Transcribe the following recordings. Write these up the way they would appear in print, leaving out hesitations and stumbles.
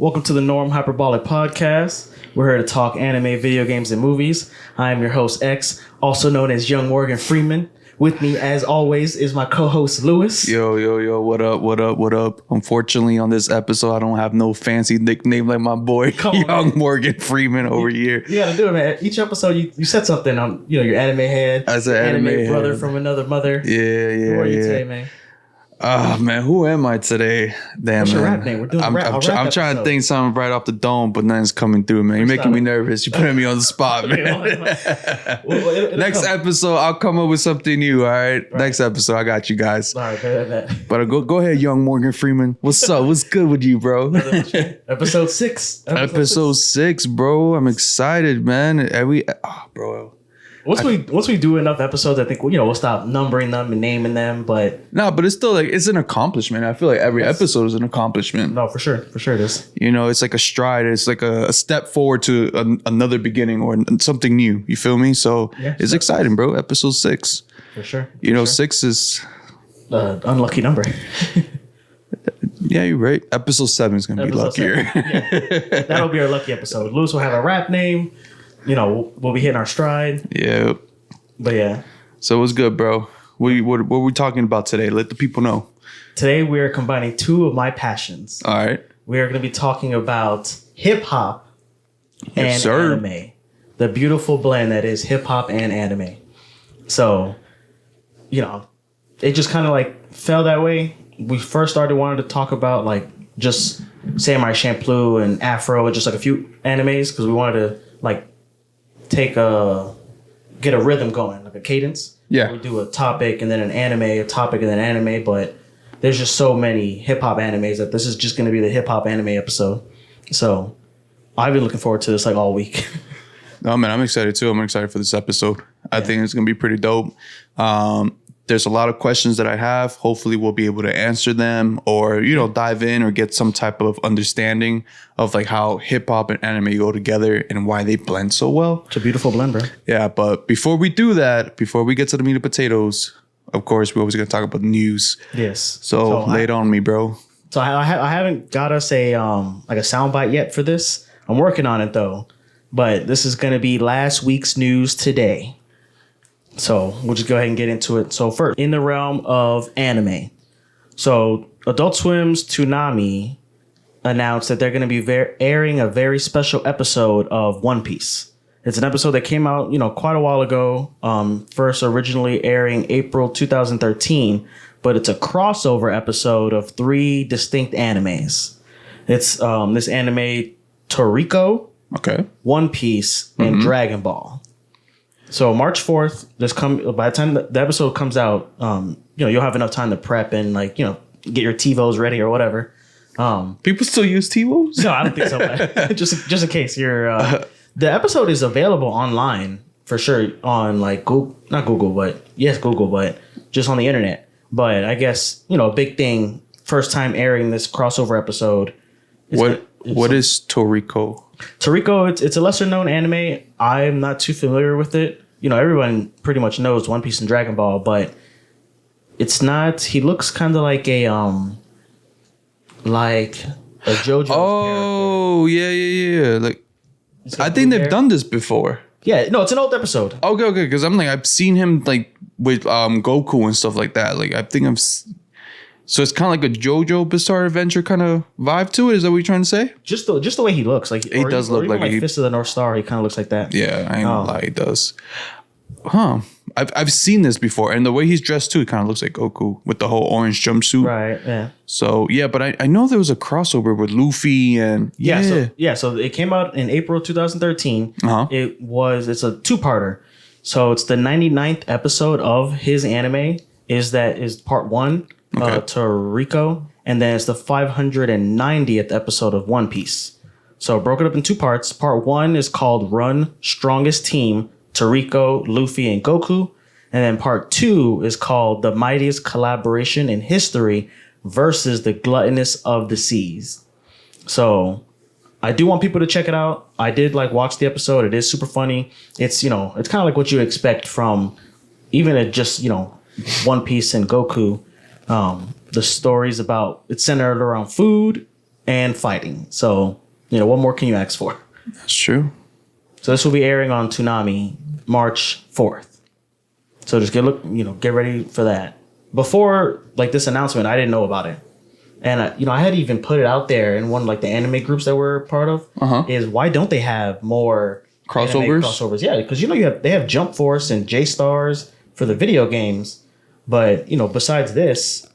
Welcome to the Norm Hyperbolic Podcast. We're here to talk anime, video games, and movies. I am your host, X, also known as Young Morgan Freeman. With me, as always, is my co-host, Lewis. Yo, what up? Unfortunately, on this episode, I don't have no fancy nickname like my boy, Young Morgan Freeman over here. You gotta do it, man. Each episode, you said something on, your anime head. As an anime brother head. from another mother. Yeah. Who are you today, man? Man, who am I today? Damn, What's man. your rap name? We're doing I'm trying to think something right off the dome, but nothing's coming through, man. You're making me nervous. You're putting me on the spot, man. Next episode, I'll come up with something new, all right? Next episode, I got you guys. All right, bet. But go ahead, Young Morgan Freeman. What's up? What's good with you, bro? Episode 6. Episode 6, bro. I'm excited, man. Bro. Once we do enough episodes, I think we'll stop numbering them and naming them. But but it's still it's an accomplishment. I feel like every episode is an accomplishment. No, for sure it is. It's like a stride. It's like a step forward to another beginning or something new. You feel me? So it's exciting, bro. Episode 6. For sure. 6 is unlucky number. Yeah, you're right. Episode 7 is gonna be luckier. That'll be our lucky episode. Lewis will have a rap name. We'll be hitting our stride. Yeah. But yeah. So what's good, bro? What are we talking about today? Let the people know. Today we are combining two of my passions. All right. We are going to be talking about hip hop and anime. The beautiful blend that is hip hop and anime. So, it just kind of fell that way. We first wanted to talk about just Samurai Champloo and Afro and just a few animes because we wanted to get a rhythm going, like a cadence. Yeah. We do a topic and then an anime, a topic and then anime, but there's just so many hip hop animes that this is just going to be the hip hop anime episode. So I've been looking forward to this all week. No, man, I'm excited too. I'm excited for this episode. I think it's going to be pretty dope. There's a lot of questions that I have. Hopefully we'll be able to answer them or, dive in or get some type of understanding of how hip hop and anime go together and why they blend so well. It's a beautiful blend, bro. Yeah, but before we do that, before we get to the meat and potatoes, of course, we're always going to talk about the news. Yes. So lay it on me, bro. So I haven't got us a soundbite yet for this. I'm working on it though. But this is going to be last week's news today. So we'll just go ahead and get into it. So first, in the realm of anime. So Adult Swim's Toonami announced that they're going to be airing a very special episode of One Piece. It's an episode that came out, quite a while ago. First originally airing April 2013, but it's a crossover episode of 3 distinct animes. It's this anime Toriko, One Piece, and Dragon Ball. So March 4th, by the time the episode comes out, you'll have enough time to prep and get your TiVos ready or whatever. People still use TiVos? No, I don't think so. just in case the episode is available online for sure on Google, not Google, but Google, but just on the internet. But I guess a big thing, first time airing this crossover episode. What is Toriko? Toriko, it's a lesser known anime. I'm not too familiar with it. Everyone pretty much knows One Piece and Dragon Ball, but it's not. He looks kind of like a JoJo. Oh, yeah. I think they've done this before. Yeah, no, it's an old episode. Okay, because I've seen him with Goku and stuff like that. I think so it's kind of like a JoJo Bizarre Adventure kind of vibe to it. Is that what you're trying to say? Just the way he looks, he does look like Fist of the North Star. He kind of looks like that. Yeah, I ain't gonna lie, he does. Huh? I've seen this before, and the way he's dressed too, he kind of looks like Goku with the whole orange jumpsuit. Right. Yeah. So yeah, but I know there was a crossover with Luffy and So it came out in April 2013. It's a 2-parter. So it's the 99th episode of his anime. Is part 1. Toriko, and then it's the 590th episode of One Piece. So broken up in 2 parts. Part 1 is called Run Strongest Team, Toriko, Luffy, and Goku. And then part 2 is called The Mightiest Collaboration in History versus the Gluttonous of the Seas. So I do want people to check it out. I did watch the episode. It is super funny. It's, it's kind of like what you expect from even just, One Piece and Goku. The stories it's centered around food, and fighting. So, what more can you ask for? That's true. So this will be airing on Toonami March 4th. So just get ready for that. Before this announcement, I didn't know about it. And I had even put it out there in one of the anime groups that we're part of. Is why don't they have more crossovers? Yeah, because they have Jump Force and J Stars for the video games, but besides this,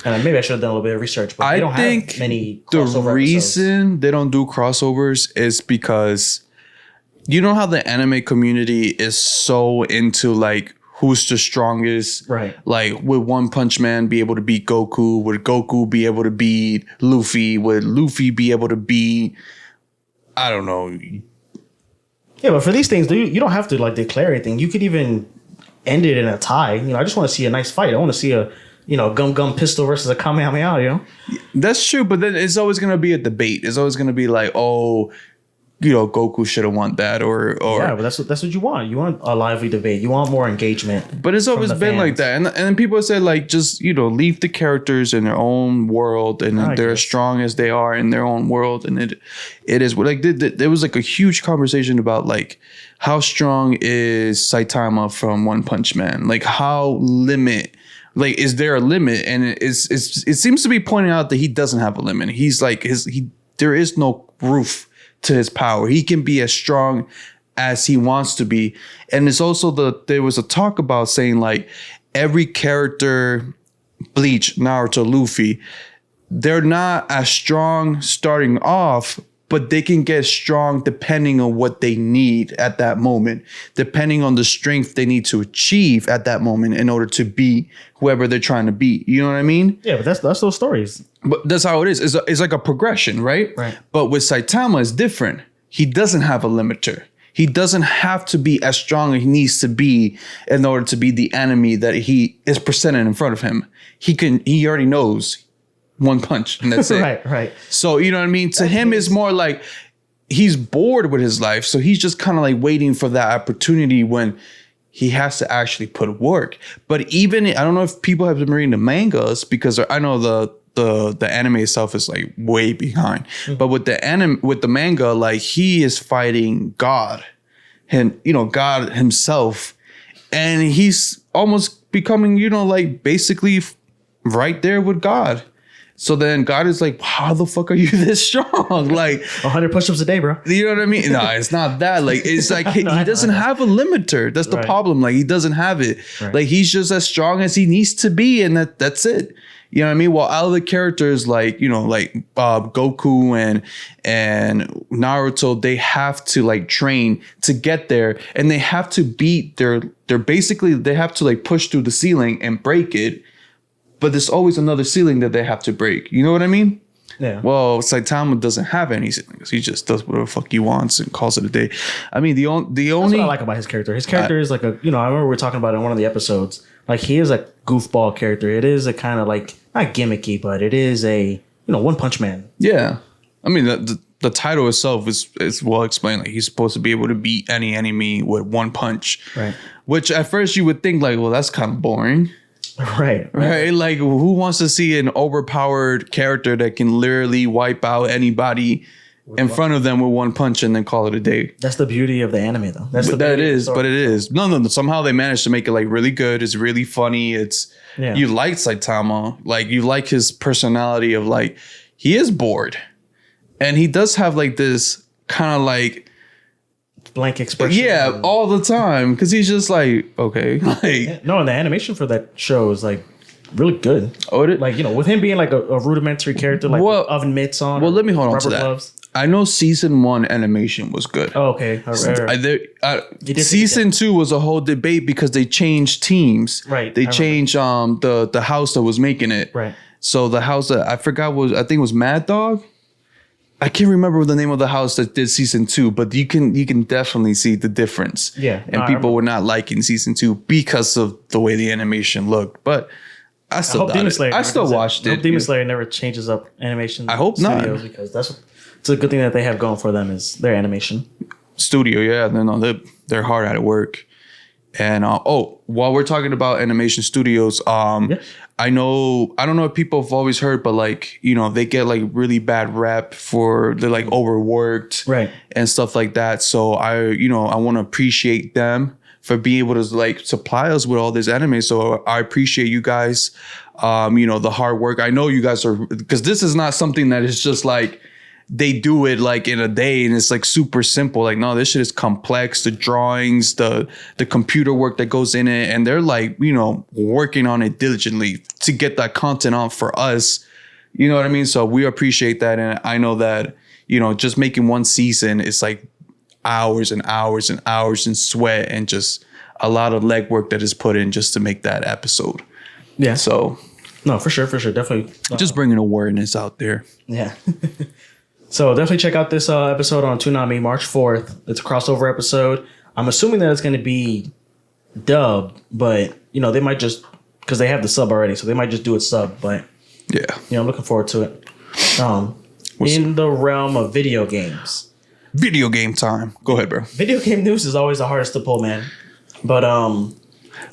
and maybe I should have done a little bit of research. But they don't have many crossover the reason episodes. They don't do crossovers is because you know how the anime community is so into who's the strongest, right? Would One Punch Man be able to beat Goku? Would Goku be able to beat Luffy? Would Luffy be able to beat, I don't know. Yeah, but for these things, you don't have to declare anything. You could even end it in a tie. I just want to see a nice fight. I want to see a Gum Pistol versus a Kamehameha. That's true, but then it's always gonna be a debate. It's always gonna be Goku should have won that, or yeah, but that's what you want. You want a lively debate. You want more engagement. But it's always been like that, and then people say just leave the characters in their own world, and they're as strong as they are in their own world, and it is there was a huge conversation about how strong is Saitama from One Punch Man, how is there a limit, and it seems to be pointing out that he doesn't have a limit. He's there is no roof to his power. He can be as strong as he wants to be. And it's also there was a talk about saying every character, Bleach, Naruto, Luffy, they're not as strong starting off, but they can get strong depending on what they need at that moment, depending on the strength they need to achieve at that moment in order to beat whoever they're trying to beat. You know what I mean? Yeah, but that's those stories. But that's how it is. It's like a progression, right? Right. But with Saitama, it's different. He doesn't have a limiter. He doesn't have to be as strong as he needs to be in order to be the enemy that he is presented in front of him. He already knows one punch and that's it. Right. So, you know what I mean? To him, it's more he's bored with his life. So he's just kind of waiting for that opportunity when he has to actually put work. But even, I don't know if people have been reading the mangas, because I know the anime itself is way behind. Mm-hmm. But with the manga, he is fighting God, and God himself, and he's almost becoming basically right there with God. So then God is how the fuck are you this strong? 100 push-ups a day, bro. You know what I mean? No, it's not that. It's he doesn't have a limiter. That's the problem. He doesn't have it. Right. He's just as strong as he needs to be, and that's it. You know what I mean? While other characters Goku and Naruto, they have to train to get there, and they have to beat they're basically they have to push through the ceiling and break it. But there's always another ceiling that they have to break. You know what I mean? Yeah. Well, Saitama doesn't have any ceilings. He just does whatever the fuck he wants and calls it a day. I mean, the only That's what I like about his character. His character is I remember we were talking about it in one of the episodes. He is a goofball character. It is a kind of not gimmicky, but it is a One Punch Man. Yeah. I mean, the title itself is well explained. He's supposed to be able to beat any enemy with one punch. Right. Which at first you would think well, that's kind of boring. Right. Who wants to see an overpowered character that can literally wipe out anybody in front of them with one punch and then call it a day? That's the beauty of the anime, though. But it is. No. Somehow they managed to make it really good. It's really funny. You like Saitama. You like his personality of he is bored, and he does have this kind of blank expression. Yeah, all the time, because he's just okay. No, and the animation for that show is really good. Oh, with him being a rudimentary character, with oven mitts on. Well, let me hold on to that. Gloves. I know season 1 animation was good. Oh, okay. Season 2 was a whole debate because they changed teams. Right. They changed the house that was making it. Right. So the house that I think it was Mad Dog. I can't remember the name of the house that did season 2, but you can definitely see the difference. Yeah. And people were not liking season 2 because of the way the animation looked. But I still watched it. I hope Demon Slayer never changes up animation. I hope not, because it's a good thing that they have going for them is their animation studio. Yeah, they're hard at work. And while we're talking about animation studios, I don't know if people have always heard, but like, you know, they get like really bad rep for they're like overworked Right. and stuff like that. So I want to appreciate them for being able to like supply us with all this anime. So I appreciate you guys, the hard work. I know you guys are, because this is not something that is just like, they do it like in a day and it's like super simple. Like, no, this shit is complex. The drawings, the computer work that goes in it. And they're like, working on it diligently to get that content on for us. You know what I mean? So we appreciate that. And I know that, just making one season is like hours and hours and hours and sweat and just a lot of legwork that is put in just to make that episode. Yeah. So. No, for sure. Definitely. Just bringing awareness out there. Yeah. So definitely check out this episode on Toonami, March 4th. It's a crossover episode. I'm assuming that it's going to be dubbed, but, they might just, because they have the sub already, so they might just do it sub. But, yeah, I'm looking forward to it. In the realm of video games. Video game time. Go ahead, bro. Video game news is always the hardest to pull, man. But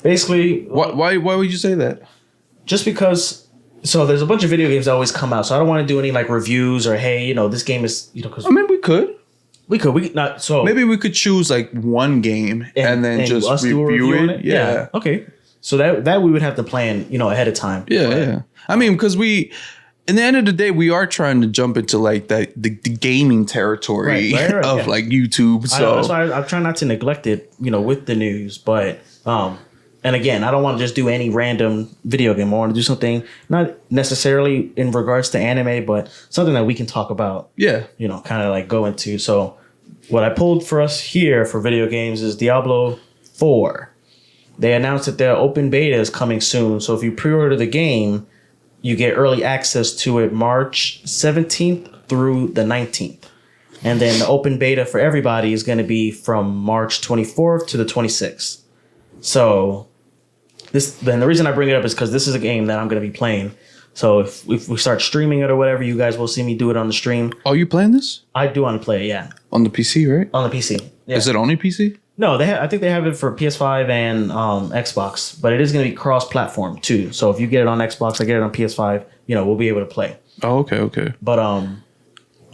basically... Why would you say that? Just because... So there's a bunch of video games that always come out. So I don't want to do any like reviews or hey, this game is because I mean we could not so maybe we could choose like one game and then just review it. Yeah. Okay. So that we would have to plan ahead of time. Yeah. I mean because in the end of the day we are trying to jump into like the gaming territory right, of like YouTube. So that's why I'm trying not to neglect it with the news, but and again, I don't want to just do any random video game. I want to do something not necessarily in regards to anime, but something that we can talk about. Yeah. Kind of like go into. So what I pulled for us here for video games is Diablo 4. They announced that their open beta is coming soon. So if you pre-order the game, you get early access to it March 17th through the 19th. And then the open beta for everybody is going to be from March 24th to the 26th. So... Then the reason I bring it up is because this is a game that I'm going to be playing. So if we start streaming it or whatever, you guys will see me do it on the stream. Oh, you playing this? I do want to play it, yeah. On the PC, right? On the PC. Yeah. Is it only PC? No, I think they have it for PS5 and Xbox, but it is going to be cross-platform too. So if you get it on Xbox, I get it on PS5, we'll be able to play. Oh, okay. But I'm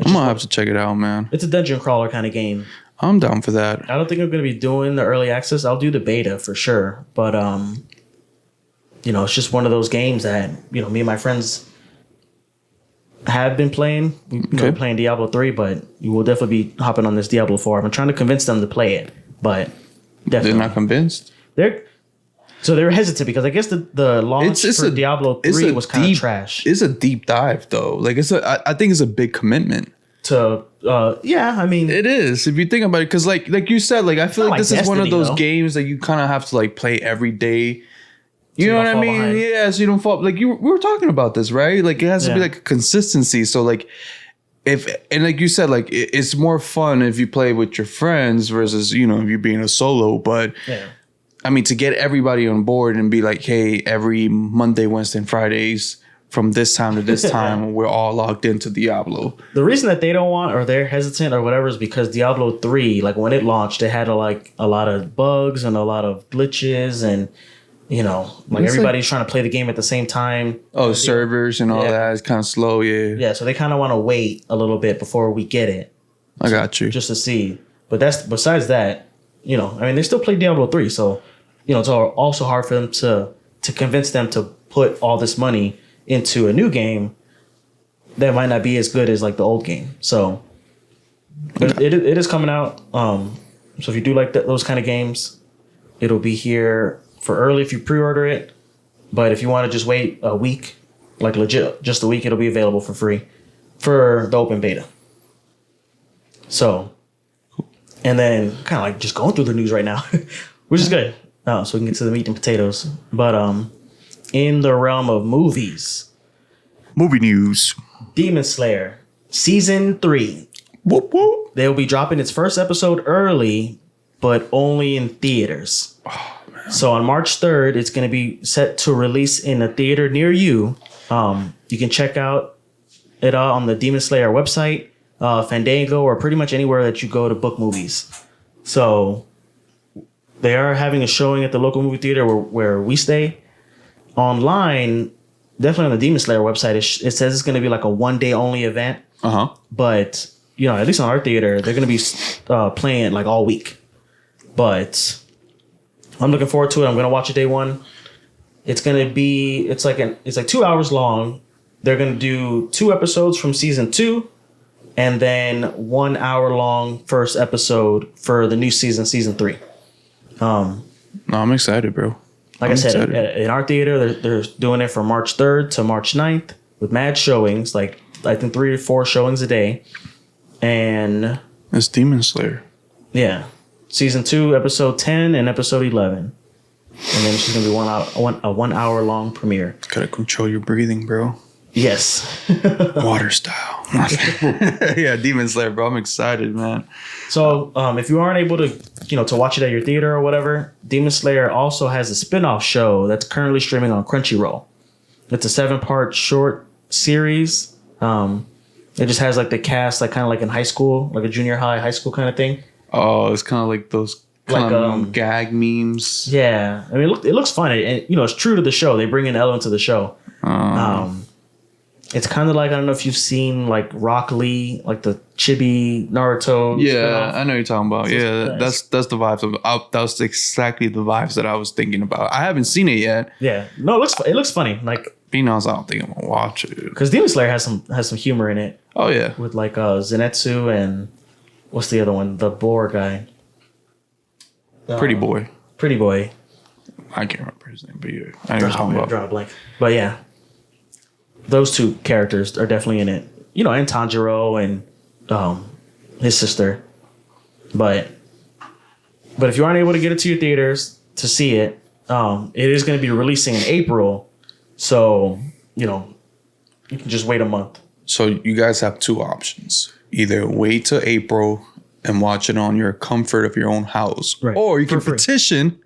gonna have to check it out, man. It's a dungeon crawler kind of game. I'm down for that. I don't think I'm going to be doing the early access. I'll do the beta for sure, but it's just one of those games that, me and my friends have been playing. We're playing Diablo 3, but you will definitely be hopping on this Diablo 4. I'm trying to convince them to play it, but definitely. They're not convinced? They're hesitant because I guess the launch for Diablo 3 was kind of trash. It's a deep dive, though. Like, I think it's a big commitment. I mean... It is, if you think about it, because like you said, like I feel like this is one of those games that you kind of have to like play every day. You know what I mean? Behind. Yeah, so you don't fall. Like we were talking about this, right? Like it has to be like a consistency. So like like you said, like it's more fun if you play with your friends versus if you being a solo. But I mean, to get everybody on board and be like, hey, every Monday, Wednesday, and Fridays from this time to this time, we're all logged into Diablo. The reason that they don't want or they're hesitant or whatever is because Diablo 3, like when it launched, it had a lot of bugs and a lot of glitches and. Everybody's trying to play the game at the same time. Oh, servers and all that is kind of slow, yeah. Yeah, so they kind of want to wait a little bit before we get it. I got you. Just to see. But besides that, they still play Diablo 3, so, it's also hard for them to convince them to put all this money into a new game that might not be as good as, like, the old game. So, but it is coming out. So if you do like those kind of games, it'll be here for early if you pre-order it, but if you want to just wait a week, like legit just a week, it'll be available for free for the open beta. So, and then kind of like just going through the news right now, which is good. So we can get to the meat and potatoes. But in the realm of movie news, Demon Slayer season 3. Whoop whoop. They will be dropping its first episode early, but only in theaters. So on March 3rd, it's going to be set to release in a theater near you. You can check out it on the Demon Slayer website, Fandango, or pretty much anywhere that you go to book movies. So they are having a showing at the local movie theater where we stay. Online, definitely on the Demon Slayer website, it says it's going to be like a 1 day only event. But at least on our theater, they're going to be playing like all week. But I'm looking forward to it. I'm going to watch it day one. It's going to be it's like 2 hours long. They're going to do 2 episodes from season 2, and then 1 hour long first episode for the new season 3. No, I'm excited, bro. Like I said, in our theater, they're doing it from March 3rd to March 9th with mad showings, like I think 3 or 4 showings a day. And it's Demon Slayer. Yeah. Season 2, episode 10 and episode 11. And then it's just going to be a 1 hour long premiere. Gotta control your breathing, bro. Yes. Water style. Yeah, Demon Slayer, bro. I'm excited, man. So if you aren't able to, to watch it at your theater or whatever, Demon Slayer also has a spin-off show that's currently streaming on Crunchyroll. It's a 7-part short series. It just has like the cast, like kind of like in high school, like a junior high school kind of thing. Oh, it's kind of like those kind of gag memes. Yeah, I mean, it looks fun. And it's true to the show. They bring in elements of the show. It's kind of like, I don't know if you've seen like Rock Lee, like the Chibi Naruto. Yeah, spin-off. I know what you're talking about. Yeah, that's the vibes of. That was exactly the vibes that I was thinking about. I haven't seen it yet. Yeah, no, it looks funny. Like, being honest, I don't think I'm gonna watch it because Demon Slayer has some humor in it. Oh yeah, with like Zenitsu and what's the other one? The boar guy. Pretty boy. Pretty boy. I can't remember his name, but yeah, I know what you're talking about. Draw a blank. But yeah, those 2 characters are definitely in it. And Tanjiro and his sister. But if you aren't able to get it to your theaters to see it, it is going to be releasing in April. So, you can just wait a month. So you guys have 2 options. Either wait till April and watch it on your comfort of your own house. Right. Or you can petition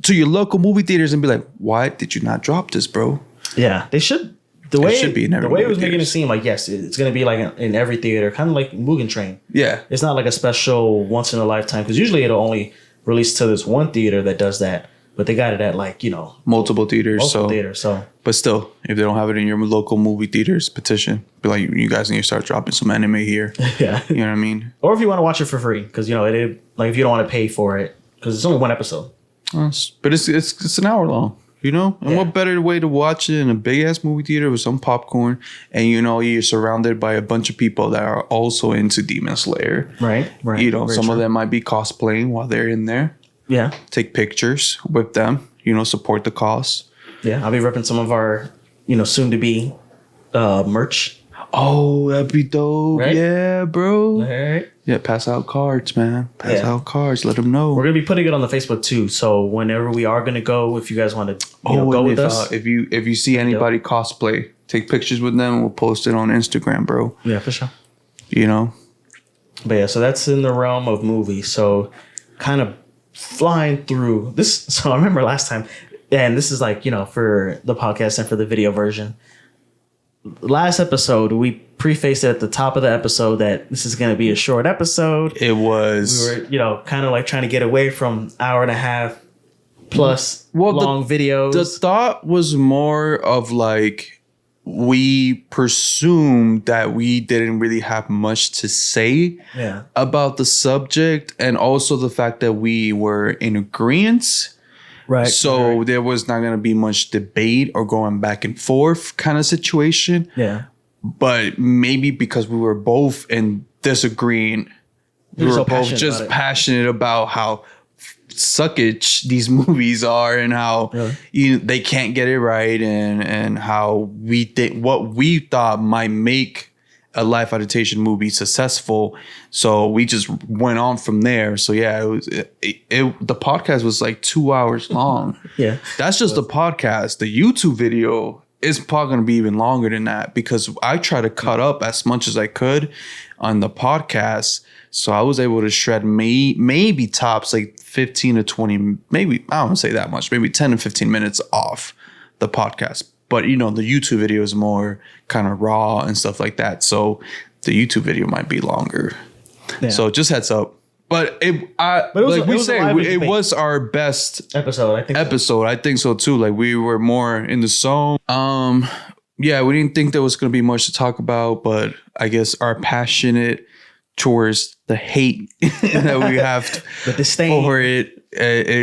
to your local movie theaters and be like, why did you not drop this, bro? Yeah, they should. The way it was making it seem like, yes, it's going to be like in every theater, kind of like Mugen Train. Yeah. It's not like a special once in a lifetime, because usually it'll only release to this one theater that does that. But they got it at like, multiple theaters. So, but still, if they don't have it in your local movie theaters, petition. Be like, you guys need to start dropping some anime here. Yeah. You know what I mean? Or if you want to watch it for free, because, it like if you don't want to pay for it, because it's only 1 episode. But it's an hour long, And what better way to watch it in a big ass movie theater with some popcorn, and you're surrounded by a bunch of people that are also into Demon Slayer. Right. Some of them might be cosplaying while they're in there. Yeah. Take pictures with them, support the cause. Yeah, I'll be repping some of our, soon to be merch. Oh, that'd be dope. Right? Yeah, bro. Right. Yeah, pass out cards, man. Pass out cards. Let them know. We're going to be putting it on the Facebook too. So whenever we are going to go, if you guys want to go with us. If you see anybody cosplay, take pictures with them and we'll post it on Instagram, bro. Yeah, for sure. But yeah, so that's in the realm of movies. So kind of flying through this. So I remember last time, and this is like, for the podcast and for the video version. Last episode, we prefaced it at the top of the episode that this is going to be a short episode. It was. We were, kind of like trying to get away from hour and a half plus long videos. The thought was more of like, we presumed that we didn't really have much to say about the subject, and also the fact that we were in agreement. Right. So there was not going to be much debate or going back and forth kind of situation. Yeah. But maybe because we were both in disagreeing, we were both just passionate about how suckage these movies are, and how they can't get it right, and how we think what we thought might make a live adaptation movie successful. So we just went on from there. So yeah, the podcast was like 2 hours long. Yeah, that's just the podcast. The YouTube video is probably going to be even longer than that, because I try to cut up as much as I could on the podcast. So I was able to shred maybe tops like 15 to 20, maybe, I don't want to say that much, maybe 10 to 15 minutes off the podcast. But, the YouTube video is more kind of raw and stuff like that. So the YouTube video might be longer. Yeah. So just heads up. But it was our best episode. I think I think so too. Like we were more in the zone. Yeah, we didn't think there was going to be much to talk about, but I guess our passionate towards the hate that we have the disdain for it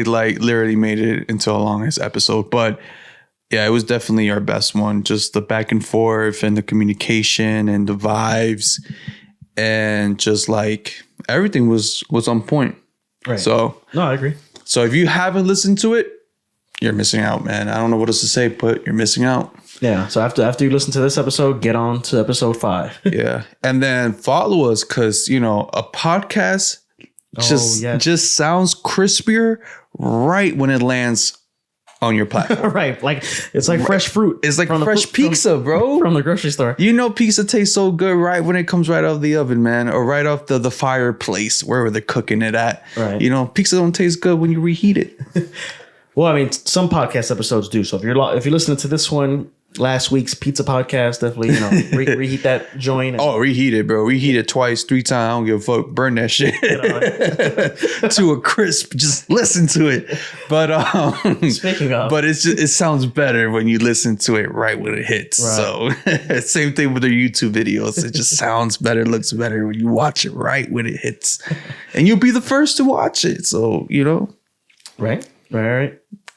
like literally made it into a longest episode. But yeah, it was definitely our best one. Just the back and forth and the communication and the vibes and just like everything was on point. Right. So no, I agree. So if you haven't listened to it, you're missing out, man. I don't know what else to say, but you're missing out. Yeah. So after you listen to this episode, get on to episode 5. Yeah. And then follow us because, you know, a podcast just sounds crispier right when it lands on your platform. Right. Like it's like fresh fruit. It's like fresh pizza, bro. From the grocery store. You know, pizza tastes so good right when it comes right off the oven, man, or right off the fireplace, wherever they're cooking it at. Right. You know, pizza don't taste good when you reheat it. Well, I mean, some podcast episodes do. So if you're listening to this one, last week's pizza podcast, definitely, you know, reheat that joint. Reheat it, bro. Reheat it twice, 3 times. I don't give a fuck. Burn that shit to a crisp. Just listen to it. But speaking of, but it sounds better when you listen to it right when it hits. Right. So same thing with their YouTube videos. It just sounds better, looks better when you watch it right when it hits, and you'll be the first to watch it. So you know, right.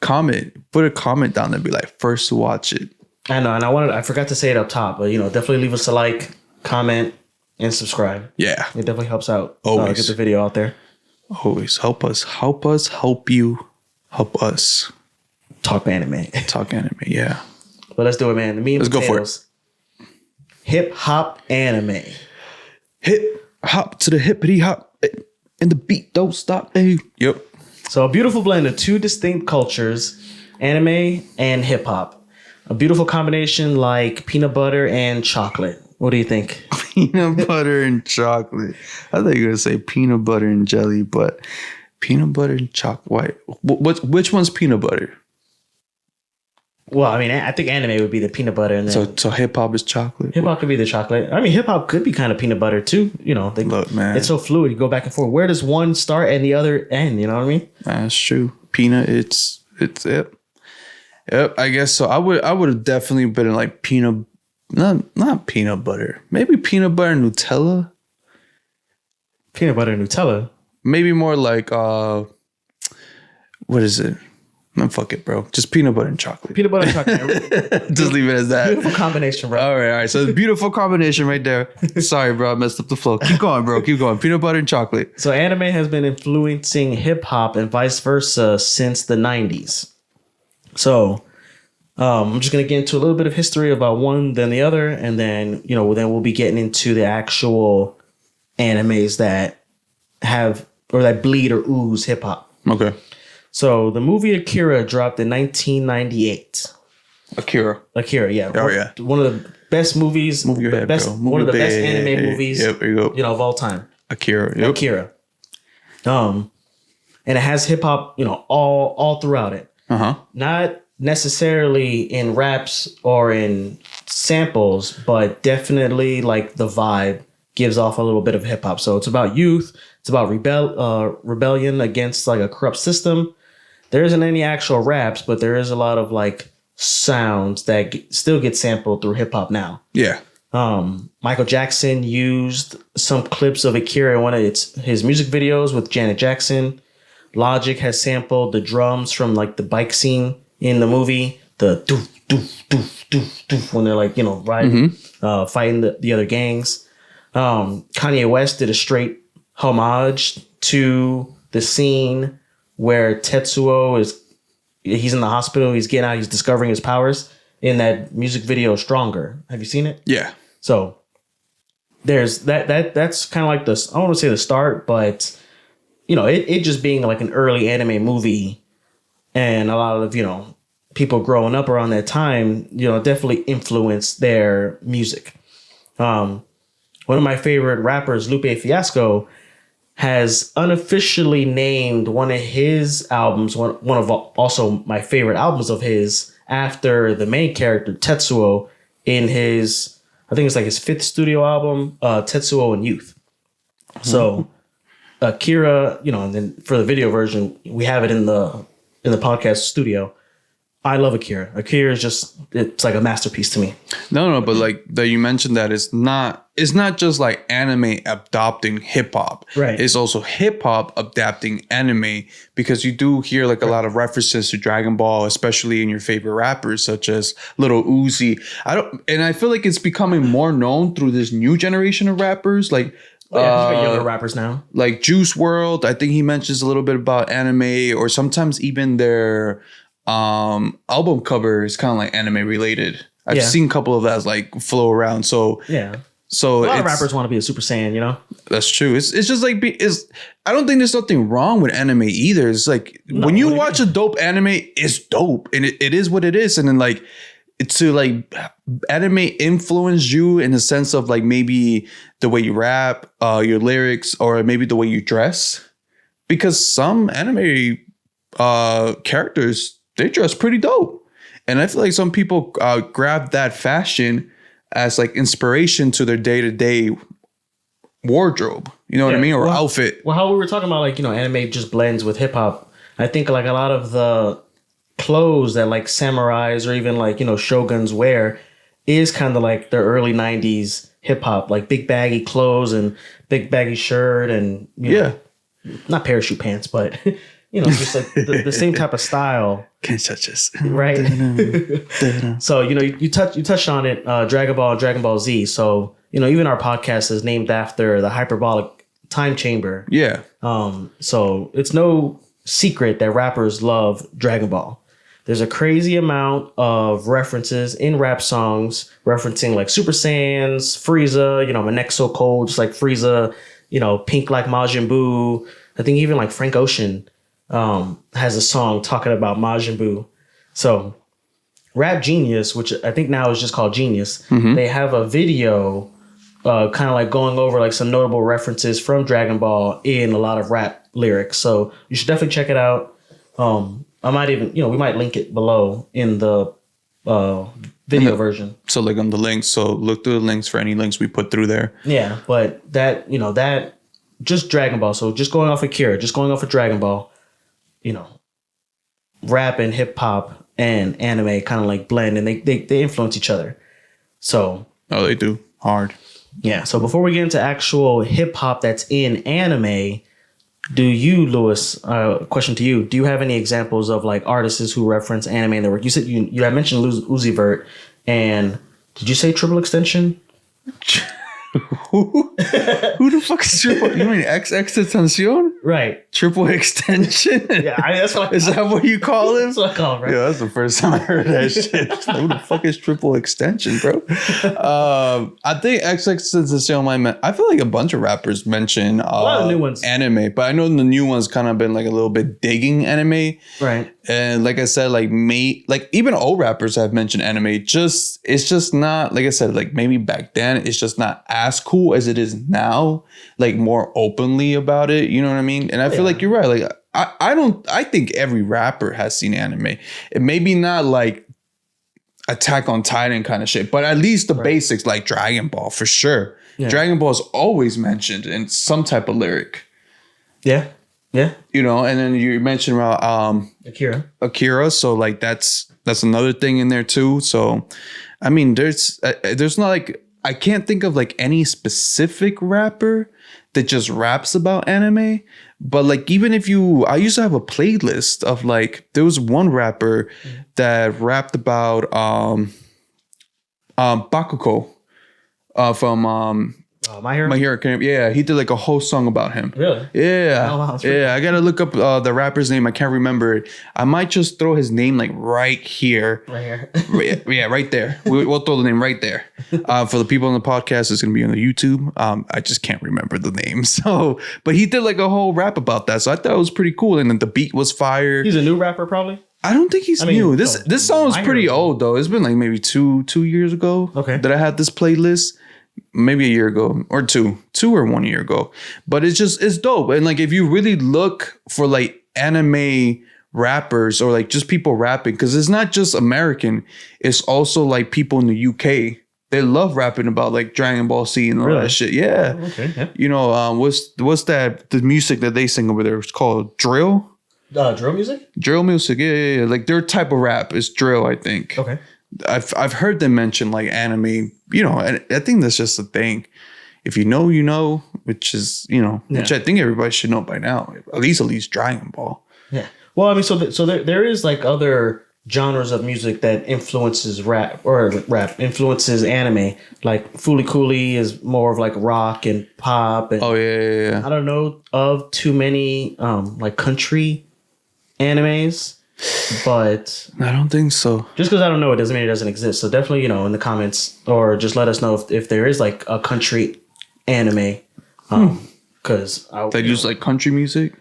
Comment. Put a comment down there. Be like first to watch it. I know, and I forgot to say it up top, but you know, definitely leave us a like, comment, and subscribe. Yeah, it definitely helps out. Always get the video out there. Always help us, help you, help us. Talk anime. Yeah. But let's do it, man. Let's go for it. Hip hop anime. Hip hop to the hippity hop, and the beat don't stop. Hey. Yep. So a beautiful blend of 2 distinct cultures, anime and hip hop. A beautiful combination like peanut butter and chocolate. What do you think? Peanut butter and chocolate. I thought you were going to say peanut butter and jelly, but peanut butter and chocolate. Which one's peanut butter? Well, I mean, I think anime would be the peanut butter. And then so hip hop is chocolate? Hip hop could be the chocolate. I mean, hip hop could be kind of peanut butter too. You know, look, man. It's so fluid. You go back and forth. Where does one start and the other end? You know what I mean? That's true. Peanut, it's it. Yep, I guess so. I would have definitely been like peanut, not peanut butter. Maybe peanut butter and Nutella. Peanut butter and Nutella. Maybe more like what is it? No, fuck it, bro. Just peanut butter and chocolate. Peanut butter and chocolate. Just leave it as that. Beautiful combination, bro. All right. So beautiful combination right there. Sorry, bro. I messed up the flow. Keep going, bro. Keep going. Peanut butter and chocolate. So anime has been influencing hip hop and vice versa since the 90s. So I'm just going to get into a little bit of history about one, then the other. And then, you know, then we'll be getting into the actual animes that have or that bleed or ooze hip hop. Okay. So the movie Akira dropped in 1998. Akira, yeah. Oh, yeah. One of the best movies. Move your head, best, bro. One of the best anime movies. Yep, there you go. You know, of all time. Akira. Yep. Akira. And it has hip hop, you know, all throughout it. Not necessarily in raps or in samples, but definitely like the vibe gives off a little bit of hip hop. So it's about youth. It's about rebellion against like a corrupt system. There isn't any actual raps, but there is a lot of like sounds that still get sampled through hip hop now. Yeah. Michael Jackson used some clips of Akira in one of his music videos with Janet Jackson. Logic has sampled the drums from like the bike scene in the movie. The doof, doof, doof, doof, doof, when they're like, you know, riding, fighting the other gangs. Kanye West did a straight homage to the scene where Tetsuo he's in the hospital, he's getting out, he's discovering his powers in that music video Stronger. Have you seen it? Yeah. So there's that's kind of like I don't want to say the start, but you know, it just being like an early anime movie and a lot of, you know, people growing up around that time, you know, definitely influenced their music. One of my favorite rappers, Lupe Fiasco, has unofficially named one of his albums, one of also my favorite albums of his, after the main character, Tetsuo, in I think it's like his 5th studio album, Tetsuo in Youth. So Akira, and then for the video version, we have it in the podcast studio. I love Akira. Akira is it's like a masterpiece to me. No, but like that you mentioned that it's not just like anime adopting hip hop. Right. It's also hip hop adapting anime, because you do hear like a lot of references to Dragon Ball, especially in your favorite rappers such as Lil Uzi. I feel like it's becoming more known through this new generation of rappers, like younger rappers now, like Juice WRLD. I think he mentions a little bit about anime, or sometimes even their album cover is kind of like anime related. I've seen a couple of that like flow around. So so a lot of rappers want to be a Super Saiyan, That's true. It's just like I don't think there's nothing wrong with anime either. It's like when you watch a dope anime, it's dope, and it is what it is. And then like it's to like anime influence you in the sense of like maybe the way you rap, your lyrics, or maybe the way you dress, because some anime characters, they dress pretty dope. And I feel like some people grab that fashion as like inspiration to their day-to-day wardrobe. You know what I mean? Or outfit. Well, how we were talking about like, anime just blends with hip hop. I think like a lot of the clothes that like samurais or even like, shoguns wear is kind of like their early 90s hip hop, like big baggy clothes and big baggy shirt and, not parachute pants, but just like the same type of style. Can't touch us. Right. So, you touched on it, Dragon Ball and Dragon Ball Z. So, even our podcast is named after the hyperbolic time chamber. Yeah. So it's no secret that rappers love Dragon Ball. There's a crazy amount of references in rap songs referencing like Super Saiyans, Frieza, my neck's so cold, just like Frieza, pink like Majin Buu. I think even like Frank Ocean has a song talking about Majin Buu. So Rap Genius, which I think now is just called Genius, they have a video kind of like going over like some notable references from Dragon Ball in a lot of rap lyrics. So you should definitely check it out. I might even, we might link it below in the video version. So like on the links. So look through the links for any links we put through there. Yeah, but that just Dragon Ball. So just going off of Akira, just going off of Dragon Ball, rap and hip hop and anime kind of like blend, and they influence each other. So. Oh, they do. Hard. Yeah. So before we get into actual hip hop that's in anime, do you, Lewis, question to you, do you have any examples of like artists who reference anime in their work? You said you had mentioned Uzi Vert, and did you say Triple Extension? Who the fuck is Triple? You mean XXXTentacion? Right. Triple Extension? Yeah, that's what Is that what you call him? That's what I call him, right? Yeah, that's the first time I heard that shit. Who the fuck is Triple Extension, bro? I think XXXTentacion I feel like a bunch of rappers mention a lot of new ones. Anime, but I know the new ones kind of been like a little bit digging anime. Right. And like I said, like even old rappers have mentioned anime. It's just not, like I said, like maybe back then it's just not as cool as it is now, like more openly about it. You know what I mean? And I feel like you're right. Like I think every rapper has seen anime. It maybe not like Attack on Titan kind of shit, but at least the basics, like Dragon Ball for sure. Yeah. Dragon Ball is always mentioned in some type of lyric. Yeah. Yeah. And then you mentioned about Akira. So like that's another thing in there too. So I mean, there's not like, I can't think of like any specific rapper that just raps about anime, but like even if I used to have a playlist of like, there was one rapper that rapped about Bakugo from My Hero? My Hero Academia. Yeah, he did like a whole song about him. Really? Yeah. Oh, wow, yeah, I gotta look up the rapper's name. I can't remember it. I might just throw his name like right here. Right here. Yeah, right there. We'll throw the name right there. For the people on the podcast, it's gonna be on the YouTube. I just can't remember the name. So, but he did like a whole rap about that. So I thought it was pretty cool. And then the beat was fire. He's a new rapper, probably. I don't think he's new. This song is pretty old though. It's been like maybe two years ago. Okay. That I had this playlist. Maybe a year ago or two or 1 year ago, but it's dope. And like, if you really look for like anime rappers or like just people rapping, because it's not just American, it's also like people in the UK they love rapping about like Dragon Ball Z and all that shit. Yeah. Oh, okay. Yeah. You know, what's that? The music that they sing over there is called drill. Drill music. Drill music. Yeah. Like their type of rap is drill, I think. Okay. I've heard them mention like anime. You know, and I think that's just a thing. If you know, you know, which is which I think everybody should know by now. At least Dragon Ball. Yeah. Well, I mean, so there is like other genres of music that influences rap influences anime. Like Fooly Cooly is more of like rock and pop. And Yeah. I don't know of too many like country animes, but I don't think so. Just because I don't know it doesn't mean it doesn't exist. So definitely, in the comments or just let us know if there is like a country anime. Because they use like country music.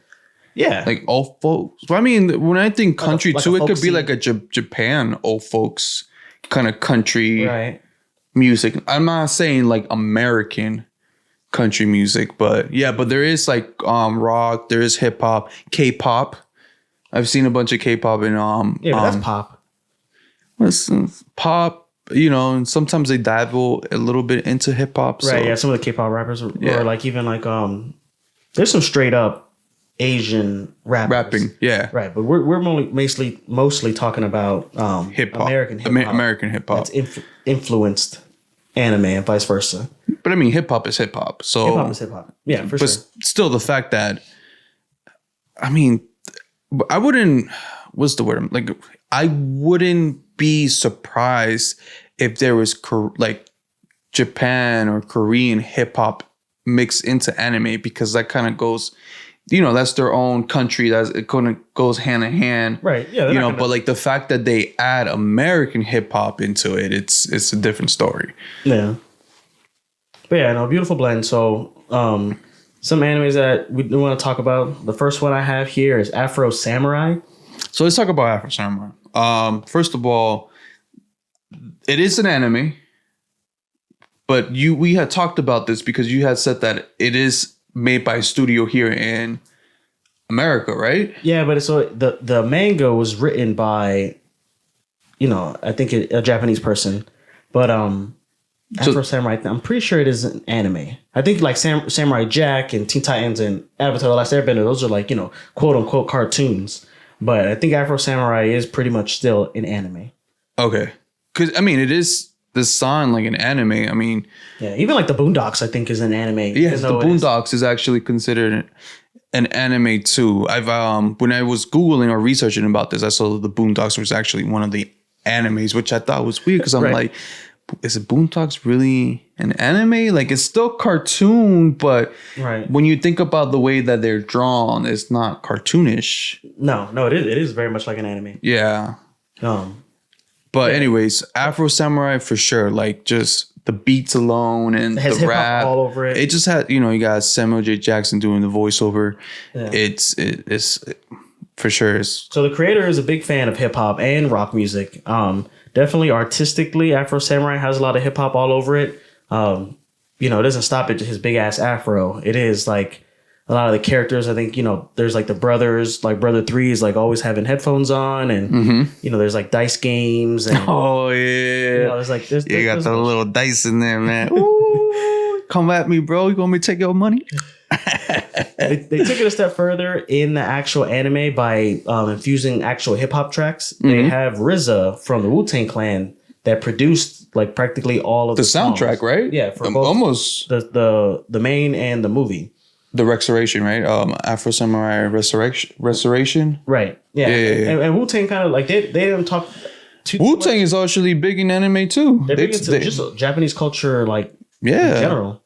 Yeah, like old folks. But I mean, when I think country like too, a it could be folksy- like a Japan old folks kind of country right. music. I'm not saying like American country music, but yeah, but there is like rock, there is hip hop, K-pop. I've seen a bunch of K-pop and Yeah, but that's pop. Pop, and sometimes they dabble a little bit into hip hop. Right. Yeah. Some of the K-pop rappers, or like even like there's some straight up Asian rapping. Yeah. Right. But we're mostly talking about hip hop, American hip hop. American hip hop That's influenced anime and vice versa. But I mean, hip hop is hip hop. So Hip hop is hip hop. Yeah, for sure. But still, the fact that I mean, I wouldn't. What's the word? Like, I wouldn't be surprised if there was like Japan or Korean hip hop mixed into anime, because that kind of goes, that's their own country. It kind of goes hand in hand, right? Yeah, but like the fact that they add American hip hop into it, it's a different story. Yeah, but yeah, no, beautiful blend. So, some animes that we want to talk about. The first one I have here is Afro Samurai. So let's talk about Afro Samurai. First of all, it is an anime, but we had talked about this because you had said that it is made by a studio here in America, right? Yeah, but so the manga was written by, I think a Japanese person, but Afro Samurai, I'm pretty sure it is an anime. I think like Samurai Jack and Teen Titans and Avatar: The Last Airbender, those are like, quote unquote cartoons. But I think Afro Samurai is pretty much still an anime. Okay. Because, I mean, it is designed like an anime. I mean... Yeah, even like the Boondocks, I think, is an anime. Yes, the Boondocks is actually considered an anime too. I've when I was Googling or researching about this, I saw that the Boondocks was actually one of the animes, which I thought was weird because I'm like, is it Boondocks really an anime? Like, it's still cartoon, but when you think about the way that they're drawn, it's not cartoonish. No, it is very much like an anime. Yeah. But anyways, Afro Samurai for sure. Like, just the beats alone and the rap all over it. It just had, you got Samuel J. Jackson doing the voiceover. Yeah. It's for sure. So the creator is a big fan of hip hop and rock music. Definitely artistically, Afro Samurai has a lot of hip hop all over it. It doesn't stop at his big ass afro. It is like a lot of the characters. I think there's like the brothers, like Brother 3 is like always having headphones on, and there's like dice games. And, oh yeah, there's like there's got the little dice in there, man. Ooh, come at me, bro. You want me to take your money? They took it a step further in the actual anime by infusing actual hip hop tracks. They have RZA from the Wu-Tang Clan that produced like practically all of the soundtrack, songs. right? Yeah, for both almost the main and the movie. The Restoration, right? Afro Samurai Restoration. Right. Yeah. And Wu-Tang kind of like they didn't talk too Wu-Tang is actually big in anime too. They're big into just Japanese culture, like in general.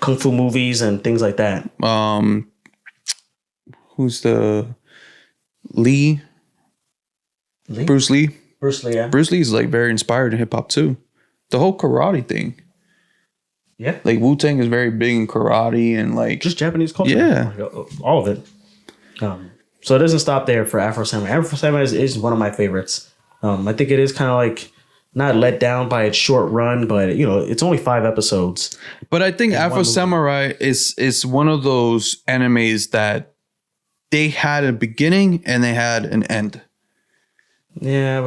Kung fu movies and things like that. Who's the Lee? Bruce Lee. Bruce Lee, yeah. Bruce Lee is like very inspired in hip hop too. The whole karate thing. Yeah. Like Wu-Tang is very big in karate and like just Japanese culture. Yeah. All of it. So it doesn't stop there for Afro Samurai. Afro Samurai is one of my favorites. I think it is kind of like not let down by its short run, but it's only 5 episodes. But I think Afro Samurai is one of those animes that they had a beginning and they had an end. Yeah,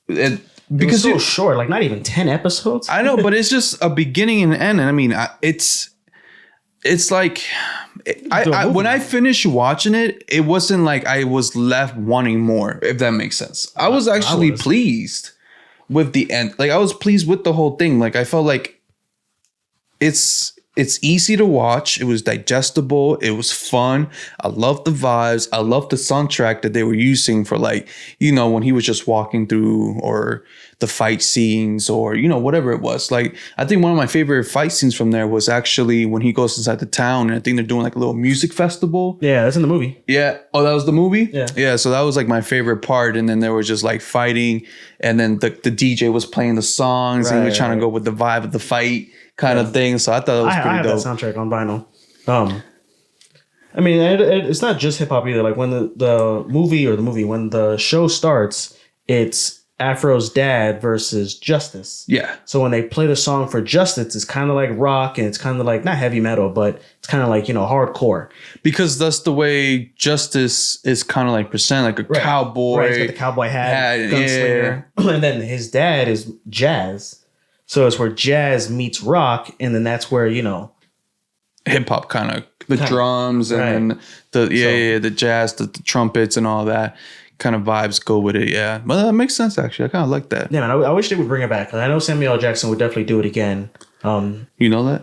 but Because it was so short, like not even 10 episodes. I know, but it's just a beginning and end. And I mean, it's like when I finished watching it, it wasn't like I was left wanting more, if that makes sense. I was actually pleased with the end. Like I was pleased with the whole thing. Like I felt like it's easy to watch. It was digestible. It was fun. I loved the vibes. I loved the soundtrack that they were using for like, you know, when he was just walking through or the fight scenes or, you know, whatever it was. Like, I think one of my favorite fight scenes from there was actually when he goes inside the town and I think they're doing like a little music festival. Yeah, that's in the movie. Yeah. Oh, that was the movie? Yeah. Yeah. So that was like my favorite part. And then they were just like fighting. And then the DJ was playing the songs and he was trying to go with the vibe of the fight kind of thing. So I thought it was pretty dope. I have that soundtrack on vinyl. I mean, it's not just hip hop either. Like when when the show starts, it's Afro's dad versus Justice. Yeah. So when they play the song for Justice, it's kind of like rock and it's kind of like not heavy metal, but it's kind of like, you know, hardcore. Because that's the way Justice is kind of like like a cowboy. Right, he's got the cowboy hat, gunslinger. Yeah. And then his dad is jazz. So it's where jazz meets rock, and then that's where, you know, hip hop kind of the drums and the jazz, the trumpets and all that kind of vibes go with it. Yeah, well, that makes sense actually. I kind of like that. Yeah, man, I wish they would bring it back because I know Samuel L. Jackson would definitely do it again. You know that?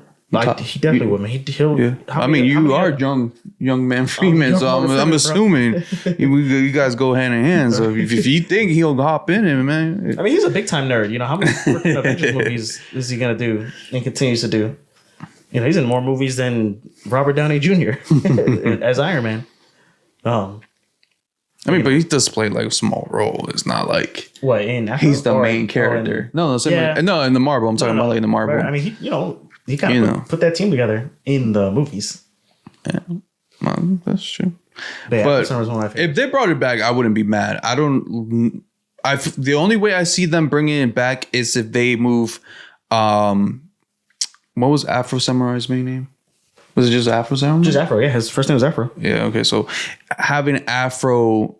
He definitely would, man. He'll. Yeah. I mean, you are young man Freeman, so I'm assuming you guys go hand in hand. So if you think he'll hop in it, man. I mean, he's a big time nerd. You know, how many freaking Avengers movies is he gonna do and continues to do? You know, he's in more movies than Robert Downey Jr. as Iron Man. I mean, but he does play like a small role. It's not like he's the main character. No, in the Marvel. I'm talking about like in the Marvel. Right. I mean, he kind of put that team together in the movies. Yeah, well, that's true. But one of my favorites. If they brought it back, I wouldn't be mad. The only way I see them bringing it back is if they move. What was Afro Samurai's main name? Was it just Afro Samurai? Just Afro, yeah. His first name was Afro. Yeah, okay. So having Afro,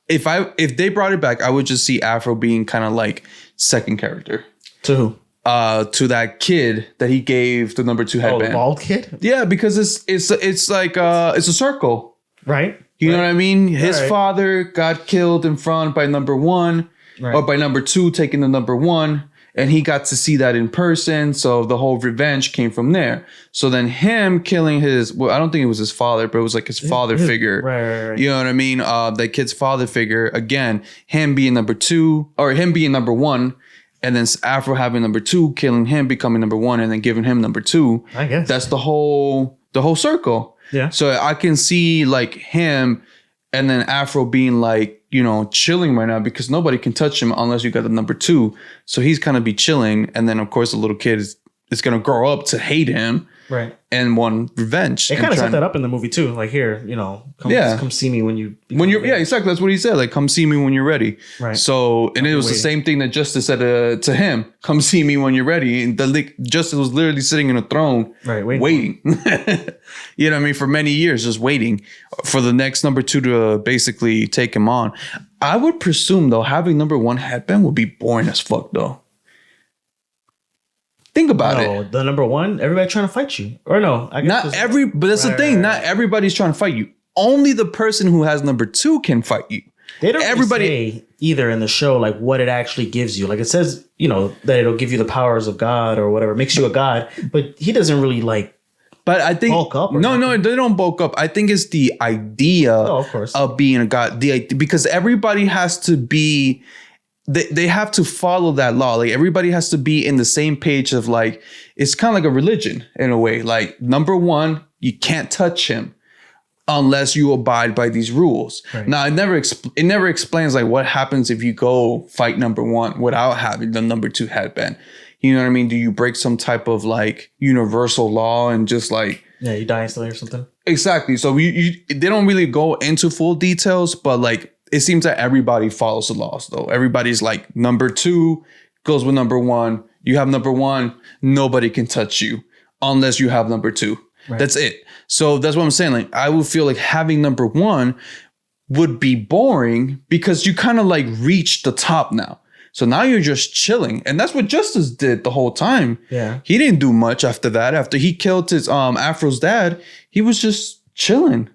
if they brought it back, I would just see Afro being kind of like second character. To who? To that kid that he gave the number 2 headband. Oh, the bald kid? Yeah, because it's like it's a circle. Right. You know what I mean? His father got killed in front by number 1 or by number 2 taking the number 1. And he got to see that in person. So the whole revenge came from there. So then him killing I don't think it was his father, but it was like his father figure. Right. You know what I mean? That kid's father figure. Again, him being number 2 or him being number 1. And then Afro having number 2, killing him, becoming number 1, and then giving him number 2. I guess. That's the whole circle. Yeah. So I can see like him and then Afro being like, you know, chilling right now because nobody can touch him unless you got the number 2. So he's kind of be chilling. And then, of course, the little kid is going to grow up to hate him. Right. And want revenge. They kind of set that up in the movie, too. Like, here, you know, come see me when you're yeah, exactly. That's what he said. Like, come see me when you're ready. Right. So, and it was the same thing that Justice said to him. Come see me when you're ready. And Justice was literally sitting in a throne. Right. Waiting. You know what I mean? For many years, just waiting for the next number 2 to basically take him on. I would presume, though, having number 1 headband would be boring as fuck, though. Think about it. The number 1, everybody trying to fight you. Or no, I guess but that's the thing. Not everybody's trying to fight you. Only the person who has number 2 can fight you. They don't really say either in the show like what it actually gives you. Like it says, you know, that it'll give you the powers of God or whatever, makes you a god. But he doesn't really like. But I think bulk up. No, they don't bulk up. I think it's the idea of being a god. Because everybody has to be. They have to follow that law. Like everybody has to be in the same page of like, it's kind of like a religion in a way. Like number 1, you can't touch him unless you abide by these rules. Right. Now it never explains like what happens if you go fight number 1 without having the number 2 headband. You know what I mean? Do you break some type of like universal law and just like, yeah, you die instantly or something? Exactly. So they don't really go into full details, but like, it seems that everybody follows the laws, though. Everybody's like number 2 goes with number 1. You have number 1. Nobody can touch you unless you have number 2. Right. That's it. So that's what I'm saying. Like, I would feel like having number 1 would be boring because you kind of like reach the top now. So now you're just chilling. And that's what Justice did the whole time. Yeah. He didn't do much after that. After he killed his Afro's dad, he was just chilling,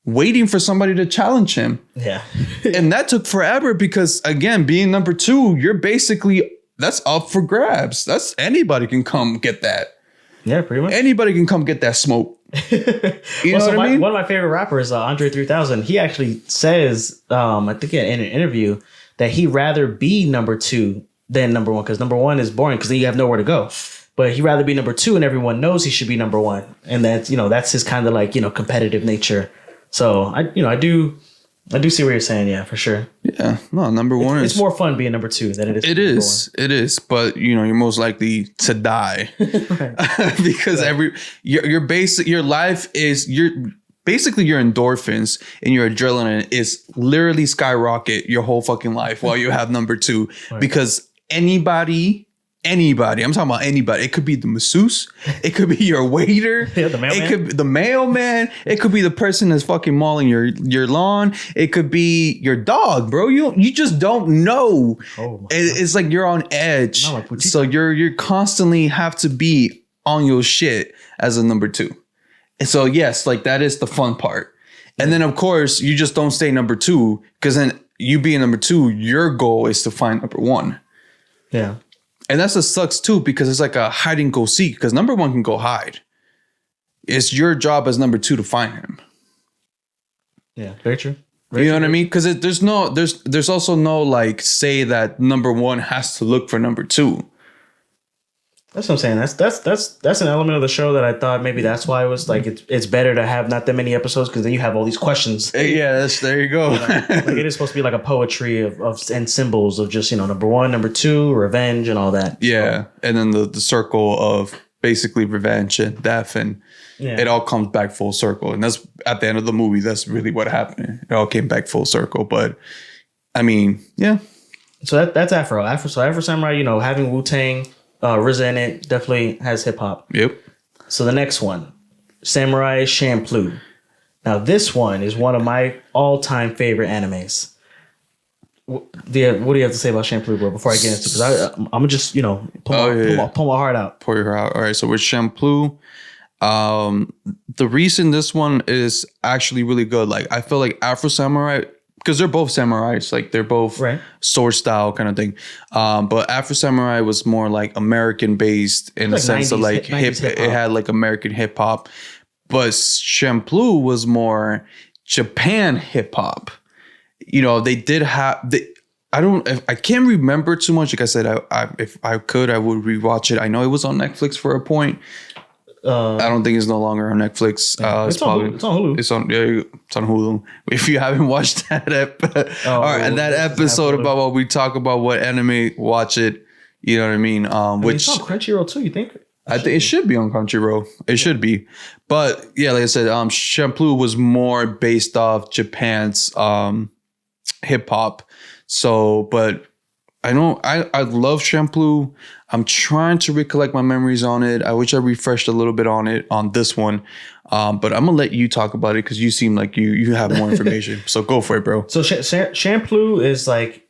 waiting for somebody to challenge him. Yeah. And that took forever because, again, being number 2, you're basically, that's up for grabs. That's anybody can come get that. Yeah, pretty much. Anybody can come get that smoke. You know what I mean? One of my favorite rappers, Andre 3000, he actually says, I think in an interview, that he'd rather be number 2 than number 1 because number 1 is boring because then you have nowhere to go. But he'd rather be number 2 and everyone knows he should be number 1. And that's, that's his kind of like, competitive nature. So I do see what you're saying. Yeah, for sure. Yeah. No, number 1 it's more fun being number 2 than it is. It is. It is. But you're most likely to die because your life is basically your endorphins and your adrenaline is literally skyrocket your whole fucking life while you have number 2 because anybody, I'm talking about anybody. It could be the masseuse. It could be your waiter. The mailman. It could be the mailman. It could be the person that's fucking mowing your lawn. It could be your dog, bro. You just don't know. It's like you're on edge. So you're constantly have to be on your shit as a number 2. And so yes, like that is the fun part. And then of course you just don't stay number 2 because then you being number 2, your goal is to find number 1. Yeah. And that's what sucks too, because it's like a hide and go seek. Because number 1 can go hide. It's your job as number 2 to find him. Yeah, very true. You know what I mean? Because there's also no like say that number 1 has to look for number 2. That's what I'm saying. That's an element of the show that I thought maybe that's why it was like it's better to have not that many episodes because then you have all these questions. Yeah, there you go. Like it is supposed to be like a poetry of and symbols of just number 1, number 2, revenge and all that. Yeah, so. And then the circle of basically revenge and death and it all comes back full circle. And that's at the end of the movie. That's really what happened. It all came back full circle. But I mean, yeah. So that's Afro. So Afro Samurai, having Wu-Tang. RZA in it definitely has hip hop. Yep. So the next one, Samurai Champloo. Now this one is one of my all-time favorite animes. What do you have to say about Champloo, bro? Before I get into, because I'm gonna just pull my heart out. Pour your heart out. All right. So with Champloo, the reason this one is actually really good, like I feel like Afro Samurai. Because they're both samurais, like they're both sword style kind of thing. But Afro Samurai was more like American based in the sense of like hip. It had like American hip hop, but Champloo was more Japan hip hop. They did have I can't remember too much. Like I said, if I could, I would rewatch it. I know it was on Netflix for a point. I don't think it's no longer on Netflix. It's on Hulu. It's on Hulu. If you haven't watched that episode about what we talk about, what anime, watch it. You know what I mean? Which it's on Crunchyroll too. You think? I think it should be on Crunchyroll. It should be, but yeah, like I said, Champloo was more based off Japan's hip hop. So, but I know I love Champloo. I'm trying to recollect my memories on it. I wish I refreshed a little bit on it on this one. But I'm gonna let you talk about it because you seem like you have more information. So go for it, bro. So Champloo is like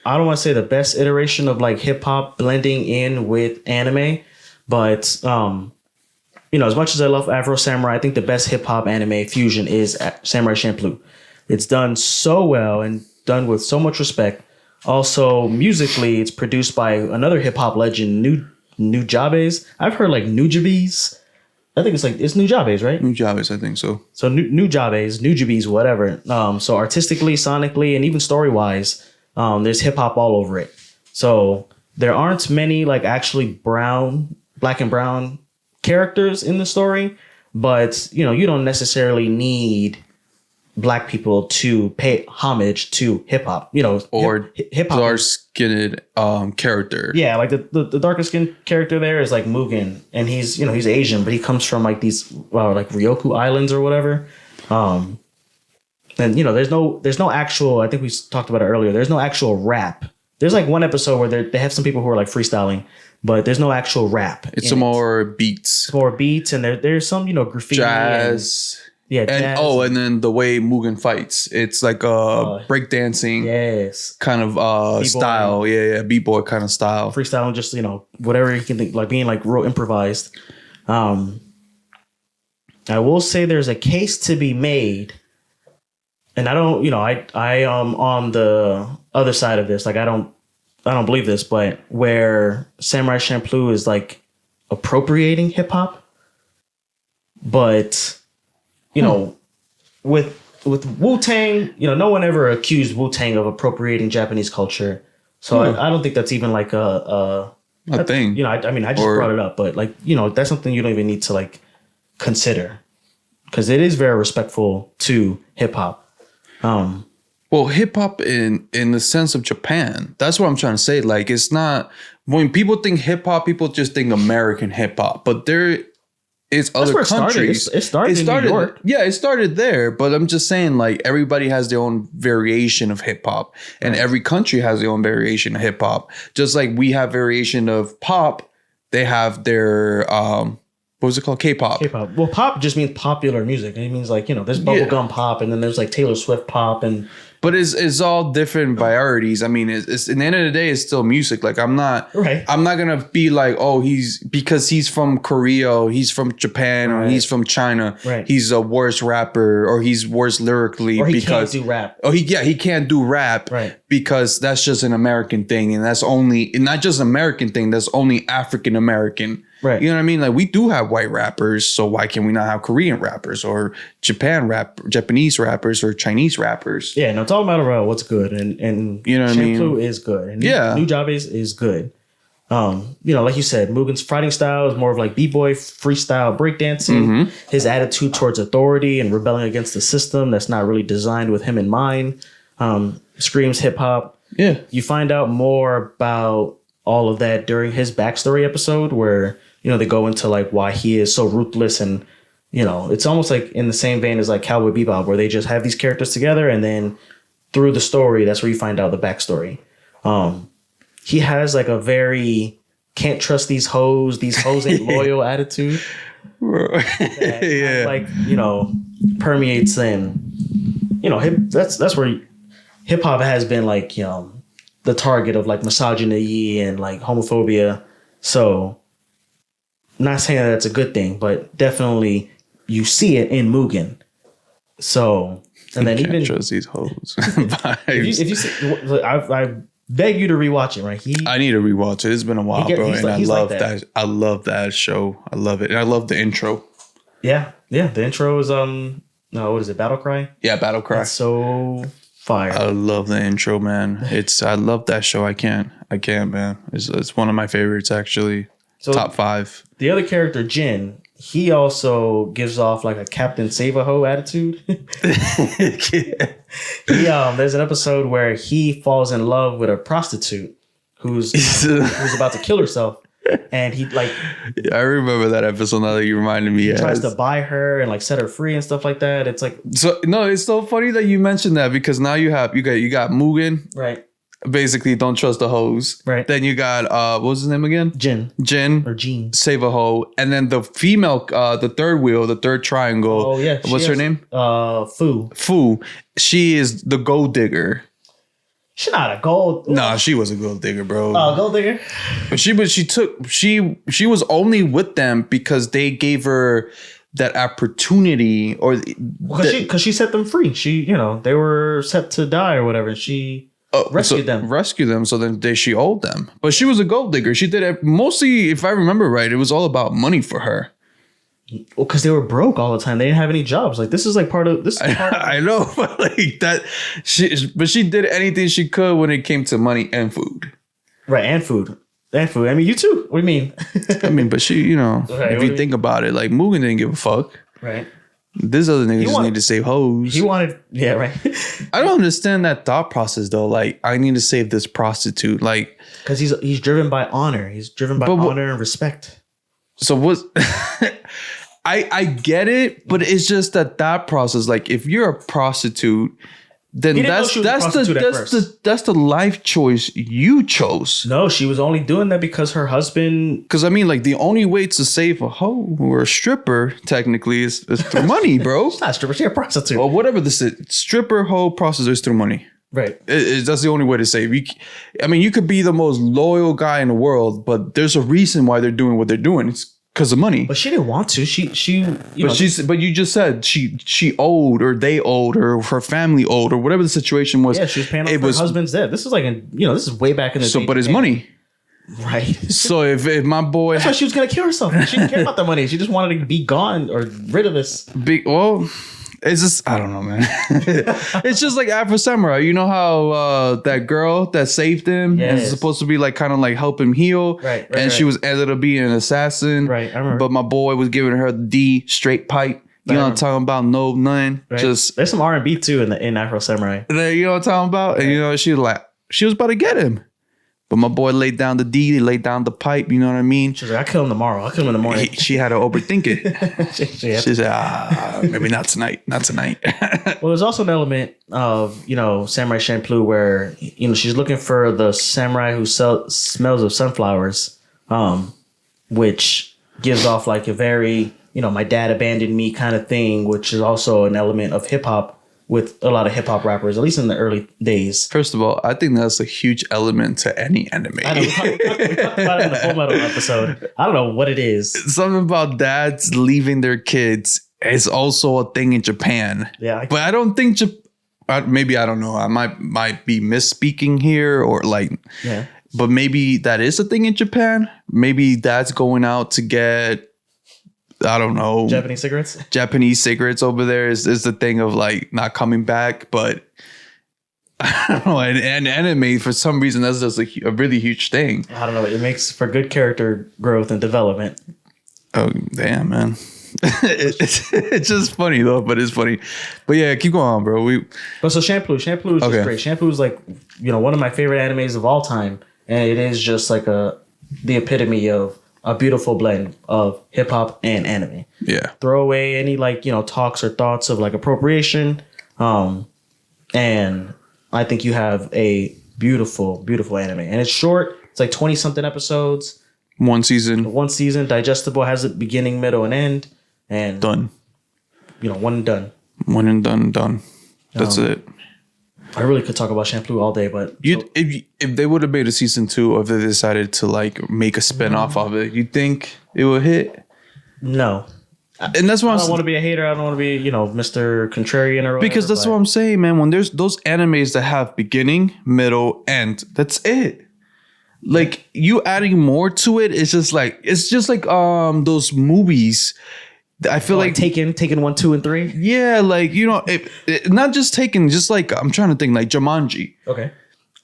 I don't want to say the best iteration of like hip hop blending in with anime, but as much as I love Afro Samurai, I think the best hip hop anime fusion is Samurai Champloo. It's done so well and done with so much respect. Also, musically, it's produced by another hip hop legend, Nujabes. I've heard like Nujabes. I think it's Nujabes, right? Nujabes, I think so. So Nujabes, whatever. So artistically, sonically, and even story wise, there's hip hop all over it. So there aren't many like actually black and brown characters in the story, but you don't necessarily need Black people to pay homage to hip hop, or hip hop, dark skinned character. Yeah, like the darkest skinned character there is like Mugen, and he's Asian, but he comes from like these like Ryoku Islands or whatever. And there's no actual. I think we talked about it earlier. There's no actual rap. There's like one episode where they have some people who are like freestyling, but there's no actual rap. It's more beats. It's more beats, and there's some graffiti, jazz. Yeah, And jazz. and then the way Mugen fights, it's like a breakdancing yes, kind of B-boy. style. Yeah, b-boy kind of style. freestyle, just whatever he can think, like being like real improvised. I will say there's a case to be made, and I don't, I am on the other side of this. Like I don't believe this, but where Samurai Champloo is like appropriating hip hop, but with Wu-Tang, no one ever accused Wu-Tang of appropriating Japanese culture. So I don't think that's even like a thing. I just brought it up, but like, that's something you don't even need to like consider, because it is very respectful to hip hop. Well, hip hop in the sense of Japan, that's what I'm trying to say. Like, it's not, when people think hip hop, people just think American hip hop, but there is other countries. It started in New York. Yeah, it started there, but I'm just saying, like, everybody has their own variation of hip hop, and every country has their own variation of hip hop. Just like we have variation of pop, they have their what was it called? K-pop. K-pop. Well, pop just means popular music. It means like, there's bubblegum pop, and then there's like Taylor Swift pop, but it's all different varieties. I mean, it's in the end of the day, it's still music. Like I'm not gonna be like, oh, because he's from Korea, or he's from Japan, or he's from China. Right. He's a worse rapper, or he's worse lyrically, or he because can't do rap. Oh, he can't do rap, right? Because that's just an American thing, and that's only not just an American thing. That's only African American. Right. You know what I mean? Like we do have white rappers, so why can we not have Korean rappers or Japanese rappers or Chinese rappers? Yeah, no, it's all about what's good, and you know what I mean? Champloo is good, and New Job is good. Like you said, Mugen's fighting style is more of like b-boy freestyle breakdancing. Mm-hmm. His attitude towards authority and rebelling against the system that's not really designed with him in mind screams hip hop. Yeah, you find out more about all of that during his backstory episode, where they go into like why he is so ruthless, and it's almost like in the same vein as like Cowboy Bebop, where they just have these characters together, and then through the story, that's where you find out the backstory. He has like a very can't trust these hoes ain't loyal attitude. Yeah, like permeates in that's where hip hop has been like the target of like misogyny and like homophobia. So, not saying that that's a good thing, but definitely you see it in Mugen. So, and then even trust these hoes. if you see, I beg you to rewatch it. Right? I need to rewatch it. It's been a while, bro, and I love that. I love that show. I love it, and I love the intro. Yeah. The intro is no, what is it? Battle Cry. Yeah, Battle Cry. That's so fire. I love the intro, man. I love that show. I can't, man. It's one of my favorites, actually. So top 5. The other character, Jin, he also gives off like a Captain Save-A-Ho attitude. There's an episode where he falls in love with a prostitute who's about to kill herself. And he like... I remember that episode now that you reminded me. He tries to buy her and like set her free and stuff like that. It's like... So, no, it's so funny that you mentioned that, because now you got Mugen. Right. Basically, don't trust the hoes. Right. Then you got what was his name again? Jin. Or Jean. Save a hoe. And then the female, the third wheel, the third triangle. Oh yeah. What's her name? Fu. Fu. She is the gold digger. She's not a gold. Nah, she was a gold digger, bro. Oh, gold digger. But she was only with them because they gave her that opportunity, or because she set them free. She, they were set to die or whatever. She rescued them. So then she owed them. But she was a gold digger. She did it mostly, if I remember right, it was all about money for her. Well, because they were broke all the time. They didn't have any jobs. Like, this is part of. I know, but like that. She did anything she could when it came to money and food. Right, and food. I mean, you too. What do you mean? I mean, but she, right, if you think about it, like Mugen didn't give a fuck. Right. This other nigga just need to save hoes. He wanted, yeah, right. I don't understand that thought process though. Like, I need to save this prostitute. Like, because he's driven by honor. He's driven by honor and respect. So what's I get it, but it's just that process. Like, if you're a prostitute, then He didn't know that's she was a prostitute at first. that's the life choice you chose. No, she was only doing that because her husband. Because I mean, like the only way to save a hoe or a stripper technically is through money, bro. She's not a stripper, she's a prostitute. Or whatever this is, stripper, hoe, prostitute is through money. Right. That's the only way to save. I mean, you could be the most loyal guy in the world, but there's a reason why they're doing what they're doing. It's because of money. But she didn't want to. But you just said she owed, or they owed, or her family owed, or whatever the situation was. Yeah, she was paying off her husband's debt. This is like this is way back in the day. But it's money. Right. So if my boy, that's why she was gonna kill herself. She didn't care about the money. She just wanted to be gone or rid of this. It's just, I don't know, man. It's just like Afro Samurai. You know how that girl that saved him is supposed to be like kind of like help him heal, right? And she was ended up being an assassin, right? I remember. But my boy was giving her the D straight pipe. You know what I'm talking about? No, none. Right. Just there's some R&B too in Afro Samurai. You know what I'm talking about? And you know she was about to get him. But my boy laid down the D, he laid down the pipe, you know what I mean? She's like, I'll kill him tomorrow. I'll kill him in the morning. She had to overthink it. she said, maybe not tonight. Not tonight. Well, there's also an element of, Samurai Champloo where, she's looking for the samurai who smells of sunflowers, which gives off like a very, my dad abandoned me kind of thing, which is also an element of hip hop. With a lot of hip hop rappers, at least in the early days. First of all, I think that's a huge element to any anime. I know, we talked about it in the Full Metal episode. I don't know what it is. Something about dads leaving their kids is also a thing in Japan. Yeah, but I don't think maybe I don't know. I might be misspeaking here or like. Yeah. But maybe that is a thing in Japan. Maybe dad's going out to get. I don't know. Japanese cigarettes over there is the thing of like not coming back. But I don't know. And anime, for some reason, that's just a really huge thing. I don't know. It makes for good character growth and development. Oh, damn, man. It's just funny, though. But it's funny. But yeah, keep going on, bro. So Champloo is just great. Champloo is like, one of my favorite animes of all time. And it is just like the epitome of a beautiful blend of hip hop and anime. Yeah. Throw away any talks or thoughts of like appropriation. And I think you have a beautiful, beautiful anime. And it's short. It's like 20 something episodes. One season, digestible, has a beginning, middle, and end. And done. One and done. One and done. That's it. I really could talk about Champloo all day, but if they would have made a season 2, or if they decided to like make a spin-off of it, you think it would hit? No. And that's why I don't want to be a hater. I don't want to be, Mr. Contrarian or whatever. Because that's what I'm saying, man. When there's those animes that have beginning, middle, end, that's it. Like you adding more to it, it's just like those movies. I feel like Taken 1, 2, and 3. Yeah, like not just Taken, just like I'm trying to think like Jumanji.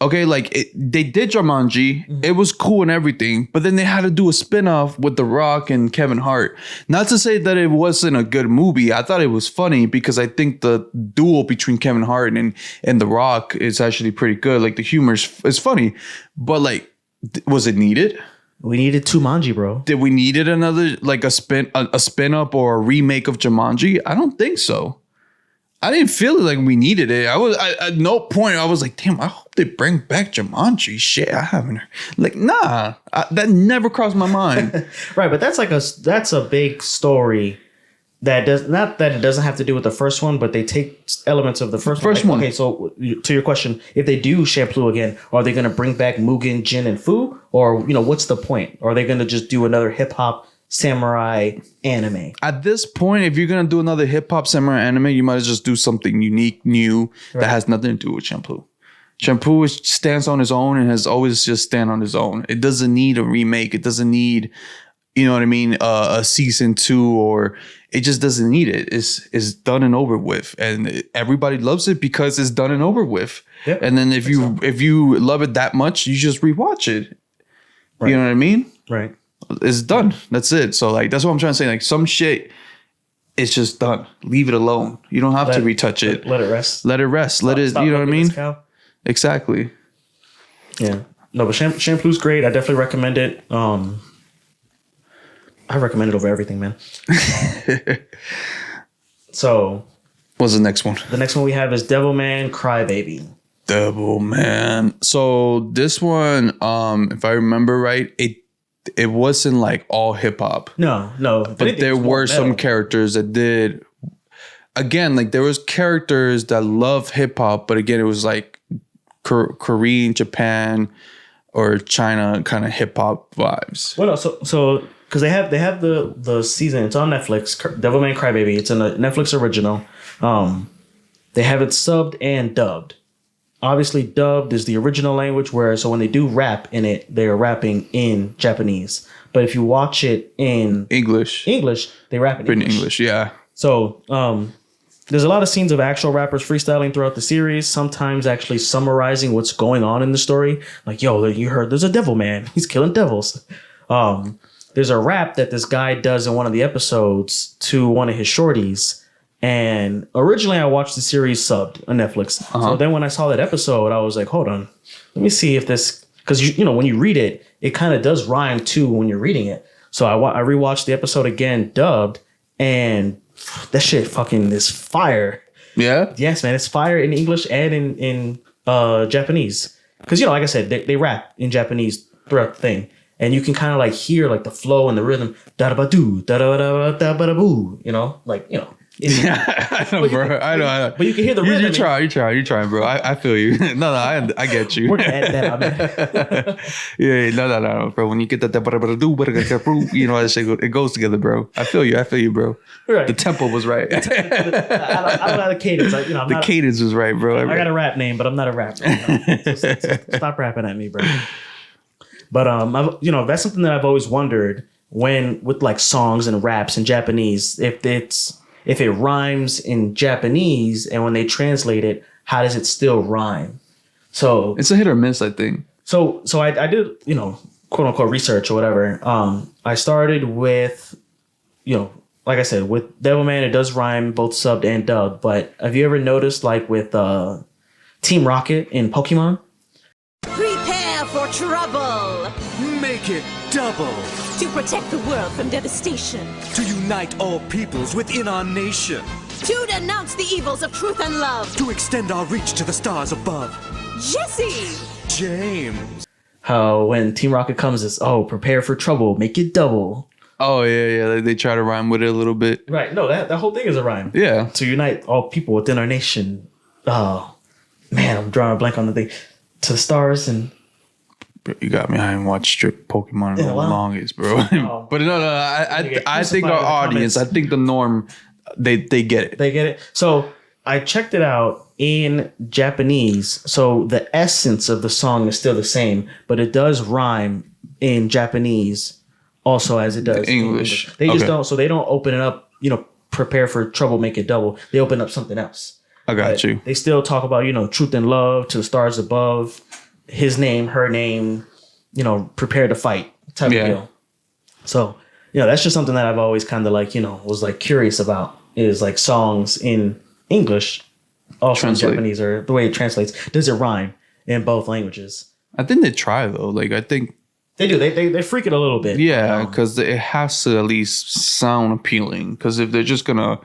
Okay, like they did Jumanji. Mm-hmm. It was cool and everything, but then they had to do a spin-off with The Rock and Kevin Hart. Not to say that it wasn't a good movie. I thought it was funny because I think the duel between Kevin Hart and The Rock is actually pretty good. Like the humor is funny, but like, was it needed? We needed Jumanji, bro. Did we needed another like a spin-up or a remake of Jumanji? I don't think so. I didn't feel like we needed it. I at no point I was like, damn, I hope they bring back Jumanji. Shit, I haven't. Like, nah, that never crossed my mind. Right, but that's a big story that does not that it doesn't have to do with the first one, but they take elements of the first one. Okay, so to your question, if they do Champloo again, are they going to bring back Mugen, Jin, and Fu, or what's the point? Or are they going to just do another hip hop samurai anime? At this point, if you're gonna do another hip hop samurai anime, you might as just do something unique, new, that has nothing to do with Champloo. Champloo stands on his own and has always just stand on his own. It doesn't need a remake. It doesn't need, you know what I mean, a season 2, or it just doesn't need it. It's done and over with, and everybody loves it because it's done and over with. Yep. And then if you love it that much, you just rewatch it. Right. You know what I mean? Right. It's done. That's it. So like that's what I'm trying to say. Like some shit, it's just done. Leave it alone. You don't have to retouch it. Let it rest. Let it rest. Let it. You know what I mean? Exactly. Yeah. No, but Champloo's great. I definitely recommend it. I recommend it over everything, man. So, What's the next one? The next one we have is Devilman Crybaby. Devilman. So this one, if I remember right, it wasn't like all hip hop. No. But there were some characters that did. Again, like there was characters that love hip hop, but again, it was like Korean, Japan, or China kind of hip hop vibes. Well, no, so because they have the season. It's on Netflix. Devilman Crybaby. It's a Netflix original. They have it subbed and dubbed. Obviously, dubbed is the original language, so when they do rap in it, they're rapping in Japanese. But if you watch it in English, they rap in English. Yeah. So there's a lot of scenes of actual rappers freestyling throughout the series, sometimes actually summarizing what's going on in the story. Like, yo, you heard there's a devil man. He's killing devils. There's a rap that this guy does in one of the episodes to one of his shorties. And originally I watched the series subbed on Netflix. So then when I saw that episode, I was like, hold on, let me see if this, because you know, when you read it, it kind of does rhyme too when you're reading it. So I rewatched the episode again, dubbed, and that shit fucking is fire. Yeah? Yes, man. It's fire in English and in Japanese. Because, you know, like I said, they rap in Japanese throughout the thing. And you can kind of like hear like the flow and the rhythm. Da-da-ba-doo, da-da-ba-da-ba-da-boo. You know, like, you know. Yeah, I know, bro. I know. But you can hear the rhythm. You try, bro. I feel you. No, I get you. We're gonna edit that out, man. Yeah, no, bro. When you get that, you know, it goes together, bro. I feel you, bro. Right. The tempo was right. I don't know the cadence. The cadence was right, bro. I got a rap name, but I'm not a rapper. You know? So stop rapping at me, bro. But that's something that I've always wondered with like songs and raps in Japanese, if it rhymes in Japanese and when they translate it, how does it still rhyme? So it's a hit or miss, I think. So I did, you know, quote unquote research or whatever. I started with, you know, like I said, with Devilman, it does rhyme both subbed and dubbed. But have you ever noticed like with Team Rocket in Pokemon? Prepare for trouble! Make it double! To protect the world from devastation. To unite all peoples within our nation. To denounce the evils of truth and love. To extend our reach to the stars above. Jesse! James! How when Team Rocket comes, it's, prepare for trouble, make it double. Oh, yeah. They try to rhyme with it a little bit. Right. No, that whole thing is a rhyme. Yeah. To unite all people within our nation. Oh, man, I'm drawing a blank on the thing. To the stars and... You got me. I haven't watched strip Pokemon in the longest, bro. But no. I think our audience, I think the norm, they get it. They get it. So I checked it out in Japanese. So the essence of the song is still the same, but it does rhyme in Japanese also as it does in English. They just don't. So they don't open it up. You know, prepare for trouble, make it double. They open up something else. I got you. They still talk about, you know, truth and love, to the stars above. His name, her name, you know, prepare to fight type of deal. So, you know, that's just something that I've always kind of like, you know, was like curious about is like songs in English, also in Japanese, or the way it translates. Does it rhyme in both languages? I think they try though. Like, I think they do. They freak it a little bit. Yeah, because it has to at least sound appealing. Because if they're just gonna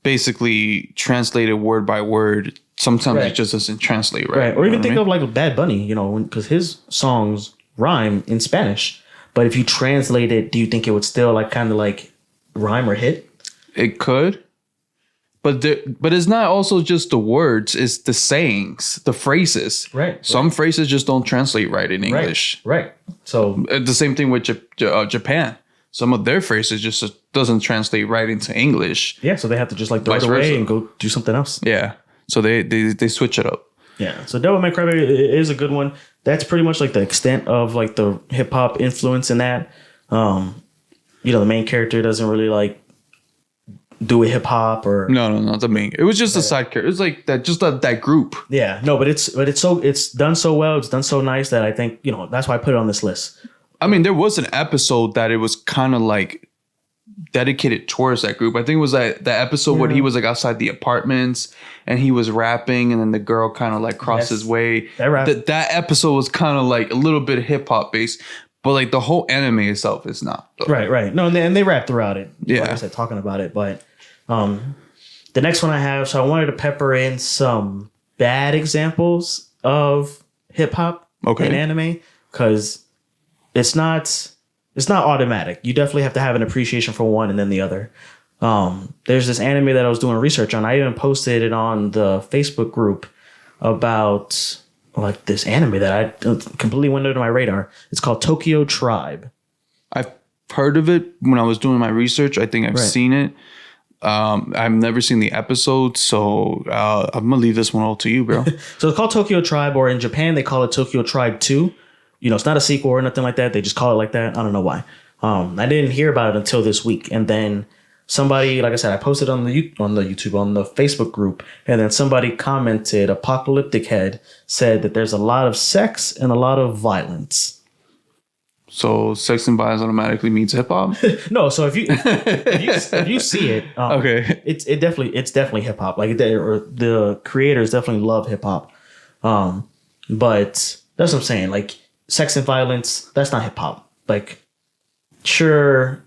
basically translate it word by word, sometimes it just doesn't translate right. Or even think of like Bad Bunny, you know, because his songs rhyme in Spanish. But if you translate it, do you think it would still like kind of like rhyme or hit? It could. But it's not also just the words, it's the sayings, the phrases. Right. Some phrases just don't translate right in English. Right. So the same thing with Japan. Some of their phrases just doesn't translate right into English. Yeah, so they have to just like throw it away and go do something else. Yeah. So they switch it up. Yeah. So Devilman Crybaby is a good one. That's pretty much like the extent of like the hip hop influence in that. You know, the main character doesn't really like do a hip hop or no, not the main. It was just a side character. It was like that, just that group. Yeah. No, but it's done so well. It's done so nice that I think, you know, that's why I put it on this list. I mean, there was an episode that it was kind of like dedicated towards that group. I think it was the episode where he was like outside the apartments and he was rapping, and then the girl kind of like crossed his way. That episode was kind of like a little bit hip hop based, but like the whole anime itself is not. Right. No, and they rap throughout it. Yeah, like I said, talking about it, but the next one I have, so I wanted to pepper in some bad examples of hip hop in anime, because it's not automatic. You definitely have to have an appreciation for one and then the other. There's this anime that I was doing research on. I even posted it on the Facebook group about like this anime that I completely went under my radar. It's called Tokyo Tribe. I've heard of it when I was doing my research. I think I've seen it. I've never seen the episode, so I'm gonna leave this one all to you, bro. So it's called Tokyo Tribe, or in Japan they call it Tokyo Tribe 2. You know, it's not a sequel or nothing like that. They just call it like that. I don't know why. I didn't hear about it until this week, and then somebody, like I said, I posted on the Facebook group, and then somebody commented. Apocalyptic Head said that there's a lot of sex and a lot of violence. So sex and violence automatically means hip hop? No, so if you see it, okay, it's definitely hip hop. Like the creators definitely love hip hop, but that's what I'm saying. Like sex and violence, that's not hip hop. Like sure,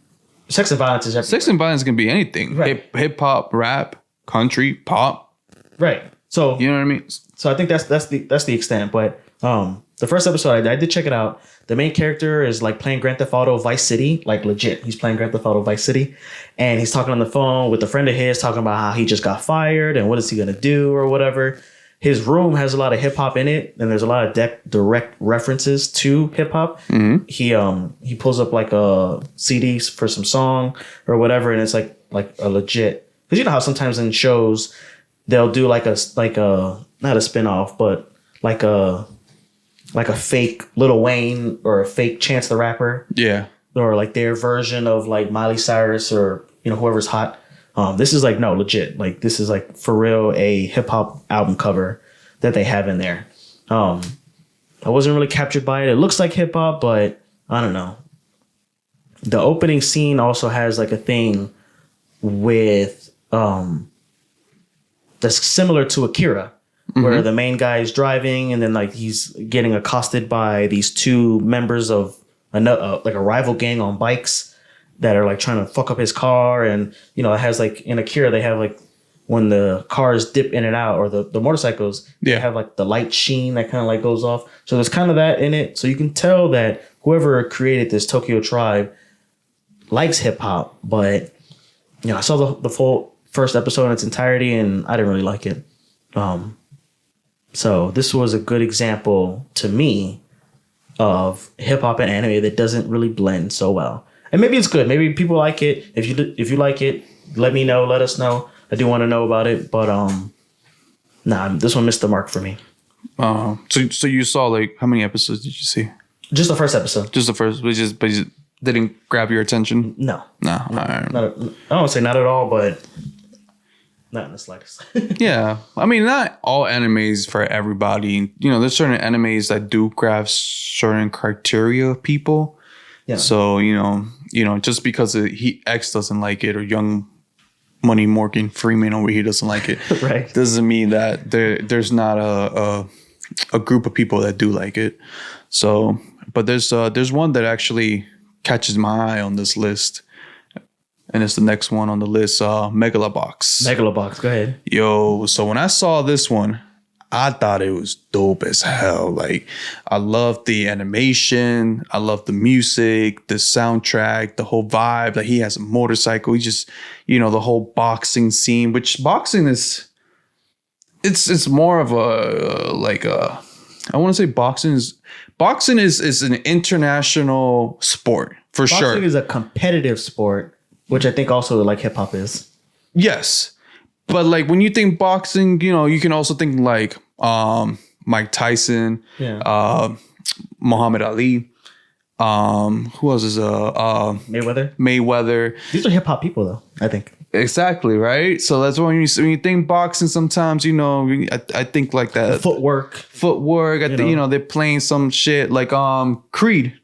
sex and violence is everywhere. Sex and violence can be anything. Right. Hip hop, rap, country, pop. Right. So you know what I mean. So I think that's the extent. But the first episode I did check it out. The main character is like playing Grand Theft Auto Vice City, like legit. He's playing Grand Theft Auto Vice City, and he's talking on the phone with a friend of his, talking about how he just got fired and what is he gonna do or whatever. His room has a lot of hip hop in it, and there's a lot of direct references to hip hop. Mm-hmm. He pulls up like a CD for some song or whatever, and it's like a legit. Because you know how sometimes in shows they'll do like a not a spinoff, but like a fake Lil Wayne or a fake Chance the Rapper. Yeah. Or like their version of like Miley Cyrus or, you know, whoever's hot. This is like, no, legit. Like this is like for real a hip hop album cover that they have in there. I wasn't really captured by it. It looks like hip hop, but I don't know. The opening scene also has like a thing with that's similar to Akira. Where the main guy is driving and then like he's getting accosted by these two members of like a rival gang on bikes that are like trying to fuck up his car. And, you know, it has like in Akira, they have like when the cars dip in and out or the motorcycles, they have like the light sheen that kind of like goes off. So there's kind of that in it. So you can tell that whoever created this Tokyo Tribe likes hip hop. But, you know, I saw the full first episode in its entirety and I didn't really like it. So this was a good example to me of hip hop and anime that doesn't really blend so well. And maybe it's good. Maybe people like it. If you like it, let me know. Let us know. I do want to know about it. But this one missed the mark for me. So you saw like how many episodes did you see? Just the first episode. Just the first, but just didn't grab your attention. No. All right. I don't want to say not at all, but. Not in the slightest. Yeah. I mean, not all animes for everybody. You know, there's certain animes that do grab certain criteria of people. Yeah. So, you know, just because X doesn't like it or Young Money Morgan Freeman over here doesn't like it, right, doesn't mean that there's not a group of people that do like it. So, but there's one that actually catches my eye on this list. And it's the next one on the list, Megalobox. Megalobox, go ahead. Yo, so when I saw this one, I thought it was dope as hell. Like, I love the animation. I love the music, the soundtrack, the whole vibe. Like, he has a motorcycle. He just, you know, the whole boxing scene, which boxing is, it's more of a, I want to say boxing is an international sport, for sure. Boxing is a competitive sport. Which I think also like hip hop is. Yes. But like when you think boxing, you know, you can also think like Mike Tyson, Muhammad Ali. Who else is Mayweather. These are hip hop people though, I think. Exactly, right? So that's when you think boxing, sometimes, you know, I think like that. The footwork. You know, they're playing some shit like Creed.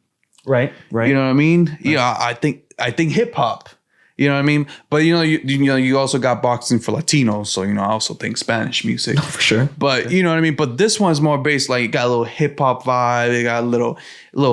Right. You know what I mean? Right. Yeah, I think hip hop. You know what I mean? But you also got boxing for Latinos, so I also think Spanish music. For sure. But you know what I mean? But this one's more based like got a little hip hop vibe, it got a little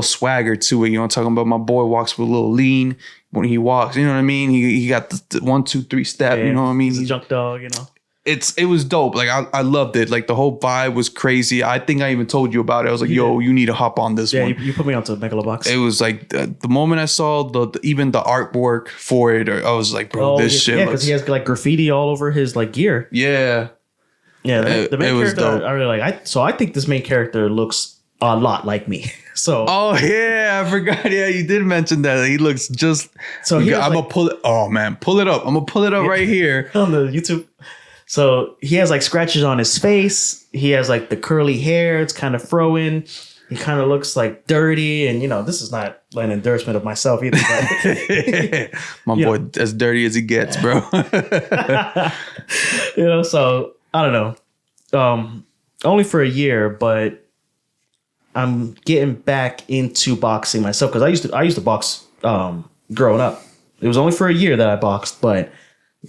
swagger to it. You know what I'm talking about? My boy walks with a little lean, when he walks. You know what I mean? He got the 1, 2, 3 step. Yeah, you know what I mean? He's a junk dog, you know. It was dope. Like I loved it. Like the whole vibe was crazy. I think I even told you about it. I was like, yo, you need to hop on this one. You put me onto Megalobox. It was like the moment I saw even the artwork for it, I was like, bro, this shit. Yeah, because he has like graffiti all over his like gear. Yeah. Yeah, the main it was character dope. I really like. So I think this main character looks a lot like me. So Oh yeah, I forgot. Yeah, you did mention that. He looks just. So I'm he was gonna like- pull it. Oh man, pull it up. I'm gonna pull it up right here. on the YouTube. So he has like scratches on his face. He has like the curly hair. It's kind of throwing. He kind of looks like dirty. And, you know, this is not an endorsement of myself either. But, My boy, as dirty as he gets, bro. you know, so I don't know. Only for a year, but I'm getting back into boxing myself because I used to box growing up. It was only for a year that I boxed, but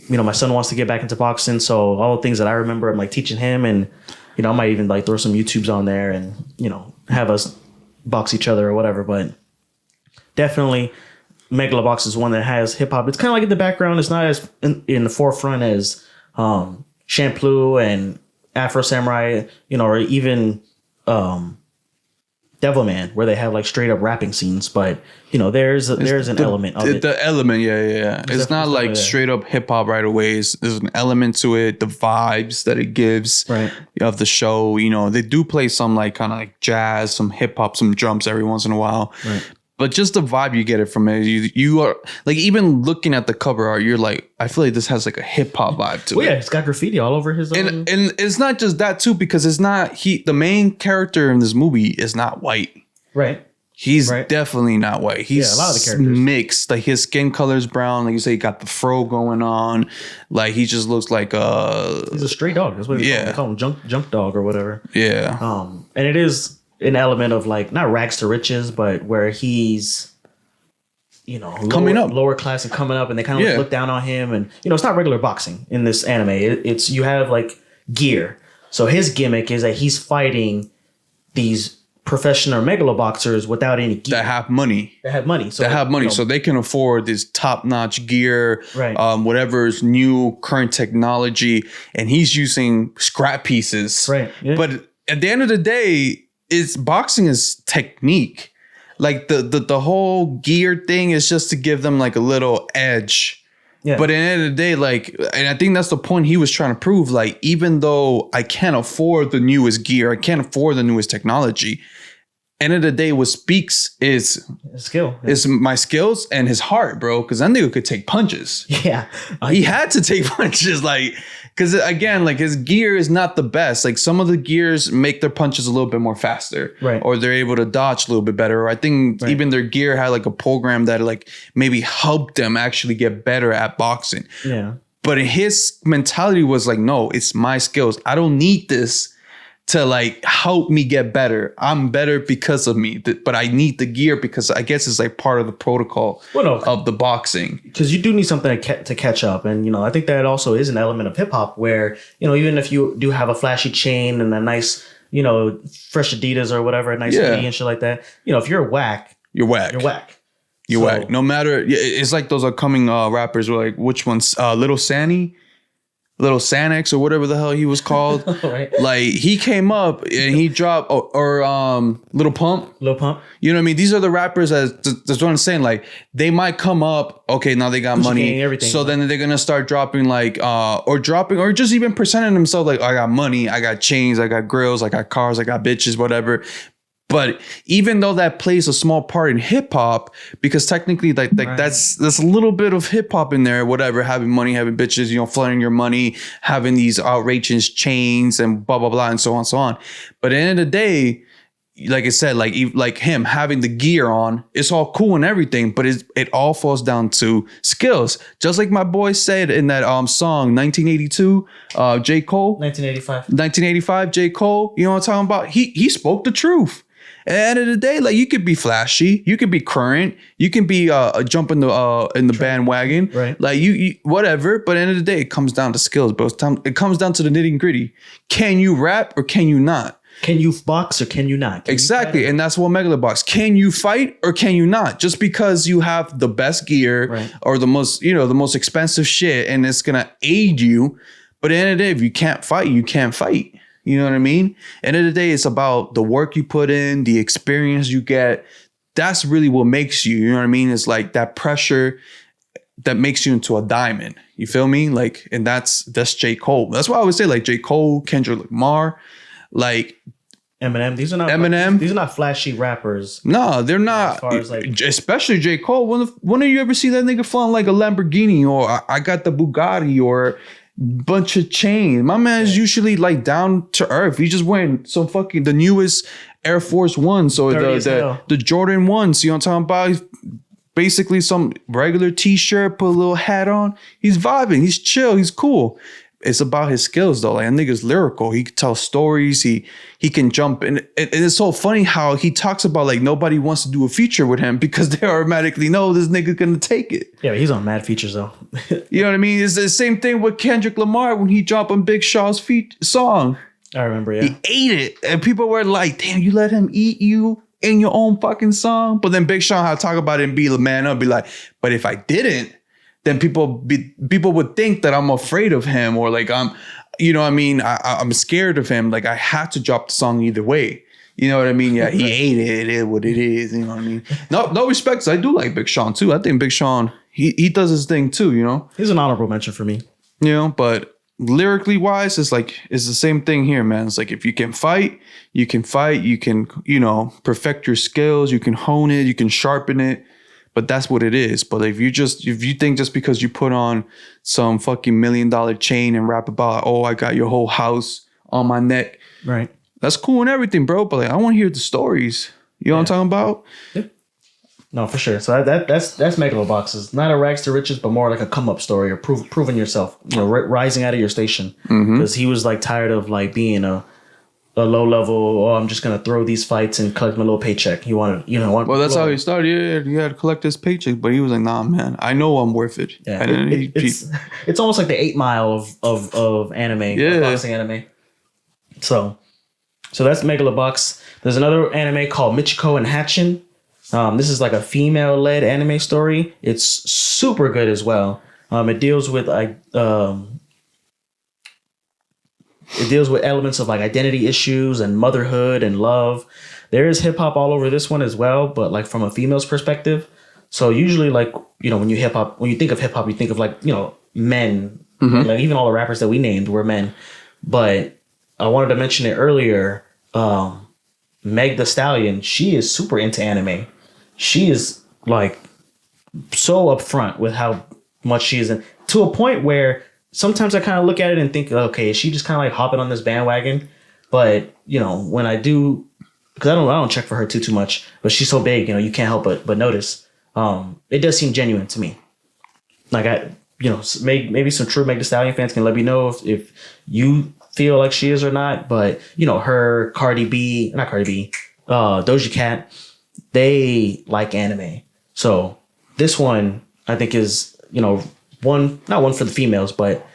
you know, my son wants to get back into boxing, so all the things that I remember, I'm like teaching him, and you know, I might even like throw some YouTubes on there, and you know, have us box each other or whatever. But definitely, Megalobox is one that has hip hop. It's kind of like in the background. It's not as in the forefront as Champloo and Afro Samurai, you know, or even Devilman, where they have like straight up rapping scenes. But you know, there's an element of it. The element, yeah. It's not like straight up hip hop right away. There's an element to it, the vibes that it gives Right. of the show. You know, they do play some like kind of like jazz, some hip hop, some drums every once in a while. Right. But just the vibe you get it from it, you are like, even looking at the cover art, you're like, I feel like this has like a hip hop vibe to Well, it. yeah, it's got graffiti all over his. And it's not just that too, because it's not the main character in this movie is not white. Right. He's Right. definitely not white. He's a lot of the characters. mixed. Like his skin color is brown. Like you say, he got the fro going on. Like he just looks like He's a stray dog. That's what they call him junk dog or whatever. yeah. And it is an element of like not rags to riches, but where he's, you know, Coming up. lower class and coming up, and they kind of Yeah. look down on him. And you know, it's not regular boxing in this anime. It's you have like gear. So his gimmick is that he's fighting these professional megaloboxers without any gear. That have money. That have money. So That have money, you know, so they can afford this top-notch gear, Right. Whatever's new current technology, and he's using scrap pieces. Right, yeah. But at the end of the day, boxing is technique. Like the whole gear thing is just to give them like a little edge. Yeah. But at the end of the day, like, and I think that's the point he was trying to prove. Like, even though I can't afford the newest gear, I can't afford the newest technology. End of the day, what speaks is skill. my skills and his heart, bro. Because that nigga could take punches. Yeah. He had to take punches, like, because again, like his gear is not the best. Like some of the gears make their punches a little bit more faster, Right. Or they're able to dodge a little bit better. Or I think Right. even their gear had like a program that like maybe helped them actually get better at boxing. Yeah. But his mentality was like, no, it's my skills. I don't need this to like help me get better. I'm better because of me, but I need the gear because I guess it's like part of the protocol of the boxing. Because you do need something to catch up. And, you know, I think that also is an element of hip hop where, you know, even if you do have a flashy chain and a nice, you know, fresh Adidas or whatever, a nice hoodie and shit like that, you know, if you're whack, You're whack. you're whack. You're So- whack. No matter, it's like those upcoming rappers were like, which one's Little Sanny? Little Sanex or whatever the hell he was called. Right. Like he came up and he dropped or Little Pump. Lil Pump. You know what I mean? These are the rappers that's what I'm saying. Like they might come up, okay, now they got Gucci money. Gang, everything. So then they're gonna start dropping like or just even presenting themselves like, I got money, I got chains, I got grills, I got cars, I got bitches, whatever. But even though that plays a small part in hip hop, because technically like Right. that's a little bit of hip hop in there, whatever, having money, having bitches, you know, flaunting your money, having these outrageous chains and blah, blah, blah, and so on, so on. But at the end of the day, like I said, like him having the gear on, it's all cool and everything, but it all falls down to skills. Just like my boy said in that song 1982, J. Cole. 1985. 1985, J. Cole, you know what I'm talking about? He spoke the truth. At the end of the day, like you could be flashy, you could be current, you can be jumping in the bandwagon, Right. Like you whatever. But at the end of the day, it comes down to skills, bro. It comes down to the nitty gritty. Can you rap or can you not? Can you box or can you not? Can Exactly. And that's what Megalobox. Can you fight or can you not? Just because you have the best gear or the most, the most expensive shit and it's going to aid you. But at the end of the day, if you can't fight, you can't fight. You know what I mean? End of the day, it's about the work you put in, the experience you get. That's really what makes you, you know what I mean? It's like that pressure that makes you into a diamond. You feel me? Like, and that's J. Cole. That's why I would say like J. Cole, Kendrick Lamar, like Eminem. These are not Eminem. These are not flashy rappers. No, they're not. As far as like, especially J. Cole. When do you ever see that nigga flying like a Lamborghini or I got the Bugatti or bunch of chains? My man is usually like down to earth. He's just wearing some fucking the newest Air Force Ones or the Jordan ones. You know what I'm talking about? Basically some regular t-shirt, put a little hat on. He's vibing. He's chill. He's cool. It's about his skills though. Like, that nigga's lyrical. He can tell stories. He can jump. And it's so funny how he talks about like nobody wants to do a feature with him because they automatically know this nigga gonna take it. Yeah, but he's on mad features though. You know what I mean? It's the same thing with Kendrick Lamar when he dropped on Big Shaw's song. I remember, yeah. He ate it. And people were like, damn, you let him eat you in your own fucking song? But then Big Sean had to talk about it and be the man up, be like, but if I didn't, then people would think that I'm afraid of him or like I'm, you know what I mean? I'm scared of him. Like I had to drop the song either way. You know what I mean? Yeah, he ate it. It is what it is. You know what I mean? No respect. I do like Big Sean too. I think Big Sean, he does his thing too, you know? He's an honorable mention for me. You know, but lyrically wise, it's the same thing here, man. It's like if you can fight, you can, perfect your skills, you can hone it, you can sharpen it. But that's what it is. But if you think just because you put on some fucking $1 million chain and rap about, oh, I got your whole house on my neck. Right. That's cool and everything, bro. But like, I want to hear the stories. You know what I'm talking about? Yeah. No, for sure. So that's Megalobox. It's not a rags to riches, but more like a come up story or proving yourself. Rising out of your station. Because he was like tired of like being a low level. Oh, I'm just gonna throw these fights and collect my little paycheck. He wanted, Well, that's how he started. Yeah, he had to collect his paycheck, but he was like, nah, man, I know I'm worth it. Yeah, it's almost like the 8 Mile of anime, of boxing anime. So that's Megalobox. There's another anime called Michiko Hatchin. This is like a female-led anime story. It's super good as well. It deals with elements of like identity issues and motherhood and love. There is hip hop all over this one as well, but like from a female's perspective. So usually, like when you think of hip hop, you think of like men. Like even all the rappers that we named were men. But I wanted to mention it earlier. Meg Thee Stallion, she is super into anime. She is like so upfront with how much she is in, to a point where sometimes I kind of look at it and think, okay, is she just kind of like hopping on this bandwagon? But when I do, because I don't check for her too much, but she's so big, you can't help but notice. It does seem genuine to me. Like maybe some true Meg Thee Stallion fans can let me know if you feel like she is or not. But her, Doja Cat, they like anime. So this one I think is not one for the females, but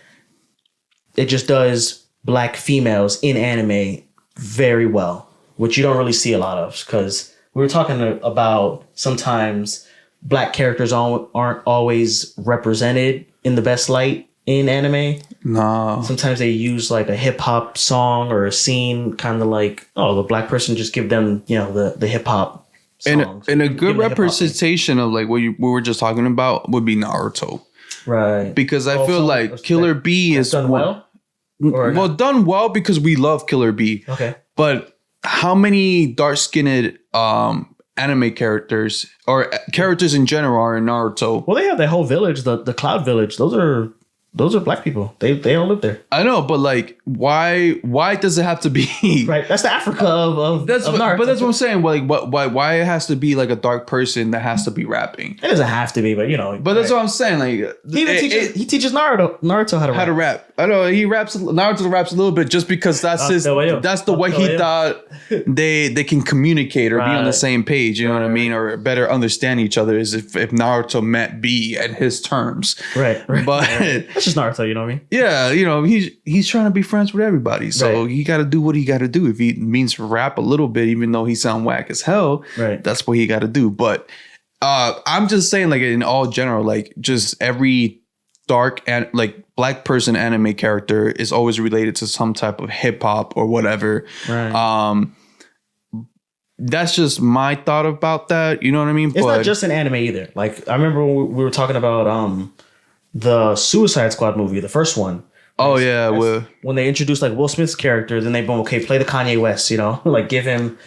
it just does black females in anime very well, which you don't really see a lot of, because we were talking about sometimes black characters aren't always represented in the best light in anime. No. Sometimes they use like a hip hop song or a scene, kind of like, the black person, just give them, the hip hop songs. And a good representation of like what we were just talking about would be Naruto. Right. Because I feel like Killer B is done well. Done well because we love Killer B. Okay. But how many dark-skinned anime characters or characters in general are in Naruto? Well, they have that whole village, the Cloud Village. Those are black people. They all live there. I know, but like, why does it have to be right? That's the Africa of Naruto. But that's what I'm saying. Like, why it has to be like a dark person that has to be rapping? It doesn't have to be, but But that's what I'm saying. Like, he teaches Naruto how to rap. I know Naruto raps a little bit just because that's the way he thought they can communicate or be on the same page. You know what I mean, or better understand each other. Is if Naruto met B at his terms. Right. But That's just Naruto, you know what I mean? Yeah, he's trying to be friends with everybody. So Right. he got to do what he got to do. If he means rap a little bit, even though he sound whack as hell, Right. that's what he got to do. But I'm just saying, like in all general, like just every dark and like black person anime character is always related to some type of hip hop or whatever. Right. That's just my thought about that. You know what I mean? It's not just an anime either. Like I remember when we were talking about the Suicide Squad movie, the first one. Oh yeah, well, When they introduced like Will Smith's character, then they boom, okay, play the Kanye West, like give him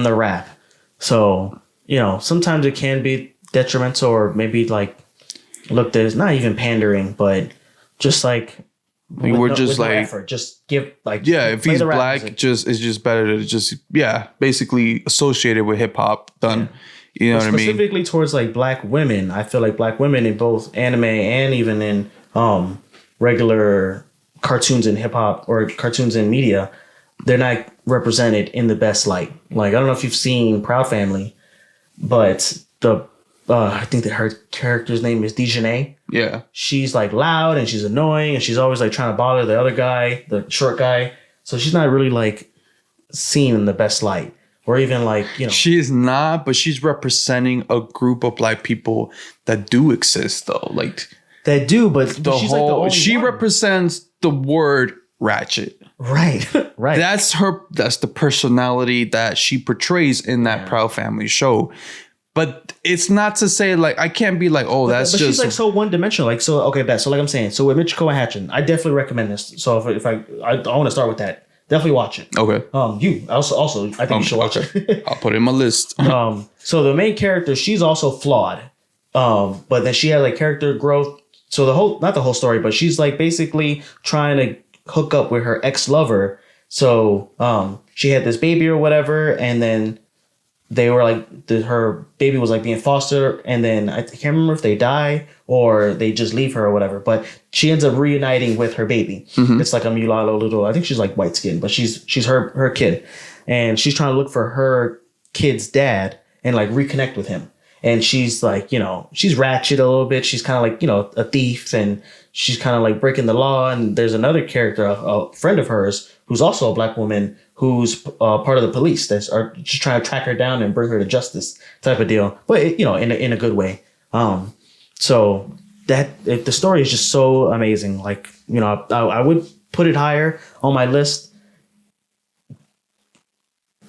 the rap. So, sometimes it can be detrimental or maybe like looked as not even pandering, but just like we're just like effort. Just give like if play he's the rap black, music. it's just better to just basically associated with hip hop done. You know what I mean? Specifically towards like black women, I feel like black women in both anime and even in regular cartoons and hip hop or cartoons and media, they're not represented in the best light. Like I don't know if you've seen Proud Family, but I think that her character's name is Dejanay. Yeah. She's like loud and she's annoying and she's always like trying to bother the other guy, the short guy. So she's not really like seen in the best light. Or even like, She is not, but she's representing a group of black people that do exist though. Like that do, but the she's like the whole only she one. represents the word ratchet. Right. Right. That's the personality that she portrays in that Proud Family show. But it's not to say like I can't be like, oh, that's but just she's like so one dimensional. Like so, okay, bet. So like I'm saying, so with Michiko Hatchin, I definitely recommend this. So if I want to start with that, definitely watch it. okay. You also I think you should watch it. I'll put it in my list. So the main character, she's also flawed. But then she had like character growth. So not the whole story, but she's like basically trying to hook up with her ex-lover. So she had this baby or whatever, and then they were like her baby was like being fostered, and then I can't remember if they die or they just leave her or whatever. But she ends up reuniting with her baby. Mm-hmm. It's like a mulatto little. I think she's like white skinned, but she's her kid, and she's trying to look for her kid's dad and like reconnect with him. And she's like, she's ratchet a little bit. She's kind of like, a thief, and she's kind of like breaking the law. And there's another character, a friend of hers, who's also a black woman who's part of the police that are just trying to track her down and bring her to justice type of deal. But, in a good way. So the story is just so amazing. Like, I would put it higher on my list.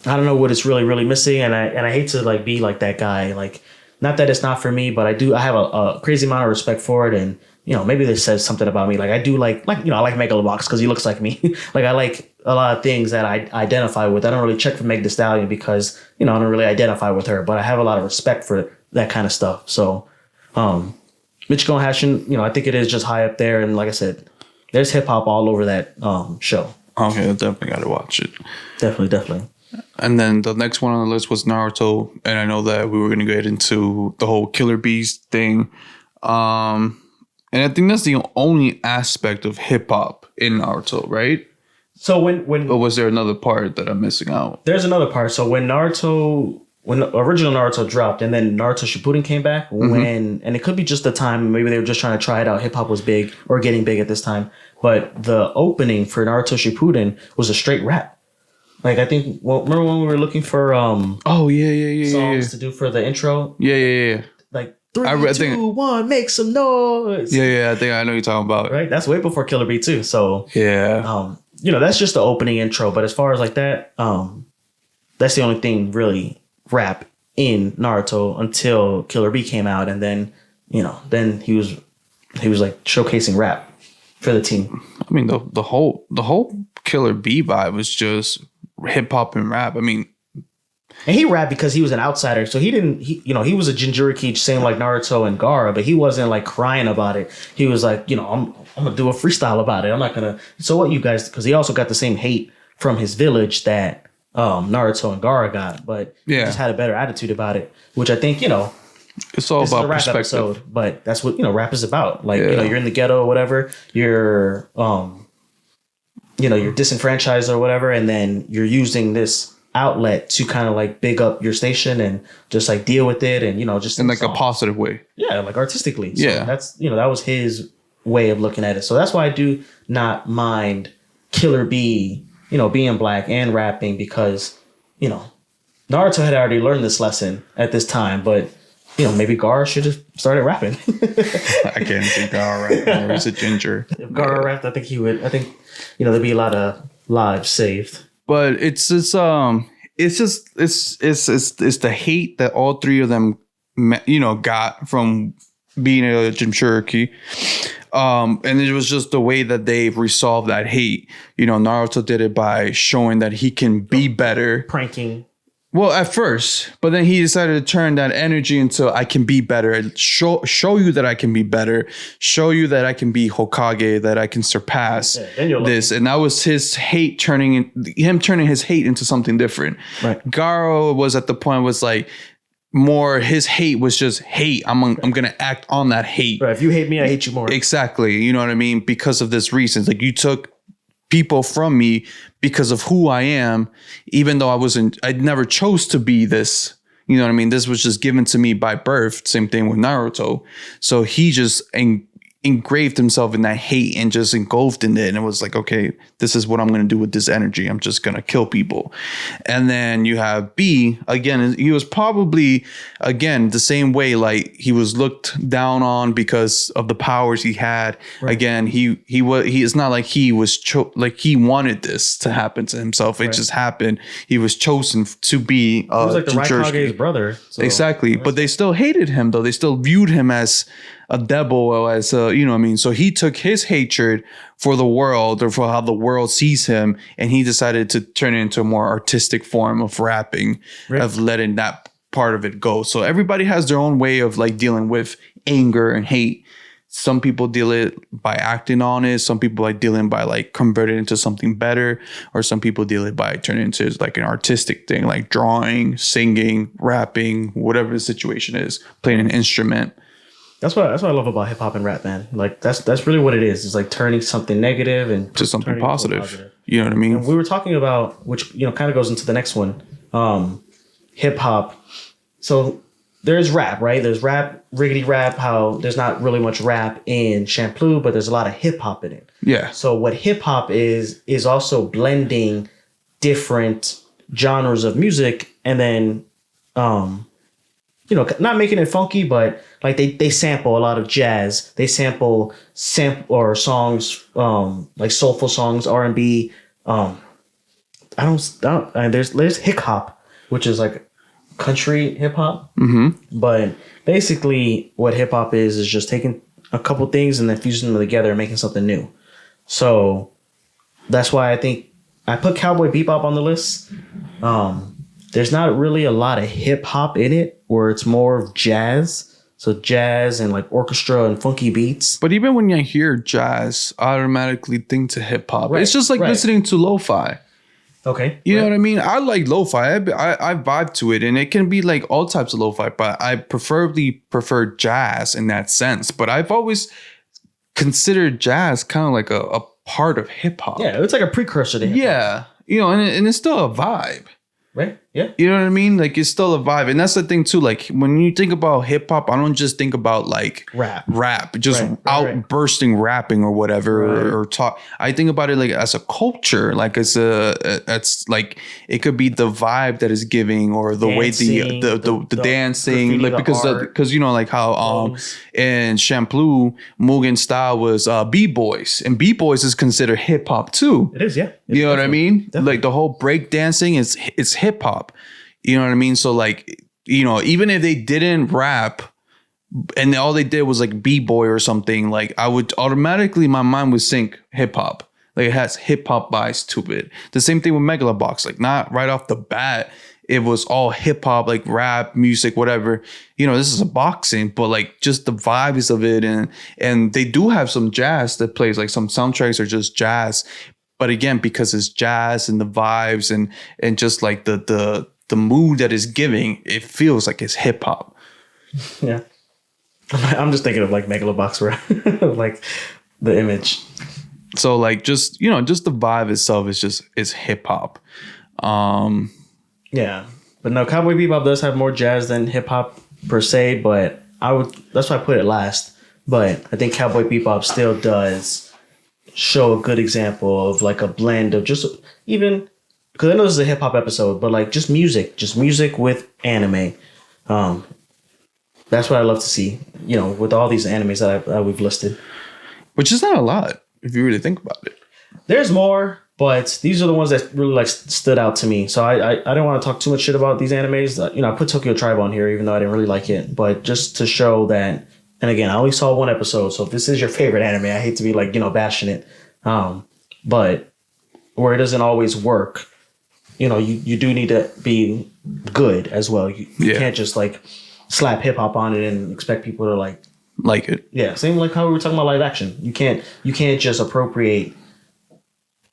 I don't know what it's really, really missing. And I hate to like be like that guy. Like, not that it's not for me, but I have a crazy amount of respect for it. And, maybe this says something about me. Like I do I like Megalobox because he looks like me. Like I like a lot of things that I identify with. I don't really check for Meg Thee Stallion because, I don't really identify with her, but I have a lot of respect for that kind of stuff. So, Michiko Hatchin, I think it is just high up there. And like I said, there's hip hop all over that show. Okay, I definitely got to watch it. Definitely. And then the next one on the list was Naruto. And I know that we were going to get into the whole Killer Bees thing. And I think that's the only aspect of hip hop in Naruto, right? So when Or was there another part that I'm missing out? there's another part. So when original Naruto dropped and then Naruto Shippuden came back, and it could be just the time, maybe they were just trying to try it out. Hip hop was big or getting big at this time. But the opening for Naruto Shippuden was a straight rap. Like I think, remember when we were looking for songs to do for the intro? Yeah. Like 3, 2, 1, make some noise. Yeah, I think I know what you're talking about. Right? That's way before Killer Bee too. So Yeah. that's just the opening intro. But as far as like that, that's the only thing really rap in Naruto until Killer Bee came out, and then then he was like showcasing rap for the team. I mean the whole Killer Bee vibe was just hip hop and rap. I mean, and he rapped because he was an outsider, so he was a Jinchuriki, same like Naruto and Gaara, but he wasn't like crying about it. He was like, I'm gonna do a freestyle about it. I'm not gonna. So what you guys? Because he also got the same hate from his village that Naruto and Gaara got, but he just had a better attitude about it, which I think it's all this is a about rap perspective. episode, but that's what rap is about. Like you're in the ghetto or whatever, you're you're disenfranchised or whatever, and then you're using this outlet to kind of like big up your station and just like deal with it, and just In like a songs. positive way. Yeah, like artistically. So Yeah. that's that was his way of looking at it. So that's why I do not mind Killer Bee, being black and rapping, because, Naruto had already learned this lesson at this time, but maybe Gar should have started rapping. I can't see Gar rapping. He's a ginger. If Gar rapped, I think he would. I think there'd be a lot of lives saved. But it's the hate that all three of them, got from being a Jinchuriki. And it was just the way that they resolved that hate. Naruto did it by showing that he can be better. Pranking. Well, at first, but then he decided to turn that energy into I can be better, and show you that I can be better, show you that I can be Hokage, that I can surpass this. And that was his hate turning his hate into something different. Right. Garo was at the point was like more his hate was just hate. I'm gonna act on that hate. Right. If you hate me, I hate you more. Exactly. You know what I mean? Because of this reasons. Like you took people from me because of who I am, even though I never chose to be this. You know what I mean? This was just given to me by birth. Same thing with Naruto. So he just engraved himself in that hate and just engulfed in it. And it was like, okay, this is what I'm going to do with this energy. I'm just going to kill people. And then you have B, again, he was probably, again, the same way, like he was looked down on because of the powers he had. Right. Again, it's not like he was, like he wanted this to happen to himself. It just happened. He was chosen to be. He was like the Raikage's brother. So. Exactly. But they still hated him though. They still viewed him as a devil, or as a, you know what I mean? So he took his hatred for the world, or for how the world sees him, and he decided to turn it into a more artistic form of rapping, right, of letting that part of it go. So everybody has their own way of like dealing with anger and hate. Some people deal it by acting on it. Some people like dealing by like convert it into something better, or some people deal it by turning it into like an artistic thing, like drawing, singing, rapping, whatever the situation is, playing an instrument. That's what I love about hip hop and rap, man. Like that's really what it is. It's like turning something negative and to something positive. You know what I mean? And we were talking about, which kind of goes into the next one, hip hop. So there's rap, right? There's rap, riggedy rap. How there's not really much rap in Champloo, but there's a lot of hip hop in it. Yeah. So what hip hop is also blending different genres of music, and then not making it funky, but like they sample a lot of jazz. They sample or songs, like soulful songs, R&B. There's hip hop, which is like country hip hop. Mm-hmm. But basically, what hip hop is just taking a couple things and then fusing them together and making something new. So that's why I think I put Cowboy Bebop on the list. There's not really a lot of hip hop in it, where it's more of jazz. So jazz and like orchestra and funky beats. But even when I hear jazz, I automatically think to hip hop. Right, it's just like listening to lo-fi. Okay. You know what I mean? I like lo-fi. I vibe to it, and it can be like all types of lo-fi, but I prefer jazz in that sense. But I've always considered jazz kind of like a part of hip hop. Yeah, it's like a precursor to hip hop. Yeah. And it's still a vibe. Right. Yeah. You know what I mean? Like it's still a vibe. And that's the thing too. Like when you think about hip hop, I don't just think about like rap, just outbursting rapping or whatever, or talk. I think about it like as a culture, like it's like it could be the vibe that is giving, or the dancing, way the dancing, like because like how in Champloo, Mugen style was b-boys, and b-boys is considered hip hop too. It is, yeah. You know what I mean? Definitely. Like the whole break dancing is hip hop. You know what I mean? So like, even if they didn't rap and all they did was like b-boy or something, like I would automatically, my mind would sync hip hop. Like it has hip hop vibes to it. The same thing with Megalobox. Like not right off the bat, it was all hip hop, like rap, music, whatever. This is a boxing, but like just the vibes of it, and they do have some jazz that plays. Like some soundtracks are just jazz. But again, because it's jazz and the vibes and just like the mood that is giving, it feels like it's hip hop. Yeah. I'm just thinking of like Megalobox rap, like the image. So like just the vibe itself is hip hop. Yeah. But no, Cowboy Bebop does have more jazz than hip hop per se, but that's why I put it last. but I think Cowboy Bebop still does show a good example of like a blend of just even because I know this is a hip hop episode, but like just music with anime. That's what I love to see. You know, with all these animes that we've listed, which is not a lot if you really think about it. There's more, but these are the ones that really like stood out to me. So I don't want to talk too much shit about these animes. You know, I put Tokyo Tribe on here, even though I didn't really like it, but just to show that. And again, I only saw one episode, so if this is your favorite anime, I hate to be like, you know, bashing it. But where it doesn't always work, you know, you do need to be good as well. You can't just like slap hip hop on it and expect people to like it. Yeah, same like how we were talking about live action. You can't just appropriate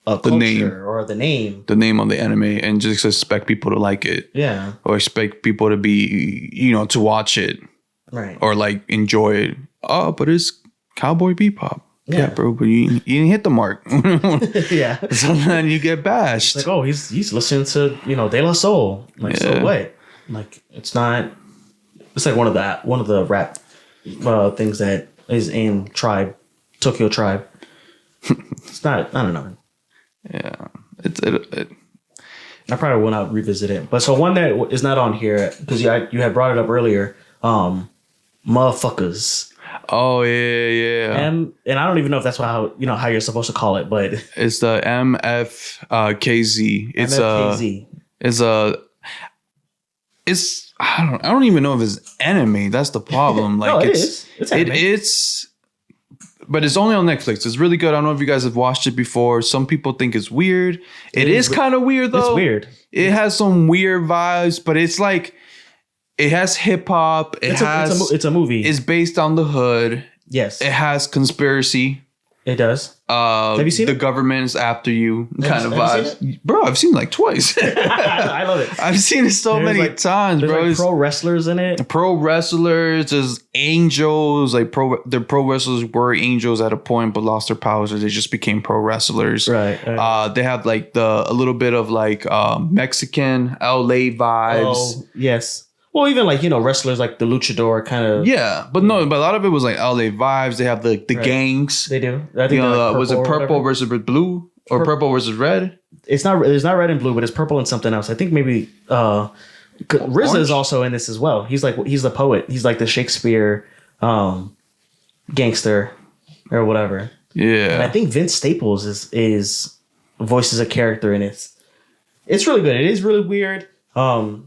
a culture name or the name of the anime and just expect people to like it. Yeah. Or expect people to be, you know, to watch it. Right. Or like enjoy it. Oh, but it's Cowboy Bebop. Yeah, bro, but you didn't hit the mark. Yeah. So then you get bashed. It's like, oh, he's listening to, you know, De La Soul. Like, so what? Like, it's not. It's like one of the rap things that is in Tokyo Tribe. It's not. I don't know. Yeah, I probably will not revisit it. But so one that is not on here because you had brought it up earlier. Motherfuckers. Oh yeah. And I don't even know if that's how you're supposed to call it, but it's the MFKZ. It's I don't even know if it's anime. That's the problem. Like no, it is. It's anime. It's but it's only on Netflix. It's really good. I don't know if you guys have watched it before. Some people think it's weird. It is kind of weird though. It's weird. It has some weird vibes, but it's like it has hip hop. It's a movie. It's based on the hood. Yes. It has conspiracy. It does. Have you seen the it? government is after you kind of vibes. Bro, I've seen it like twice. I love it. I've seen it so many times, bro. There's like pro wrestlers in it. Pro wrestlers, there's angels. Like the pro wrestlers were angels at a point, but lost their powers, or they just became pro wrestlers. Right. They have like a little bit of like Mexican LA vibes. Oh yes. Well, even like, you know, wrestlers like the luchador kind of. Yeah, but a lot of it was like LA vibes. They have the gangs. They do. I think like was it purple versus blue or purple versus red? It's not red and blue, but it's purple and something else. I think maybe RZA is also in this as well. He's the poet. He's like the Shakespeare gangster or whatever. Yeah. And I think Vince Staples is voices a character in it. It's really good. It is really weird. I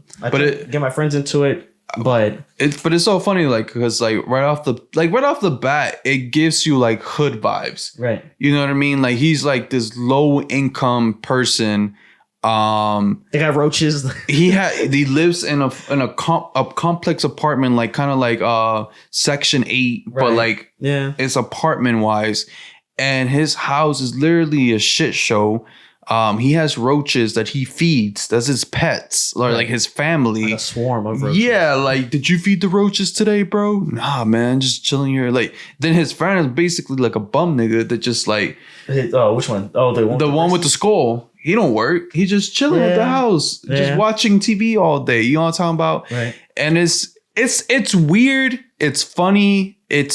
get my friends into it, but it's so funny, like, because like right off the bat, it gives you like hood vibes, right? You know what I mean? Like he's like this low income person. They got roaches. he lives in a complex apartment, like kind of like Section 8, right. But like it's apartment wise, and his house is literally a shit show. He has roaches that he feeds. That's his pets, or like his family. Like a swarm of roaches. Yeah, like, did you feed the roaches today, bro? Nah, man, just chilling here. Like, then his friend is basically like a bum nigga that just like. Oh, which one? Oh, the one with the skull. He don't work. He just chilling at the house, just watching TV all day. You know what I'm talking about? Right. And it's weird. It's funny. It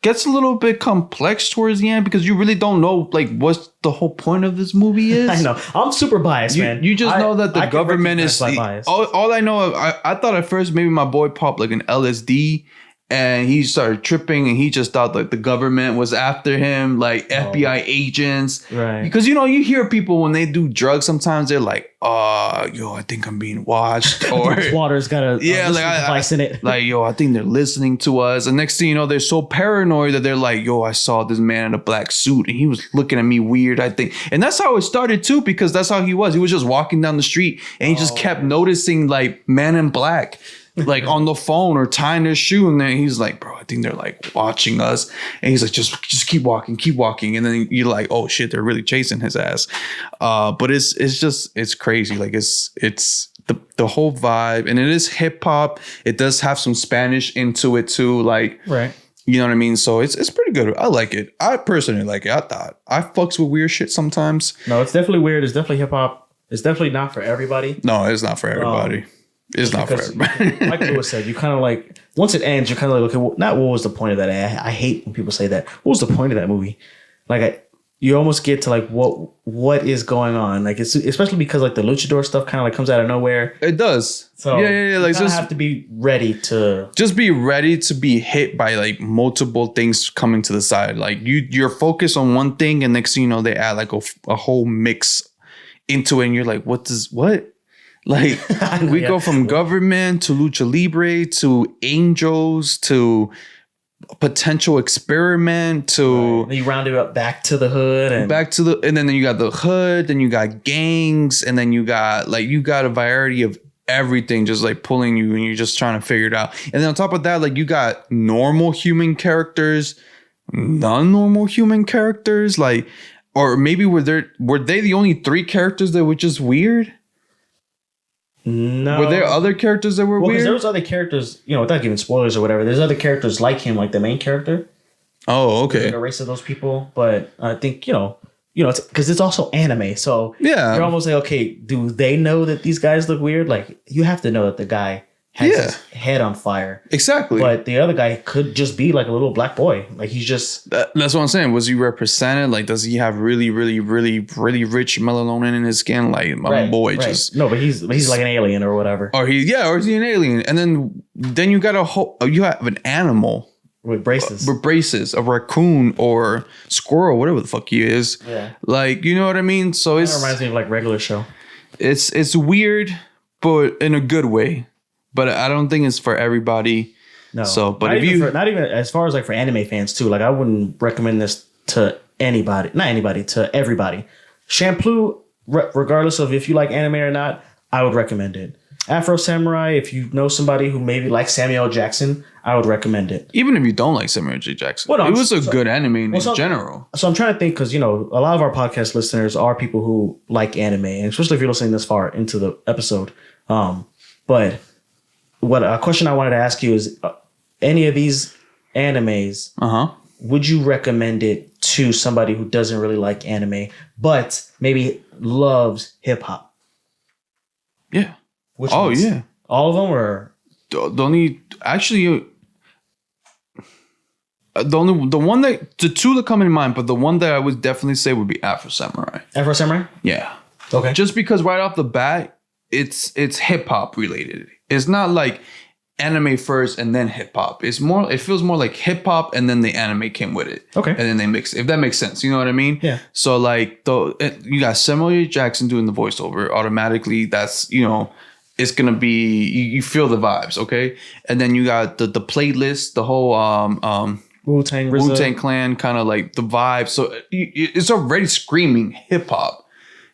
gets a little bit complex towards the end because you really don't know like what the whole point of this movie is. I know. I'm super biased, man. You just know that the government is all I know. I thought at first maybe my boy popped like an LSD and he started tripping and he just thought like the government was after him, like FBI agents. Right. Because you hear people when they do drugs sometimes they're like, I think I'm being watched, or this water's got a device in it. Like, I think they're listening to us. And next thing you know, they're so paranoid that they're like, I saw this man in a black suit and he was looking at me weird, I think. And that's how it started too, because that's how he was. He was just walking down the street and he just kept noticing like man in black, like on the phone or tying their shoe. And then he's like, bro, I think they're like watching us. And he's like, just keep walking. And then you're like, oh shit, they're really chasing his ass. But it's crazy. Like it's the whole vibe, and it is hip hop. It does have some Spanish into it too. Like, right. You know what I mean? So it's pretty good. I like it. I personally like it. I fucks with weird shit sometimes. No, it's definitely weird. It's definitely hip hop. It's definitely not for everybody. No, it's not for everybody. It's not for Because, everybody. like Lewis said, you kind of like once it ends, you're kind of like, okay, well, not what was the point of that? I hate when people say that. What was the point of that movie? Like, you almost get to like what is going on? Like, it's especially because like the luchador stuff kind of like comes out of nowhere. It does. So yeah. Like, you have to be ready to just be ready to be hit by like multiple things coming to the side. Like you're focused on one thing, and next thing you know, they add like a whole mix into it, and you're like, what? Like we go from government to lucha libre to angels to potential experiment to you round it up back to the hood and and then you got the hood, then you got gangs, and then you got a variety of everything just like pulling you, and you're just trying to figure it out. And then on top of that, like you got normal human characters, non-normal human characters, like, or maybe were they the only 3 characters that were just weird? No. Were there other characters that were weird? There was other characters, without giving spoilers or whatever. There's other characters like him, like the main character. Oh, okay. Like a race of those people, but I think it's because it's also anime, so yeah, you're almost like, okay, do they know that these guys look weird? Like you have to know that the guy has his head on fire, exactly. But the other guy could just be like a little black boy, like he's just. That's what I'm saying. Was he represented? Like, does he have really, really, really, really rich melanin in his skin? Like my boy, just no, but he's like an alien or whatever. Or is he an alien? And then you got you have an animal. With braces. A raccoon or squirrel, whatever the fuck he is. Yeah. Like, you know what I mean? So it reminds me of like regular show. It's weird, but in a good way. But I don't think it's for everybody. No. So, but not even as far as like for anime fans too. Like I wouldn't recommend this to anybody. Not anybody, to everybody. Champloo, regardless of if you like anime or not, I would recommend it. Afro Samurai, if you know somebody who maybe likes Samuel Jackson, I would recommend it. Even if you don't like Samuel J. Jackson, it was a good anime in general. So I'm trying to think because, a lot of our podcast listeners are people who like anime, and especially if you're listening this far into the episode. But what a question I wanted to ask you is, any of these animes, would you recommend it to somebody who doesn't really like anime, but maybe loves hip hop? Yeah. Which ones? Yeah. All of them, or the two that come in mind, but the one that I would definitely say would be Afro Samurai. Afro Samurai? Yeah. Okay. Just because right off the bat, it's hip hop related. It's not like anime first and then hip hop. It feels more like hip hop and then the anime came with it. Okay. And then they mix it, if that makes sense. You know what I mean? Yeah. So like you got Samuel L. Jackson doing the voiceover. Automatically, that's it's gonna be you feel the vibes, okay? And then you got the playlist, the whole Wu-Tang Clan kind of like the vibe. So it's already screaming hip hop.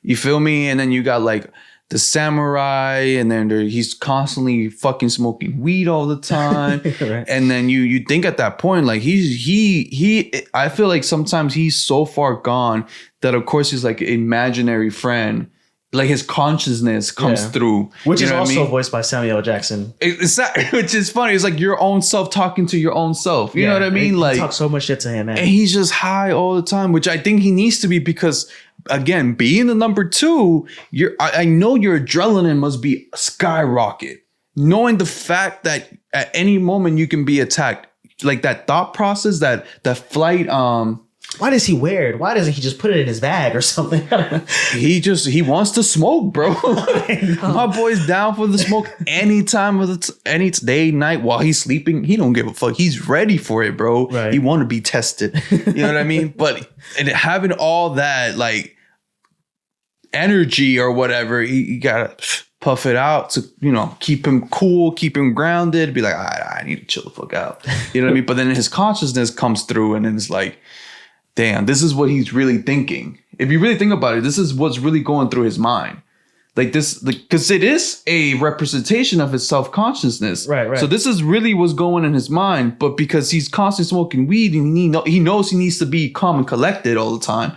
You feel me? And then you got like the samurai, and then he's constantly fucking smoking weed all the time. Right. And then you think at that point, like I feel like sometimes he's so far gone that of course he's like an imaginary friend. Like his consciousness comes through. Which is also voiced by Samuel L. Jackson. It's not, which is funny. It's like your own self talking to your own self. You know what I mean? He like talks so much shit to him, man. And he's just high all the time, which I think he needs to be because, again, being the number 2, I know your adrenaline must be skyrocket. Knowing the fact that at any moment you can be attacked. Like that thought process, that flight, why does he wear it? Why doesn't he just put it in his bag or something? He wants to smoke, bro. My boy's down for the smoke any time of any day, night while he's sleeping. He don't give a fuck. He's ready for it, bro. Right. He want to be tested. You know what I mean? But having all that like energy or whatever, he gotta puff it out to keep him cool, keep him grounded. Be like, I need to chill the fuck out. You know what I mean? But then his consciousness comes through, and then it's like, damn, this is what he's really thinking. If you really think about it, this is what's really going through his mind. Like this, because it is a representation of his self-consciousness. Right. So this is really what's going in his mind. But because he's constantly smoking weed and he knows he needs to be calm and collected all the time.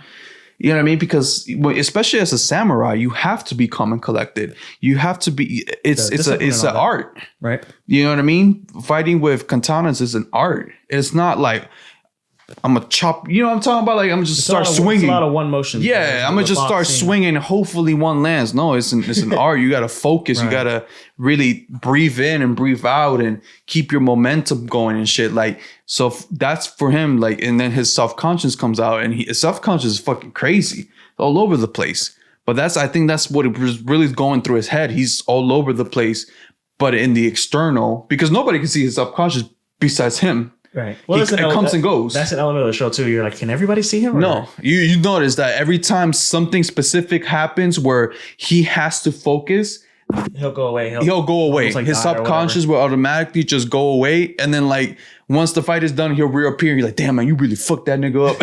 You know what I mean? Because especially as a samurai, you have to be calm and collected. You have to be. It's an art, right? You know what I mean? Fighting with katanas is an art. It's not like I'm gonna chop. You know what I'm talking about? Like I'm just start swinging. It's a lot of one motion. Yeah, I'm gonna just start swinging. Hopefully one lands. No, it's an art. You gotta focus. Right. You gotta really breathe in and breathe out and keep your momentum going and shit. Like so that's for him. Like and then his self-conscious comes out and his self-conscious is fucking crazy, all over the place. But I think that's what it was really going through his head. He's all over the place, but in the external because nobody can see his subconscious besides him. Right. Well, it comes and goes. That's an element of the show too. You're like, can everybody see him? Or? No, you notice that every time something specific happens where he has to focus, he'll go away. He'll go away. Like his subconscious will automatically just go away, and then like once the fight is done, he'll reappear. You're like, damn man, you really fucked that nigga up.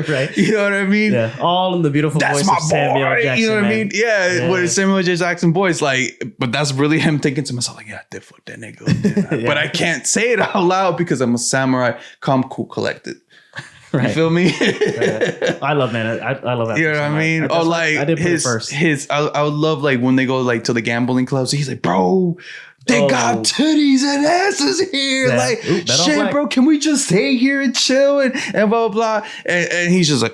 right. You know what I mean? Yeah. All in the beautiful voice of Samuel Jackson. You know what I mean? Yeah. With Samuel J. Jackson voice, like, but that's really him thinking to himself, like, yeah, I did fuck that nigga up. But I can't say it out loud because I'm a samurai, calm, cool, collected. Right. You feel me? Right. I love man. I love that. You know what I mean? Or like I did his first. I would love like when they go like to the gambling clubs. He's like, bro, they got titties and asses here. Yeah. Like, shit, bro, can we just stay here and chill and blah, blah, blah. And he's just like,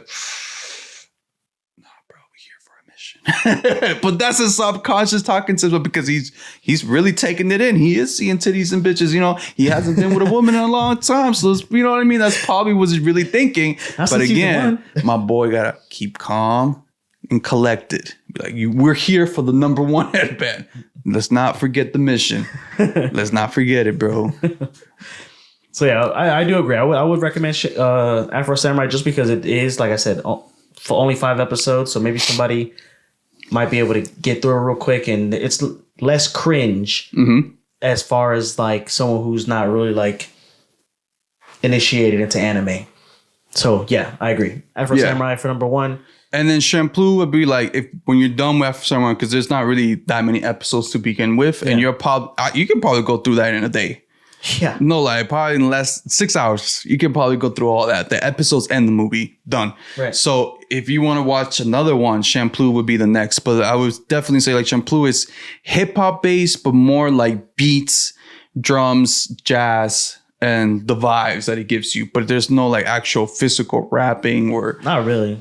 nah, bro, we here for a mission. But that's his subconscious talking to him because he's really taking it in. He is seeing titties and bitches, you know. He hasn't been with a woman in a long time. So, you know what I mean? That's probably what he's really thinking. But again, my boy got to keep calm and collected. Like, we're here for the number one headband. Let's not forget the mission. Let's not forget it, bro. So yeah, I do agree. I would recommend Afro Samurai just because it is, like I said, for only 5 episodes. So maybe somebody might be able to get through it real quick, and it's less cringe as far as like someone who's not really like initiated into anime. So yeah, I agree. Afro Samurai for number 1. And then Champloo would be like, if when you're done with Afro Samurai, because there's not really that many episodes to begin with, and you can probably go through that in a day. Yeah. No lie, probably in less 6 hours, you can probably go through all that. The episodes and the movie, done. Right. So if you want to watch another one, Champloo would be the next. But I would definitely say like Champloo is hip hop based, but more like beats, drums, jazz, and the vibes that it gives you. But there's no like actual physical rapping or not really.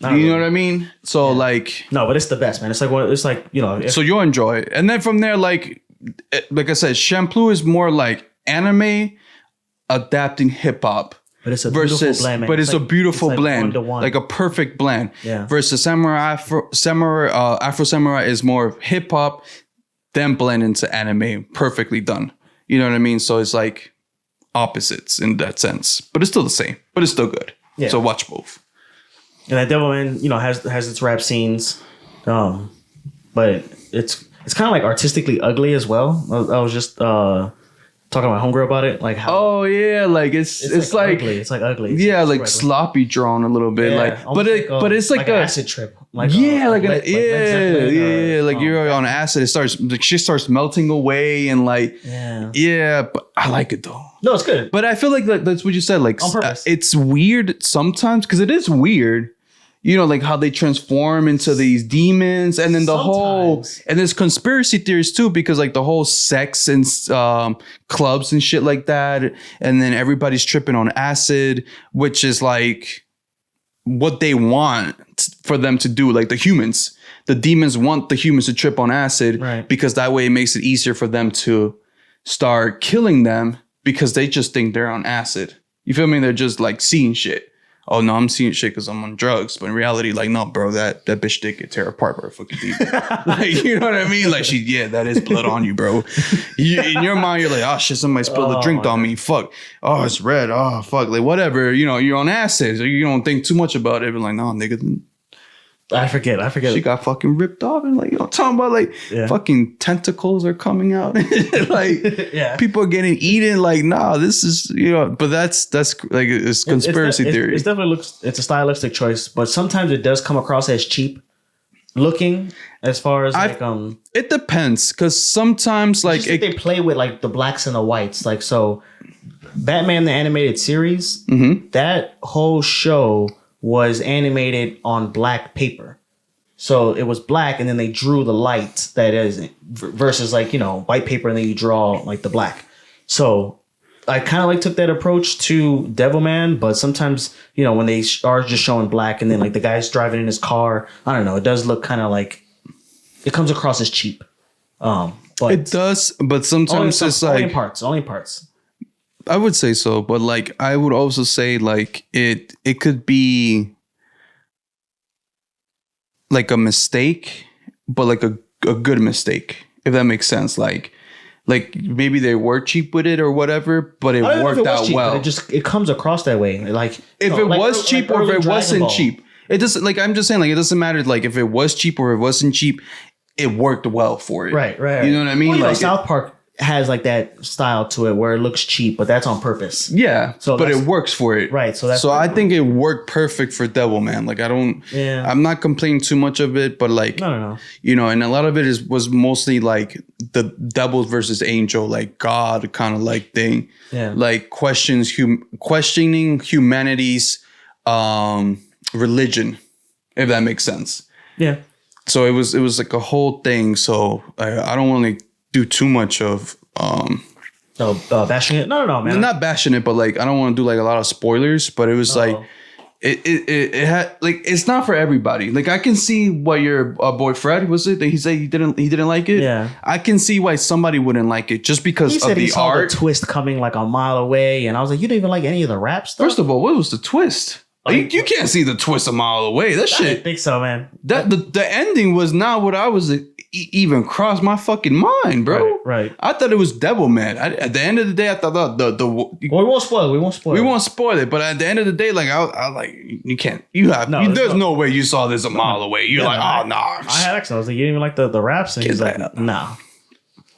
You know what I mean? So like no, but it's the best, man. It's like you know. So you'll enjoy it, and then from there, like I said, Champloo is more like anime adapting hip hop. But it's a beautiful blend, man. But it's a beautiful blend, like a perfect blend. Yeah. Versus Afro Samurai is more hip hop, then blend into anime, perfectly done. You know what I mean? So it's like opposites in that sense, but it's still the same. But it's still good. Yeah. So watch both. And that Devilman, you know, has its rap scenes, but it's kind of like artistically ugly as well. I was just talking to my homegirl about it, like how. Oh yeah, like it's like ugly. It's like ugly. Yeah, like sloppy drawn a little bit, like but it's like an acid trip. Like you're on acid. It starts like she starts melting away and like but I like it though. No, it's good. But I feel like that's what you said. Like on purpose. It's weird sometimes because it is weird. You know, like how they transform into these demons, and then and there's conspiracy theories too, because like the whole sex and clubs and shit like that, and then everybody's tripping on acid, which is like what they want for them to do. Like the demons want the humans to trip on acid, right? Because that way it makes it easier for them to start killing them because they just think they're on acid. You feel me? They're just like seeing shit. Oh no, I'm seeing shit because I'm on drugs. But in reality, like, no, bro, that bitch did get tear apart by a fucking demon. Like, you know what I mean? Like, that is blood on you, bro. In your mind, you're like, oh shit, somebody spilled a drink on me. Fuck. Oh, it's red. Oh, fuck. Like, whatever. You know, you're on acid. So you don't think too much about it. But like, no, nigga. I forget. She got fucking ripped off and like, you know, talking about like fucking tentacles are coming out. Like people are getting eaten. Like, nah, this is, you know, but that's like, it's conspiracy theory. It definitely it's a stylistic choice, but sometimes it does come across as cheap looking as far as it depends. Cause sometimes like they play with like the blacks and the whites. Like, so Batman, the animated series, that whole show was animated on black paper. So it was black and then they drew the light that is versus like, you know, white paper and then you draw like the black. So I kind of like took that approach to Devilman, but sometimes, when they are just showing black and then like the guy's driving in his car, I don't know, it does look kind of like it comes across as cheap. But it does, but sometimes it's like only parts. I would say so, but like I would also say like it could be like a mistake, but like a good mistake, if that makes sense. Like maybe they were cheap with it or whatever, but it worked out cheap, well. It comes across that way. Like if it was cheap or if it wasn't cheap, it doesn't. Like I'm just saying, like it doesn't matter. Like if it was cheap or it wasn't cheap, it worked well for it. Right. You know what I mean? Well, like South Park has like that style to it where it looks cheap, but that's on purpose. Yeah, but it works for it. Right. So I think it worked perfect for Devilman. Like I'm not complaining too much of it, but like no. And a lot of it was mostly like the devil versus angel, like God kind of like thing. Yeah. Like questioning humanity's religion, if that makes sense. Yeah. So it was like a whole thing. So I don't want to do too much of bashing it. No, man. Not bashing it, but like I don't want to do like a lot of spoilers. But it was like it had like it's not for everybody. Like I can see why your boy Fred was it that he said he didn't like it. Yeah, I can see why somebody wouldn't like it just because he of said the he saw art. The twist coming like a mile away, and I was like, you didn't even like any of the rap stuff. First of all, what was the twist? Like, you can't see the twist a mile away. That shit. I think so, man. That the ending was not what I was even crossed my fucking mind, bro. Right. I thought it was Devilman. At the end of the day, I thought well, we won't spoil it. We won't spoil it. But at the end of the day, like I like you can't. There's no way you saw this a mile away. You're like, oh no. I had actually. I was like, you didn't even like the raps, and he's like, nah.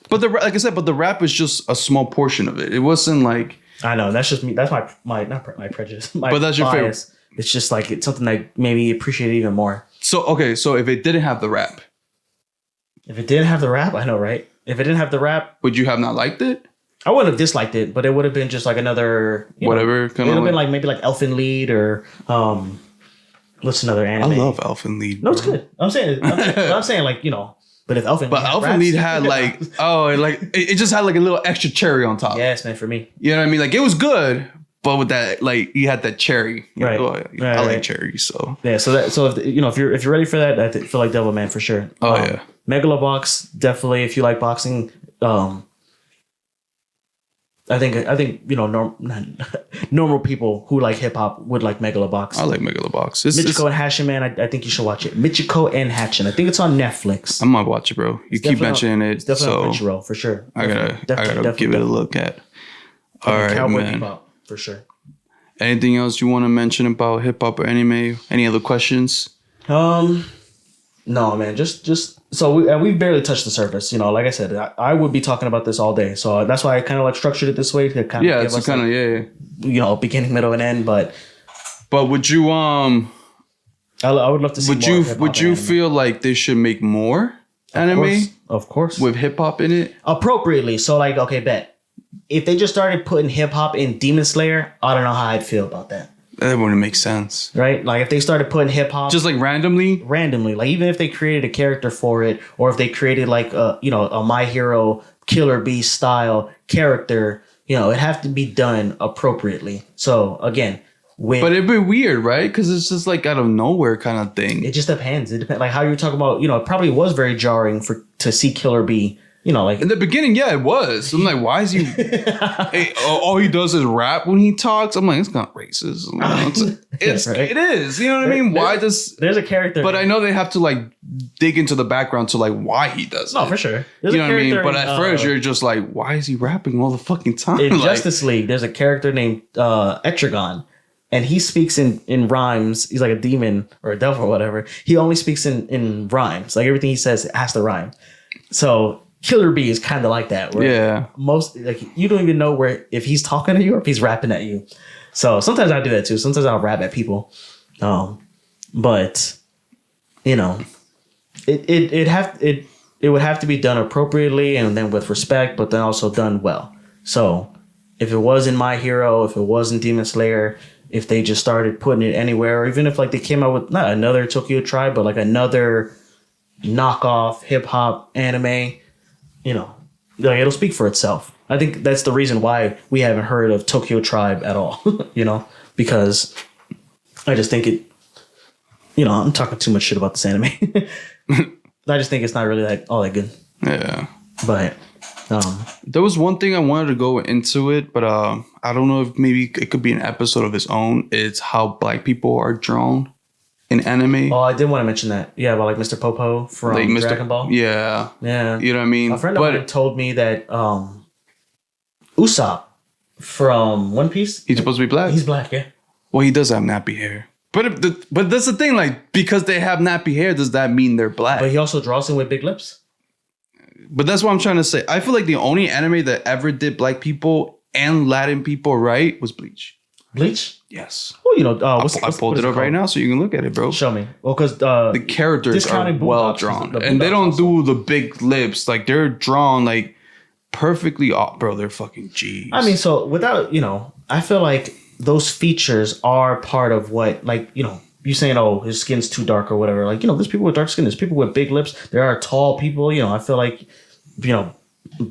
But like I said, the rap is just a small portion of it. It wasn't like I know that's just me. That's my not my prejudice. But that's your favorite. It's just like it's something I maybe appreciate even more. So if it didn't have the rap. If it didn't have the rap, I know, right? If it didn't have the rap, would you have not liked it? I wouldn't have disliked it, but it would have been just like another whatever. It would have been like maybe like Elfen Lied or what's another anime? I love Elfen Lied. No, it's good. I'm saying like but if Elfen Lied had like it just had like a little extra cherry on top. Yes, man, for me. You know what I mean? Like it was good. But with that, like you had that cherry, right? I like cherries, so yeah. So if you're ready for that, I feel like Devilman for sure. Oh yeah, Megalobox definitely. If you like boxing, I think normal people who like hip hop would like Megalobox. I like Megalobox. Michiko and Hatchin, man. I think you should watch it. Michiko and Hatchin. I think it's on Netflix. I might watch it, bro. You keep mentioning it. It's definitely on Crunchyroll for sure. I gotta give it a look at. All right, Cowboy man. Bebop. For sure. Anything else you want to mention about hip hop or anime? Any other questions? No, man. Just so we've barely touched the surface. Like I said, I would be talking about this all day. So that's why I kind of like structured it this way to kind of give us beginning, middle, and end. But would you I would love to see. Would you feel like they should make more anime? Of course. With hip hop in it appropriately. So like, okay, bet. If they just started putting hip hop in Demon Slayer, I don't know how I'd feel about that. That wouldn't make sense, right? Like if they started putting hip hop just like randomly, like even if they created a character for it, or if they created like a My Hero Killer Bee style character, it'd have to be done appropriately. So again, but it'd be weird, right? Because it's just like out of nowhere kind of thing. It just depends. It depends, like how you're talking about. It probably was very jarring to see Killer Bee. Like in the beginning, yeah, it was. I'm like, why is he? All he does is rap when he talks. I'm like, it's not racist. It is. You know what I mean? Why does there's a character? But I know they have to like dig into the background to like why he does it. No, for sure. You know what I mean? But at first, you're just like, why is he rapping all the fucking time? In Justice League, there's a character named Etrigan. And he speaks in rhymes. He's like a demon or a devil or whatever. He only speaks in rhymes. Like everything he says has to rhyme. So Killer Bee is kind of like that. Where most like you don't even know if he's talking to you or if he's rapping at you. So sometimes I do that too. Sometimes I'll rap at people. But it would have to be done appropriately and then with respect, but then also done well. So if it was in My Hero, if it was in Demon Slayer, if they just started putting it anywhere, or even if like they came out with not another Tokyo Tribe, but like another knockoff hip hop anime. Like it'll speak for itself. I think that's the reason why we haven't heard of Tokyo Tribe at all. Because I just think it. I'm talking too much shit about this anime. I just think it's not really all that good. Yeah. But there was one thing I wanted to go into it, but I don't know if maybe it could be an episode of its own. It's how black people are drawn in anime. Oh, I did want to mention that. Yeah, about like Mr. Popo from Dragon Ball. Yeah. Yeah. You know what I mean? A friend of mine told me that Usopp from One Piece. He's supposed to be black? He's black, yeah. Well, he does have nappy hair. But that's the thing, like, because they have nappy hair, does that mean they're black? But he also draws them with big lips. But that's what I'm trying to say. I feel like the only anime that ever did black people and Latin people right was Bleach. Bleach? Yes. Well, I pulled it up right now so you can look at it, bro. Show me. Well, because the characters are well drawn. And they don't do the big lips. Like, they're drawn, like, perfectly off. Bro, they're fucking G's. I mean, so without, I feel like those features are part of what, like, you saying, oh, his skin's too dark or whatever. Like, there's people with dark skin. There's people with big lips. There are tall people. I feel like,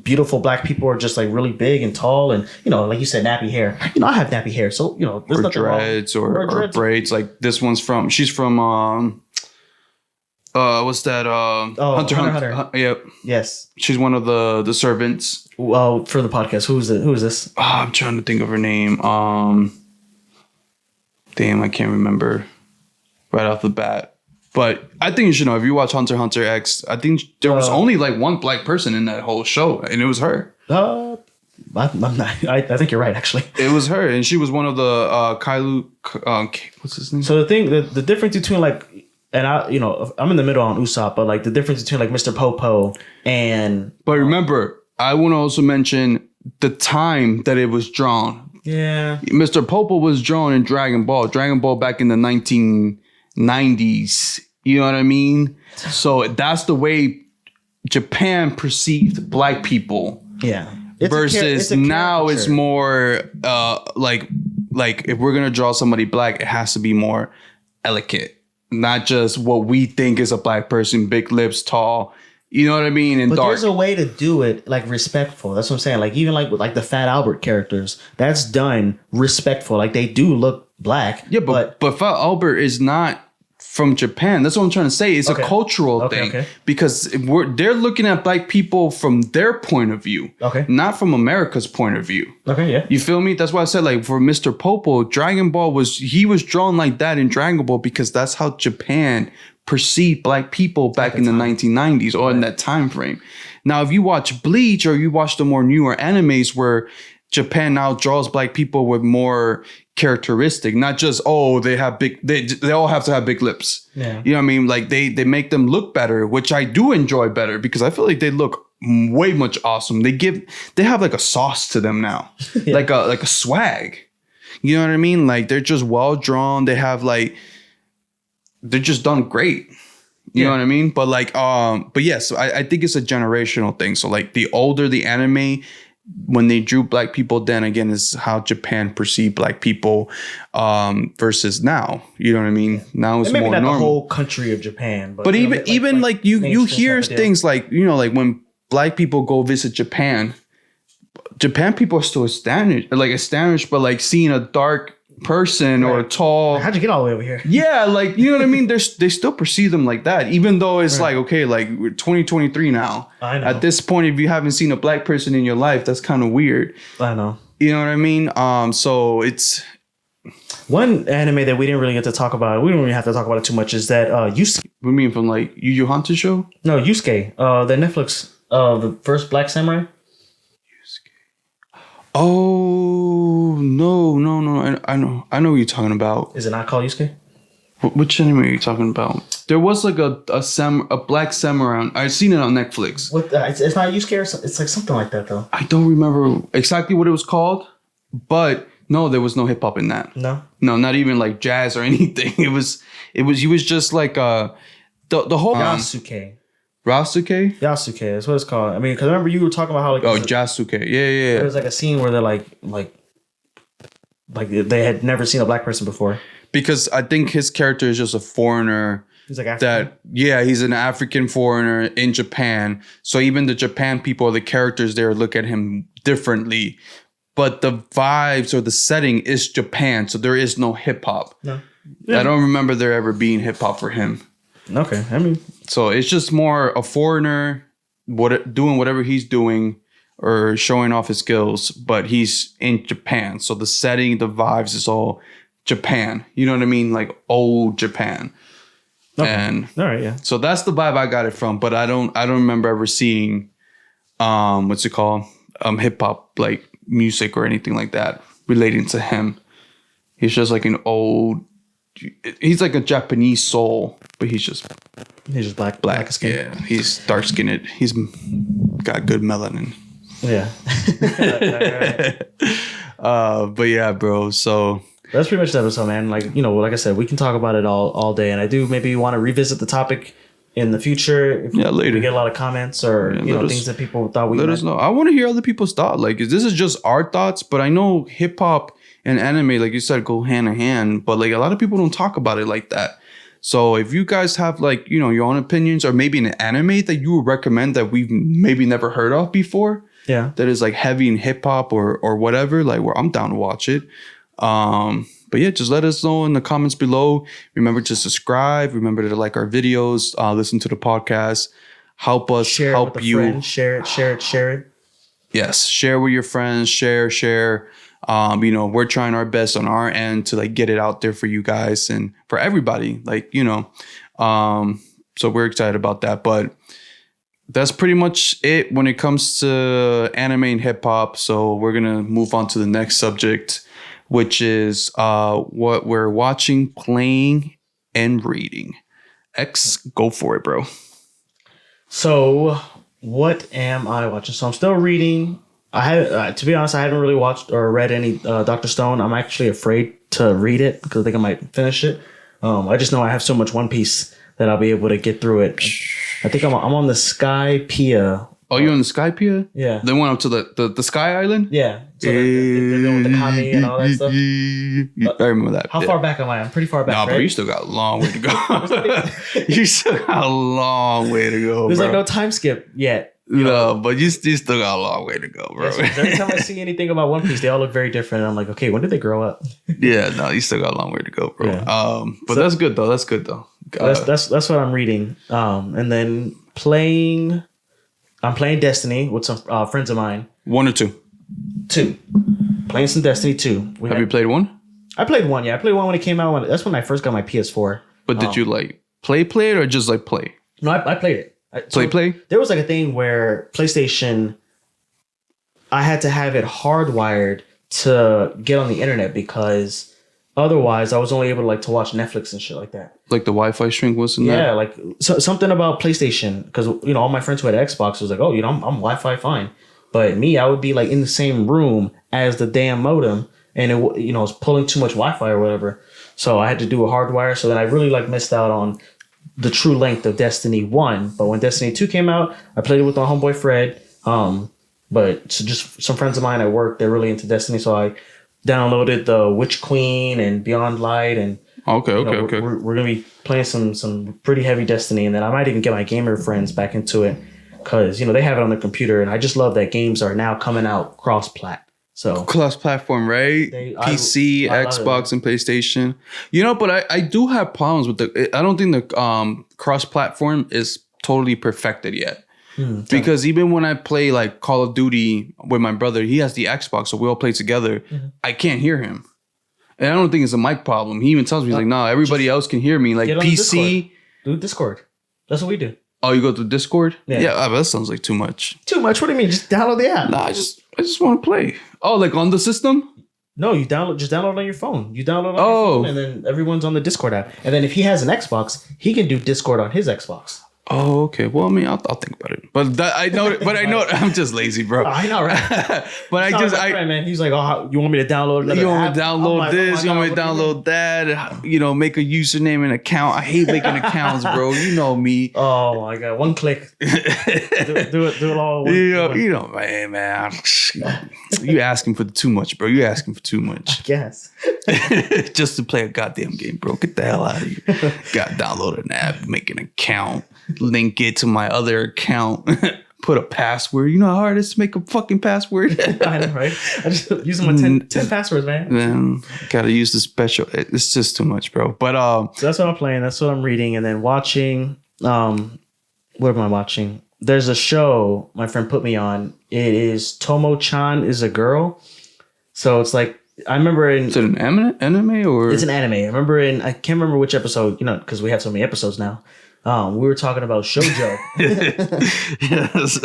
beautiful black people are just like really big and tall. And, like you said, nappy hair. I have nappy hair. So, there's nothing dreads wrong. Or braids. Like this one's she's from, what's that? Hunter. Yep. Yes. She's one of the servants. Well, for the podcast, who is this? I'm trying to think of her name. Damn, I can't remember right off the bat. But I think you should know, if you watch Hunter x Hunter X, I think there was only like one black person in that whole show, and it was her. I'm not. I think you're right, actually. It was her, and she was one of the Kailu. What's his name? So the difference between like, and I'm in the middle on Usopp, but like the difference between like Mr. Popo and. But remember, I want to also mention the time that it was drawn. Yeah. Mr. Popo was drawn in Dragon Ball. Dragon Ball back in the 1990s. You know what I mean? So that's the way Japan perceived black people. Yeah. Versus now it's more like if we're gonna draw somebody black, it has to be more elegant, not just what we think is a black person, big lips, tall. You know what I mean? And but dark. There's a way to do it like respectful. That's what I'm saying. Like even like with like the Fat Albert characters, that's done respectful. Like they do look black. Yeah, but Fat Albert is not from Japan. That's what I'm trying to say. It's a cultural thing because they're looking at black people from their point of view, not from America's point of view. Okay, yeah. You feel me? That's why I said like for Mr. Popo, Dragon Ball was drawn like that in Dragon Ball because that's how Japan perceived black people back in the 1990s or in that time frame. Now, if you watch Bleach or you watch the more newer animes where Japan now draws black people with more characteristic, not just they have big, they all have to have big lips. Yeah. You know what I mean? Like they make them look better, which I do enjoy better because I feel like they look way much awesome. They have like a sauce to them now, like a swag. You know what I mean? Like they're just well drawn. They have like. They're just done great. You know what I mean? But like, but yes, I think it's a generational thing. So like the older the anime, when they drew black people, then again is how Japan perceived black people versus now. You know what I mean? Now it's maybe more not normal. The whole country of Japan, but even like you hear things like like when black people go visit Japan people are still astonished, but like seeing a dark person or tall. How'd you get all the way over here? Yeah, like you know what I mean. They still perceive them like that, even though it's like okay, like we're 2023 now. I know. At this point, if you haven't seen a black person in your life, that's kind of weird. I know. You know what I mean? So it's one anime that we didn't really get to talk about. We don't really have to talk about it too much. Is that Yusuke? What do you mean from like Yu Yu Hakusho show? No, Yusuke. The Netflix. The first Black Samurai. Oh no! I know what you're talking about. Is it not called Yusuke? Which anime are you talking about? There was like a Black Samurai. I've seen it on Netflix. What? It's not Yusuke or something. It's like something like that though. I don't remember exactly what it was called, but no, there was no hip hop in that. No, not even like jazz or anything. He was just like the whole Yasuke. Rasuke? Yasuke, that's what it's called. I mean, because I remember you were talking about how like Jasuke. Yeah. There was like a scene where they're like they had never seen a black person before. Because I think his character is just a foreigner. He's like African. He's an African foreigner in Japan. So even the Japan people, the characters there look at him differently, but the vibes or the setting is Japan, so there is no hip hop. No. I don't remember there ever being hip hop for him. Okay, I mean, So it's just more a foreigner doing whatever he's doing or showing off his skills, but he's in Japan. So the setting, the vibes is all Japan. You know what I mean? Like old Japan. okay. And All right, yeah. so that's the vibe I got it from, but I don't remember ever seeing what's it called? Hip hop like music or anything like that relating to him. He's just like he's like a Japanese soul, but he's just black skin. Yeah, he's dark skinned. He's got good melanin. Yeah. But yeah, bro. So That's pretty much the episode, man. Like, like I said, we can talk about it all day. And I do maybe want to revisit the topic in the future. If later. we get a lot of comments or, things that people thought we let us know. I want to hear other people's thoughts. Like, this is just our thoughts, but I know hip hop and anime, like you said, go hand in hand. But like a lot of people don't talk about it like that. So if you guys have like, your own opinions or maybe an anime that you would recommend that we've maybe never heard of before. Yeah. That is like heavy in hip hop or whatever, like where I'm down to watch it. But yeah, just let us know in the comments below. Remember to subscribe. Remember to like our videos, listen to the podcast, help us, Share help it with a you. friend. Share it. Yes. Share with your friends, share. We're trying our best on our end to like get it out there for you guys and for everybody, like, so we're excited about that, but that's pretty much it when it comes to anime and hip hop. So we're going to move on to the next subject, which is what we're watching, playing, and reading. X, go for it, bro. So what am I watching? So I'm still reading. To be honest, I haven't really watched or read any Dr. Stone. I'm actually afraid to read it because I think I might finish it. I just know I have so much One Piece that I'll be able to get through it. I think I'm on the Skypiea. Oh, you're on the Skypiea? Yeah. They went up to the Sky Island? Yeah. So they're doing the Kami and all that stuff. I remember that. How far back am I? I'm pretty far back. Nah, right? bro, you still got a long way to go. You still got a long way to go, There's bro. like no time skip yet. No, but you still got a long way to go, bro. Yeah, so every time I see anything about One Piece, they all look very different. I'm like, okay, when did they grow up? Yeah, no, you still got a long way to go, bro. Yeah. But that's good though. That's good though. That's what I'm reading. And then playing. I'm playing Destiny with some friends of mine. 1 or 2? 2. Playing some Destiny 2. Have you played 1? I played 1. Yeah, I played 1 when it came out. That's when I first got my PS4. But did you like play it or just like play? No, I played it. Play? There was like a thing where PlayStation, I had to have it hardwired to get on the internet because otherwise I was only able to like to watch Netflix and shit like that. Like the Wi-Fi string wasn't that? Yeah, like something about PlayStation because all my friends who had Xbox was like, oh, I'm Wi-Fi fine, but me, I would be like in the same room as the damn modem, and it was pulling too much Wi-Fi or whatever. So I had to do a hardwire. So then I really like missed out on the true length of Destiny 1. But when Destiny 2 came out, I played it with my homeboy Fred. But so just some friends of mine at work, they're really into Destiny, so I downloaded the Witch Queen and Beyond Light, and Okay. We're gonna be playing some pretty heavy Destiny, and then I might even get my gamer friends back into it because they have it on their computer, and I just love that games are now coming out cross-plat. So Cross-platform, right? PC, Xbox, and PlayStation. But I do have problems with I don't think the cross-platform is totally perfected yet. Because even when I play like Call of Duty with my brother, he has the Xbox, so we all play together. I can't hear him. And I don't think it's a mic problem. He even tells me, he's like, no, everybody else can hear me. Like PC. Do Discord. That's what we do. Oh, you go to Discord? Yeah. That sounds like too much. Too much? What do you mean? Just download the app. Nah, I just want to play. Oh, like on the system? No, you download on your phone. You download on your phone, and then everyone's on the Discord app. And then if he has an Xbox, he can do Discord on his Xbox. Oh, okay. Well, I mean, I'll think about it. But I know I'm just lazy, bro. I know, right? But friend, man. He's like, oh, you want me to download another you want app? me to download this? You want me to download that? Make a username and account. I hate making accounts, bro. You know me. Oh my god, one click. do it all. Man. You asking for too much, bro. You asking for too much. Yes. Just to play a goddamn game, bro. Get the hell out of here. Got to download an app, make an account, link it to my other account, put a password. You know how hard it is to make a fucking password? I know, right? I just use my 10 passwords, man. Then gotta use the special. It's just too much, bro. But So that's what I'm playing. That's what I'm reading, and then watching. What am I watching? There's a show my friend put me on. It is Tomo-chan is a girl. So it's like I remember in. Is it an anime or? It's an anime. I can't remember which episode. Because we have so many episodes now. We were talking about shoujo. Yes.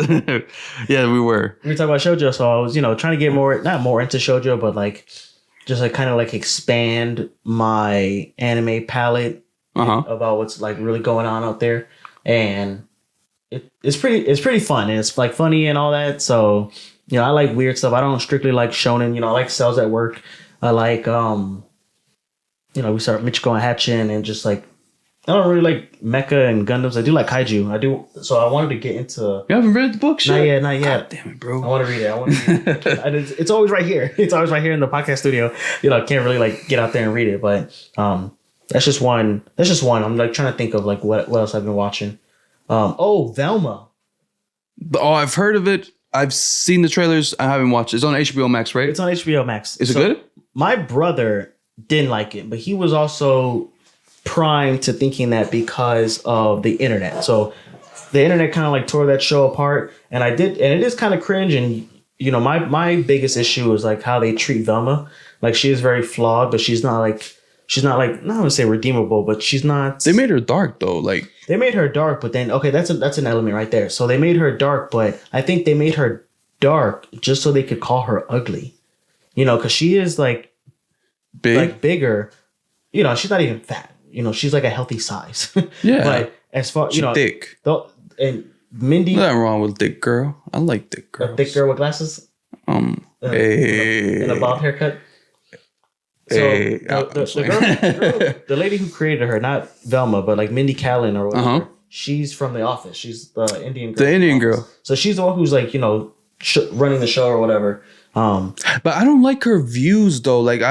Yeah, we were. We were talking about shoujo, so I was, trying to get not more into shoujo, but like just like kind of like expand my anime palette about what's like really going on out there, and it's pretty fun, and it's like funny and all that. So I like weird stuff. I don't strictly like shonen. I like Cells at Work. I like we start Michiko Hatchin and just like. I don't really like mecha and Gundams. I do like kaiju. I do. So I wanted to get into. You haven't read the book yet? Not yet. God damn it, bro. I want to read it. It's always right here. It's always right here in the podcast studio. I can't really like get out there and read it. But that's just one. I'm like trying to think of like what else I've been watching. Velma. Oh, I've heard of it. I've seen the trailers. I haven't watched it. It's on HBO Max, right? It's on HBO Max. Is it good? My brother didn't like it, but he was also primed to thinking that because of the internet. So the internet kind of like tore that show apart, and it is kind of cringe. And my biggest issue is like how they treat Velma. Like she is very flawed, but she's not like not gonna say redeemable, but she's not. They made her dark though. Like they made her dark, but then that's an element right there. So they made her dark, but I think they made her dark just so they could call her ugly. Because she is like big, like bigger. She's not even fat. She's like a healthy size. Yeah. But as far she's thick. And Mindy, nothing wrong with thick girl. I like thick girls. a thick girl with glasses. And a bob haircut. So the lady who created her, not Velma, but like Mindy Kaling or whatever, she's from The Office. She's the Indian girl. The Indian girl. So she's the one who's like running the show or whatever. But I don't like her views though. Like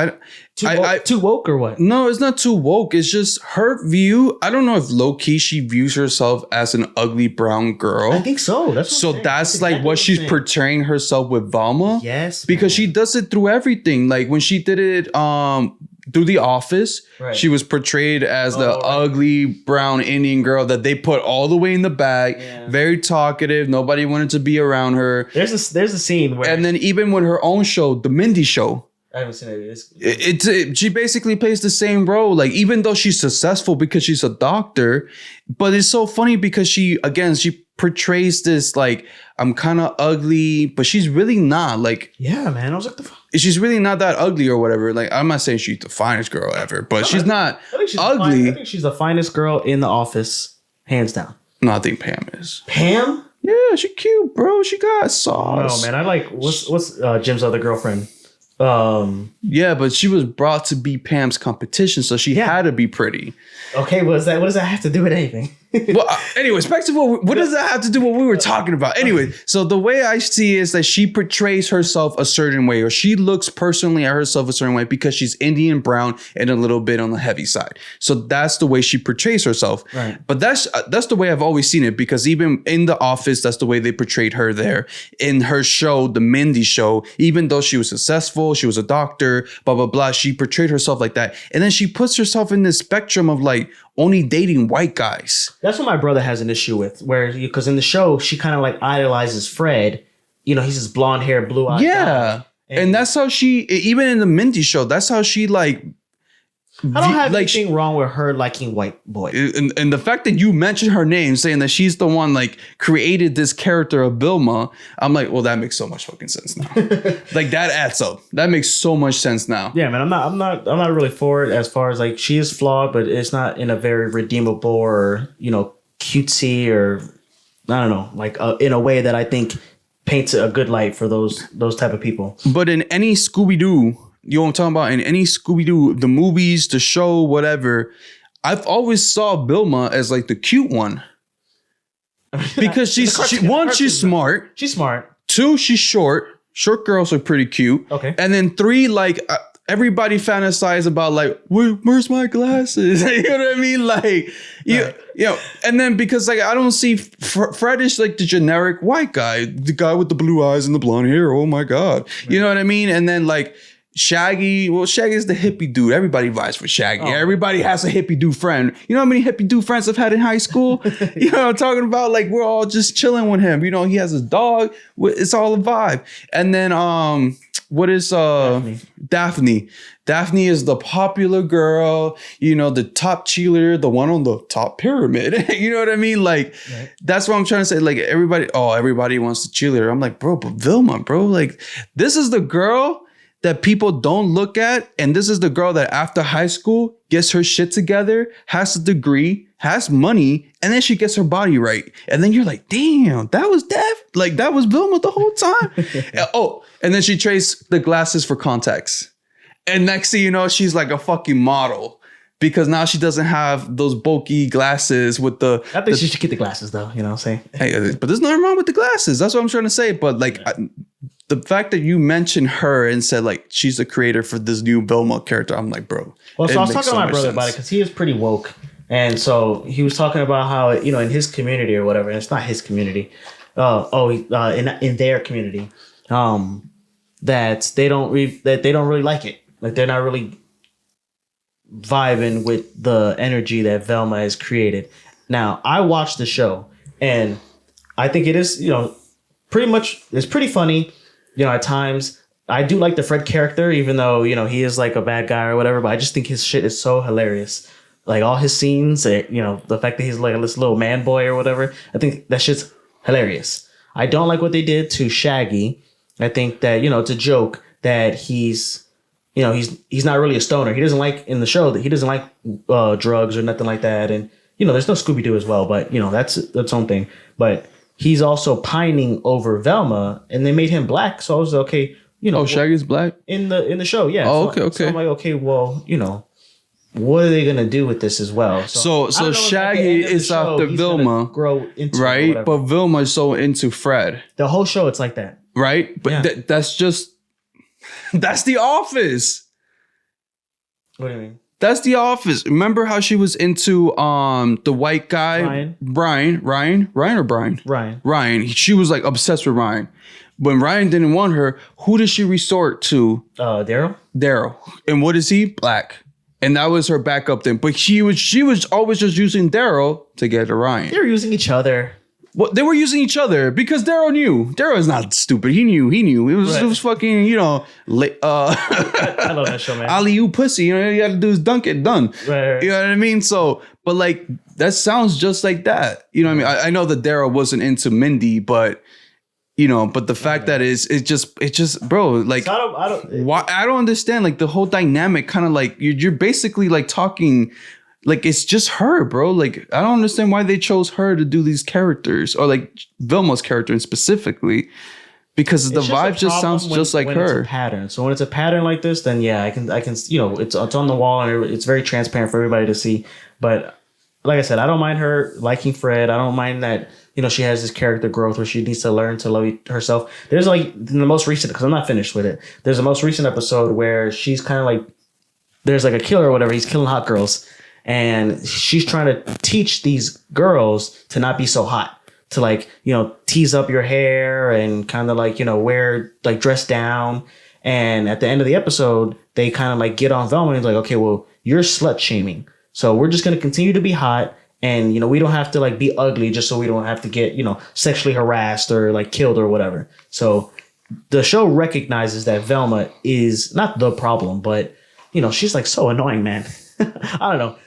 too woke or what? No, it's not too woke. It's just her view. I don't know if low key she views herself as an ugly brown girl. I think so. That's like what she's portraying herself with Velma. Yes, because she does it through everything. Like when she did it through The Office, right. She was portrayed as the ugly brown Indian girl that they put all the way in the back. Yeah. Very talkative. Nobody wanted to be around her. There's a scene where, and then even with her own show, The Mindy Show. I haven't seen it. She basically plays the same role. Like even though she's successful because she's a doctor, but it's so funny because she portrays this like I'm kind of ugly, but she's really not. Like yeah, man. I was like she's really not that ugly or whatever. Like I'm not saying she's the finest girl ever, but she's not ugly. I think she's the finest girl in The Office, hands down. No, I think Pam is. Pam? Yeah, she cute, bro. She got sauce. Oh man, I like what's Jim's other girlfriend. Yeah, but she was brought to be Pam's competition, so she had to be pretty. Okay, what does that have to do with anything? Well, anyways, back to what does that have to do with what we were talking about? Anyway, so the way I see it is that she portrays herself a certain way, or she looks personally at herself a certain way because she's Indian brown and a little bit on the heavy side. So that's the way she portrays herself. Right. But that's the way I've always seen it, because even in The Office, that's the way they portrayed her there. In her show, The Mindy Show, even though she was successful, she was a doctor, blah, blah, blah, she portrayed herself like that. And then she puts herself in this spectrum of like only dating white guys. That's what my brother has an issue with, because in the show, she kind of like idolizes Fred. He's this blonde hair, blue eyed guy. And that's how she, even in the Mindy Show, that's how she like. I don't have anything wrong with her liking white boys. And the fact that you mentioned her name, saying that she's the one like created this character of Vilma, I'm like, well, that makes so much fucking sense now. Like that adds up. That makes so much sense now. Yeah, man, I'm not really for it, as far as like she is flawed, but it's not in a very redeemable or cutesy, or I don't know, like in a way that I think paints a good light for those type of people. But in any Scooby-Doo, you know what I'm talking about? In any Scooby-Doo, the movies, the show, whatever, I've always saw Vilma as like the cute one. Because she's smart. She's smart. 2, she's short. Short girls are pretty cute. Okay. And then 3, like, everybody fantasize about like, where's my glasses? You know what I mean? Like, you know, and then because like I don't see Fred is like the generic white guy, the guy with the blue eyes and the blonde hair. Oh my God. You know what I mean? And then like Shaggy is the hippie dude. Everybody vibes for Shaggy. Everybody has a hippie dude friend. You know how many hippie dude friends I've had in high school? You know what I'm talking about? Like we're all just chilling with him. You know, he has his dog. It's all a vibe. And then what is Daphne? Daphne is the popular girl, you know, the top cheerleader, the one on the top pyramid. You know what I mean? Like, that's what I'm trying to say. Like, everybody wants the cheerleader. I'm like, bro, but Vilma, bro, like, this is the girl that people don't look at. And this is the girl that after high school gets her shit together, has a degree, has money, and then she gets her body right. And then you're like, damn, that was Dev? Like, that was Vilma the whole time? And then she trades the glasses for contacts. And next thing you know, she's like a fucking model. Because now she doesn't have those bulky glasses with the... I think she should get the glasses, though. You know what I'm saying? Hey, but there's nothing wrong with the glasses. That's what I'm trying to say. But like... the fact that you mentioned her and said like she's the creator for this new Vilma character, I'm like, bro. Well, so I was talking to my brother about it because he is pretty woke, and so he was talking about how, you know, in his community or whatever, and it's not his community. In their community, that they don't really like it. Like they're not really vibing with the energy that Velma has created. Now, I watched the show, and I think it is, you know, it's pretty funny. You know, at times I do like the Fred character, even though, you know, he is like a bad guy or whatever, but I just think his shit is so hilarious. Like all his scenes, you know, the fact that he's like this little man boy or whatever, I think that shit's hilarious. I don't like what they did to Shaggy. I think that, you know, it's a joke that he's not really a stoner. He doesn't like, in the show, that he doesn't like drugs or nothing like that. And, you know, there's no Scooby-Doo as well, but, you know, that's its own thing. But he's also pining over Velma, and they made him black. So I was like, okay, you know. Oh, Shaggy's black in the show, yeah. Oh, so, okay. So I'm like, okay, well, you know, what are they gonna do with this as well? So Shaggy is after Vilma, grow into right? But Vilma is so into Fred. The whole show, it's like that, right? But yeah. That's The Office. What do you mean? That's The Office. Remember how she was into the white guy, Ryan. She was like obsessed with Ryan. When Ryan didn't want her, who did she resort to? Daryl. And what is he? Black. And that was her backup thing. But she was always just using Daryl to get to Ryan. They were using each other. Well, they were using each other because Daryl knew. Daryl is not stupid. He knew. It was fucking, you know, I love that show, man. alley-oop pussy. You know, you got to do is dunk it, done. Right. You know what I mean? So, but like, that sounds just like that. You know what I mean? I know that Daryl wasn't into Mindy, but, you know, but the fact that it just, bro, like, I don't understand. Like, the whole dynamic kind of like, you're basically like talking... Like, it's just her, bro. Like, I don't understand why they chose her to do these characters, or like Vilma's character specifically, because the vibe just sounds just like her. It's a pattern. So when it's a pattern like this, then yeah, I can, you know, it's on the wall and it's very transparent for everybody to see. But like I said, I don't mind her liking Fred. I don't mind that, you know, she has this character growth where she needs to learn to love herself. There's like in the most recent, because I'm not finished with it. There's a most recent episode where she's kind of like, there's like a killer or whatever. He's killing hot girls. And she's trying to teach these girls to not be so hot, to like, you know, tease up your hair and kind of like, you know, dress down. And at the end of the episode, they kind of like get on Velma and like, okay, well, you're slut shaming. So we're just going to continue to be hot. And, you know, we don't have to like be ugly just so we don't have to get, you know, sexually harassed or like killed or whatever. So the show recognizes that Velma is not the problem, but, you know, she's like so annoying, man. I don't know.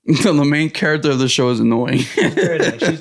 The main character of the show is annoying.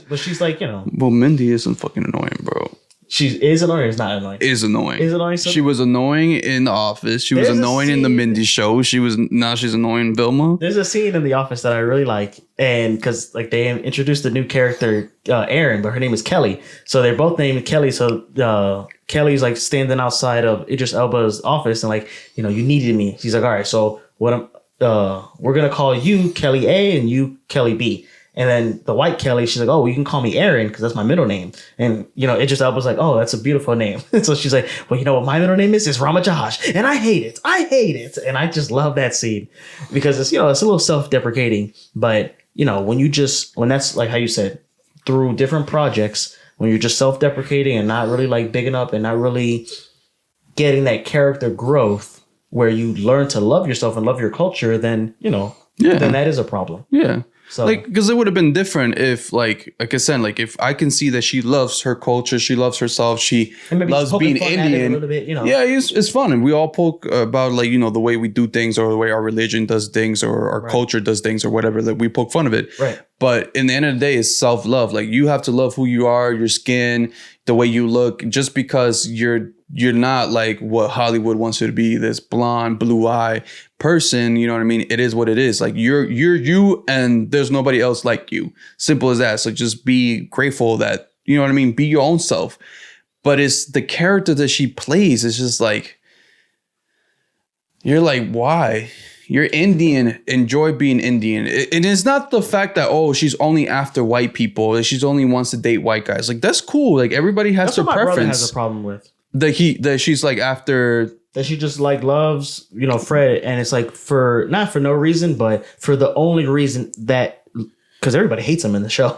But she's like, you know. Well, Mindy isn't fucking annoying, bro. She is annoying or is not annoying? Is annoying. Is annoying? She was annoying in The Office. She was annoying in the Mindy show. Now she's annoying in Vilma. There's a scene in The Office that I really like. And because like they introduced a new character, Erin, but her name is Kelly. So they're both named Kelly. So Kelly's like standing outside of Idris Elba's office and like, you know, you needed me. She's like, all right, so we're gonna call you Kelly A and you Kelly B. And then the white Kelly, she's like, oh, you can call me Aaron because that's my middle name. And, Idris Elba's like, oh, that's a beautiful name. So she's like, well, you know what my middle name is? It's Ramajosh. And I hate it. And I just love that scene because it's, it's a little self-deprecating. But, when that's like how you said, through different projects, when you're just self-deprecating and not really like bigging up and not really getting that character growth where you learn to love yourself and love your culture, then, then that is a problem. Yeah. So, because it would have been different if, like I said, like if I can see that she loves her culture, she loves herself, she loves being Indian. A little bit, Yeah, it's fun, and we all poke about like the way we do things or the way our religion does things or our culture does things or whatever. That we poke fun of it. Right. But in the end of the day, it's self-love. Like you have to love who you are, your skin, the way you look. Just because you're not like what Hollywood wants you to be, this blonde, blue eye person, you know what I mean? It is what it is. Like you're you and there's nobody else like you. Simple as that. So just be grateful that, you know what I mean? Be your own self. But it's the character that she plays. It's just like, you're like, why? You're Indian. Enjoy being Indian. And it's not the fact that, oh, she's only after white people. She's only wants to date white guys. Like, that's cool. Like, everybody has their preference. That's what my brother has a problem with. That she's like after... That she just like loves, Fred. And it's like not for no reason, but for the only reason that... Because everybody hates him in the show.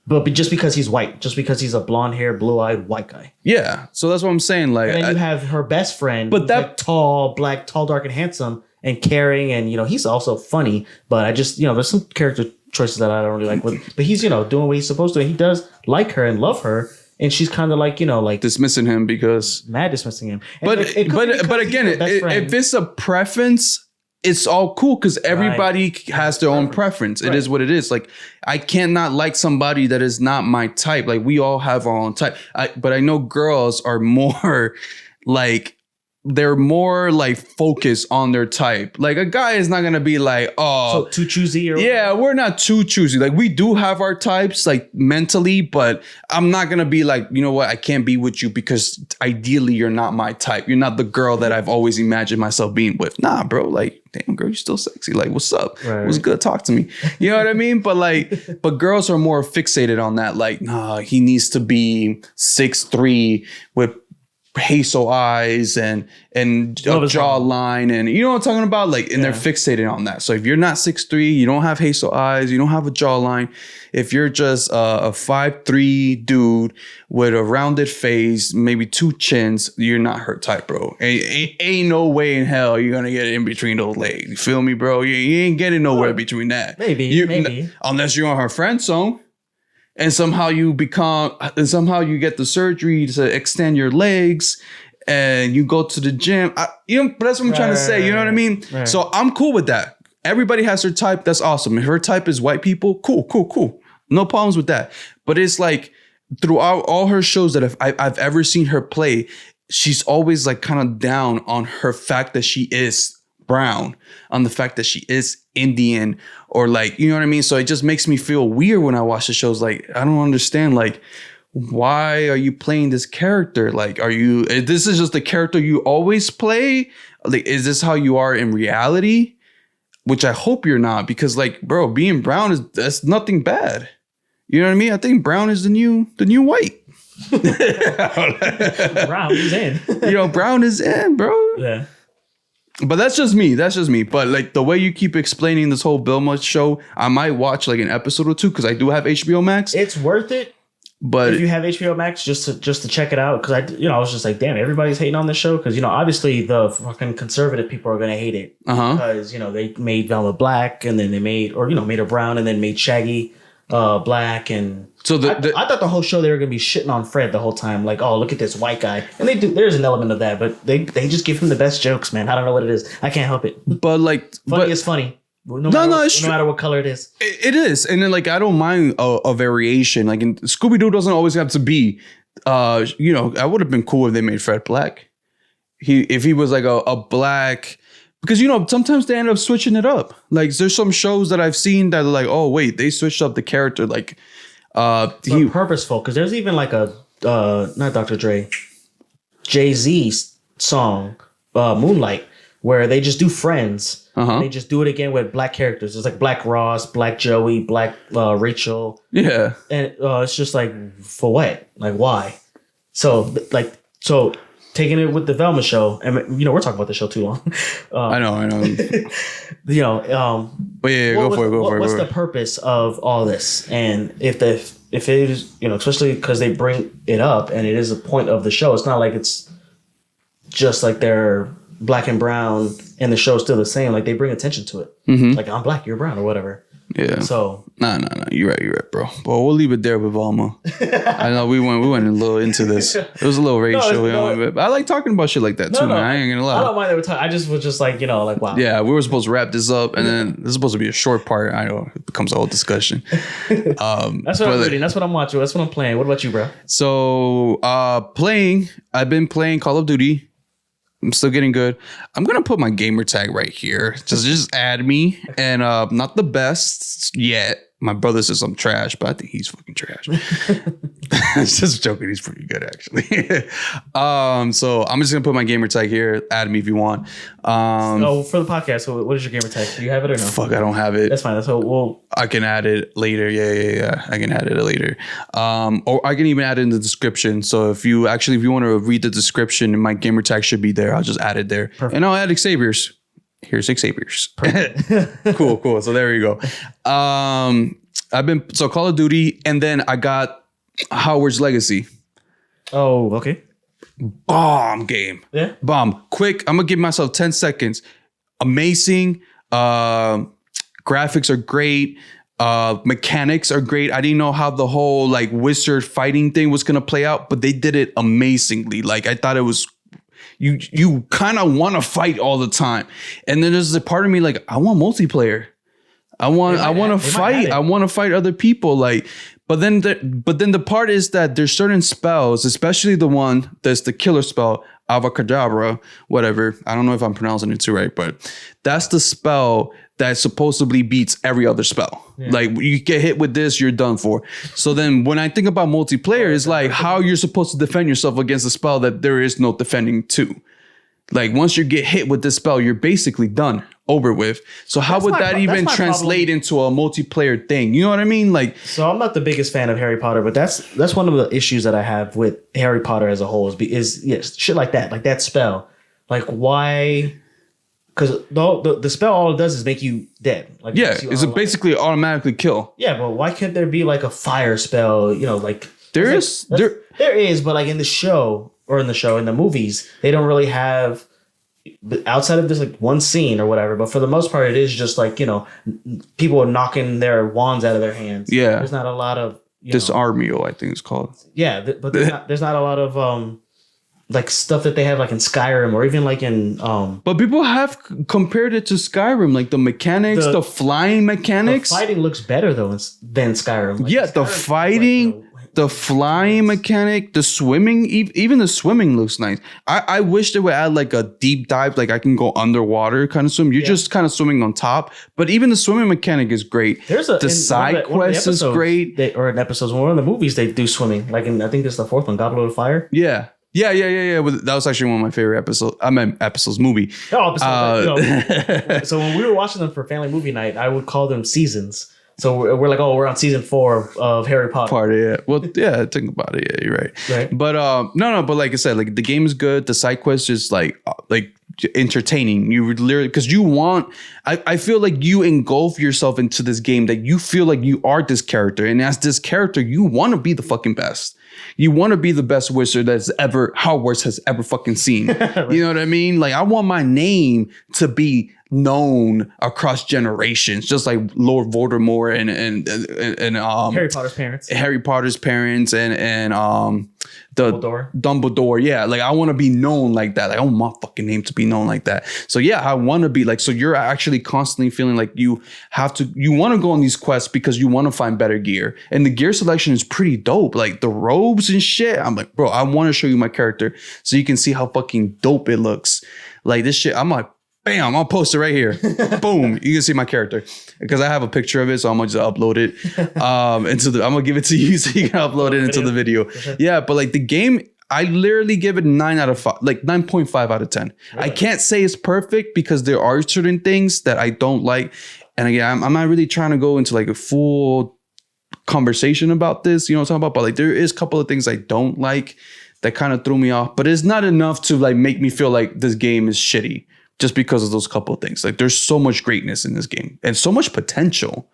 But just because he's white. Just because he's a blonde-haired, blue-eyed white guy. Yeah. So that's what I'm saying. Like, and then you have her best friend. But that... Like tall, dark, and handsome. And caring, and he's also funny, but I just there's some character choices that I don't really like with, but he's doing what he's supposed to, and he does like her and love her, and she's kind of like like dismissing him because mad dismissing him. And but again, if it's a preference, it's all cool because everybody has their own preference. It is what it is. Like I cannot like somebody that is not my type. Like we all have our own type. But I know girls are more like. They're more like focused on their type. Like a guy is not gonna be like, oh, so too choosy. Yeah, we're not too choosy. Like we do have our types, like mentally, but I'm not gonna be like, you know what, I can't be with you because ideally you're not my type. You're not the girl that I've always imagined myself being with. Nah, bro. Like, damn, girl, you're still sexy. Like, what's up? Right. What's good? Talk to me. You know what I mean? But girls are more fixated on that. Like, nah, he needs to be 6'3" with hazel eyes and a jawline, and you know what I'm talking about? Like, and they're fixated on that. So if you're not 6'3", you don't have hazel eyes, you don't have a jawline. If you're just a 5'3" dude with a rounded face, maybe 2 chins, you're not her type, bro. Ain't no way in hell you're gonna get in between those legs. You feel me, bro? You ain't getting nowhere between that. Maybe. Unless you're on her friend zone. And somehow you get the surgery to extend your legs and you go to the gym. But that's what I'm trying to say. You know what I mean? Right. So I'm cool with that. Everybody has their type. That's awesome. If her type is white people, cool. No problems with that. But it's like throughout all her shows that I've ever seen her play, she's always like kind of down on her fact that she is brown, on the fact that she is Indian, or like, you know what I mean? So it just makes me feel weird when I watch the shows. Like, I don't understand, like, why are you playing this character? Like, this is just the character you always play? Like, is this how you are in reality? Which I hope you're not, because like, bro, being brown that's nothing bad. You know what I mean? I think brown is the new white. Brown is in. Brown is in, bro. Yeah. But that's just me. But like the way you keep explaining this whole Vilma show, I might watch like an episode or two because I do have HBO Max. It's worth it. But if you have HBO Max, just to check it out, because I was just like, damn, everybody's hating on this show because obviously the fucking conservative people are gonna hate it because they made Velma black and then they made her brown and then made Shaggy black, and so I thought the whole show they were gonna be shitting on Fred the whole time, like, oh, look at this white guy, and they do. There's an element of that, but they just give him the best jokes, man. I don't know what it is. I can't help it. But like, funny is funny. No matter what color it is. It is, and then like I don't mind a variation. Like in Scooby Doo doesn't always have to be. I would have been cool if they made Fred black. If he was like a black. Because, sometimes they end up switching it up. Like, there's some shows that I've seen that are like, oh, wait, they switched up the character. Like, purposeful. Because there's even like a, not Dr. Dre, Jay-Z song, Moonlight, where they just do Friends. Uh-huh. And they just do it again with black characters. It's like Black Ross, Black Joey, Black Rachel. Yeah. And it's just like, for what? Like, why? So taking it with the Velma show, and we're talking about the show too long. I know. But yeah, go for it. What's the purpose of all this? And if it is, especially because they bring it up and it is a point of the show, it's not like it's just like they're black and brown and the show's still the same. Like they bring attention to it. Mm-hmm. Like I'm black, you're brown, or whatever. Yeah. So no. You're right, bro. But we'll leave it there with Velma. I know we went a little into this. It was a little racial. But I like talking about shit like that too, man. I ain't gonna lie. I don't mind that we're talking. I just was just like, like wow. Yeah, we were supposed to wrap this up, and then this is supposed to be a short part. I know it becomes a whole discussion. That's what I'm reading. That's what I'm watching. That's what I'm playing. What about you, bro? So I've been playing Call of Duty. I'm still getting good. I'm gonna put my gamer tag right here. Just add me, and not the best yet. My brother says I'm trash, but I think he's fucking trash. Just joking. He's pretty good actually. So I'm just gonna put my gamer tag here. Add me if you want. For the podcast. So what is your gamer tag? Do you have it or no? Fuck, I don't have it. That's fine. That's what I can add it later. Yeah. I can add it later. Or I can even add it in the description. So if you want to read the description, my gamer tag should be there. I'll just add it there. Perfect. And I'll add Xavier's. Here's Xavier's. Cool. So there you go. Call of Duty, and then I got Howard's Legacy. Oh, okay. Bomb game. Yeah. Bomb. Quick. I'm gonna give myself 10 seconds. Amazing. Graphics are great. Mechanics are great. I didn't know how the whole like wizard fighting thing was gonna play out, but they did it amazingly. Like I thought it was. You kind of want to fight all the time, and then there's a part of me like I want multiplayer. I want to fight. I want to fight other people. Like, but then the part is that there's certain spells, especially the one that's the killer spell, Avacadabra, whatever. I don't know if I'm pronouncing it too right, but that's the spell that supposedly beats every other spell. Yeah. Like you get hit with this, you're done for. So then when I think about multiplayer, it's like how you're supposed to defend yourself against a spell that there is no defending to. Like once you get hit with this spell, you're basically done, over with. So how would that even translate into a multiplayer thing? You know what I mean? Like, so I'm not the biggest fan of Harry Potter, but that's one of the issues that I have with Harry Potter as a whole is shit like that spell. Like why? Because the spell all it does is make you dead. Like it's basically automatically kill. Yeah, but why can't there be like a fire spell? Like there is, but like in the show in the movies, they don't really have outside of this like one scene or whatever. But for the most part, it is just like people are knocking their wands out of their hands. Yeah, there's not a lot of Disarmio, I think it's called. Yeah, but there's not a lot of like stuff that they have like in Skyrim or even like in but people have compared it to Skyrim, like the mechanics, the flying mechanics. The fighting looks better though than Skyrim. Like, yeah, the fighting, the flying mechanic, the swimming, even the swimming looks nice. I wish they would add like a deep dive, like I can go underwater kind of swim. You're just kind of swimming on top, but even the swimming mechanic is great. The side quest is great. Or in episodes, one of the movies they do swimming. Like I think this is the fourth one, Goblet of Fire. Yeah. That was actually one of my favorite episodes. I meant movie. So when we were watching them for family movie night, I would call them seasons. So we're like, we're on season 4 of Harry Potter. Yeah. Well, yeah, think about it. Yeah, you're right. But no, but like I said, like the game is good. The side quest is like entertaining. You would literally, because you want, I feel like you engulf yourself into this game that you feel like you are this character. And as this character, you want to be the fucking best. You want to be the best wizard Hogwarts has ever fucking seen. Right. You know what I mean? Like I want my name to be known across generations, just like Lord Voldemort and Harry Potter's parents and Dumbledore. Yeah, like I want to be known like that. Like I want my fucking name to be known like that. So yeah, I want to be like. So you're actually constantly feeling like you want to go on these quests because you want to find better gear, and the gear selection is pretty dope. Like the robes and shit. I'm like, bro, I want to show you my character so you can see how fucking dope it looks. Like this shit. I'm like, bam, I'll post it right here. Boom. You can see my character because I have a picture of it. So I'm going to just upload it I'm going to give it to you so you can upload it into the video. Yeah. But like the game, I literally give it 9 out of 5, like 9.5 out of 10. Really? I can't say it's perfect because there are certain things that I don't like. And again, I'm not really trying to go into like a full conversation about this, you know what I'm talking about? But like there is a couple of things I don't like that kind of threw me off, but it's not enough to like make me feel like this game is shitty just because of those couple of things. Like there's so much greatness in this game and so much potential.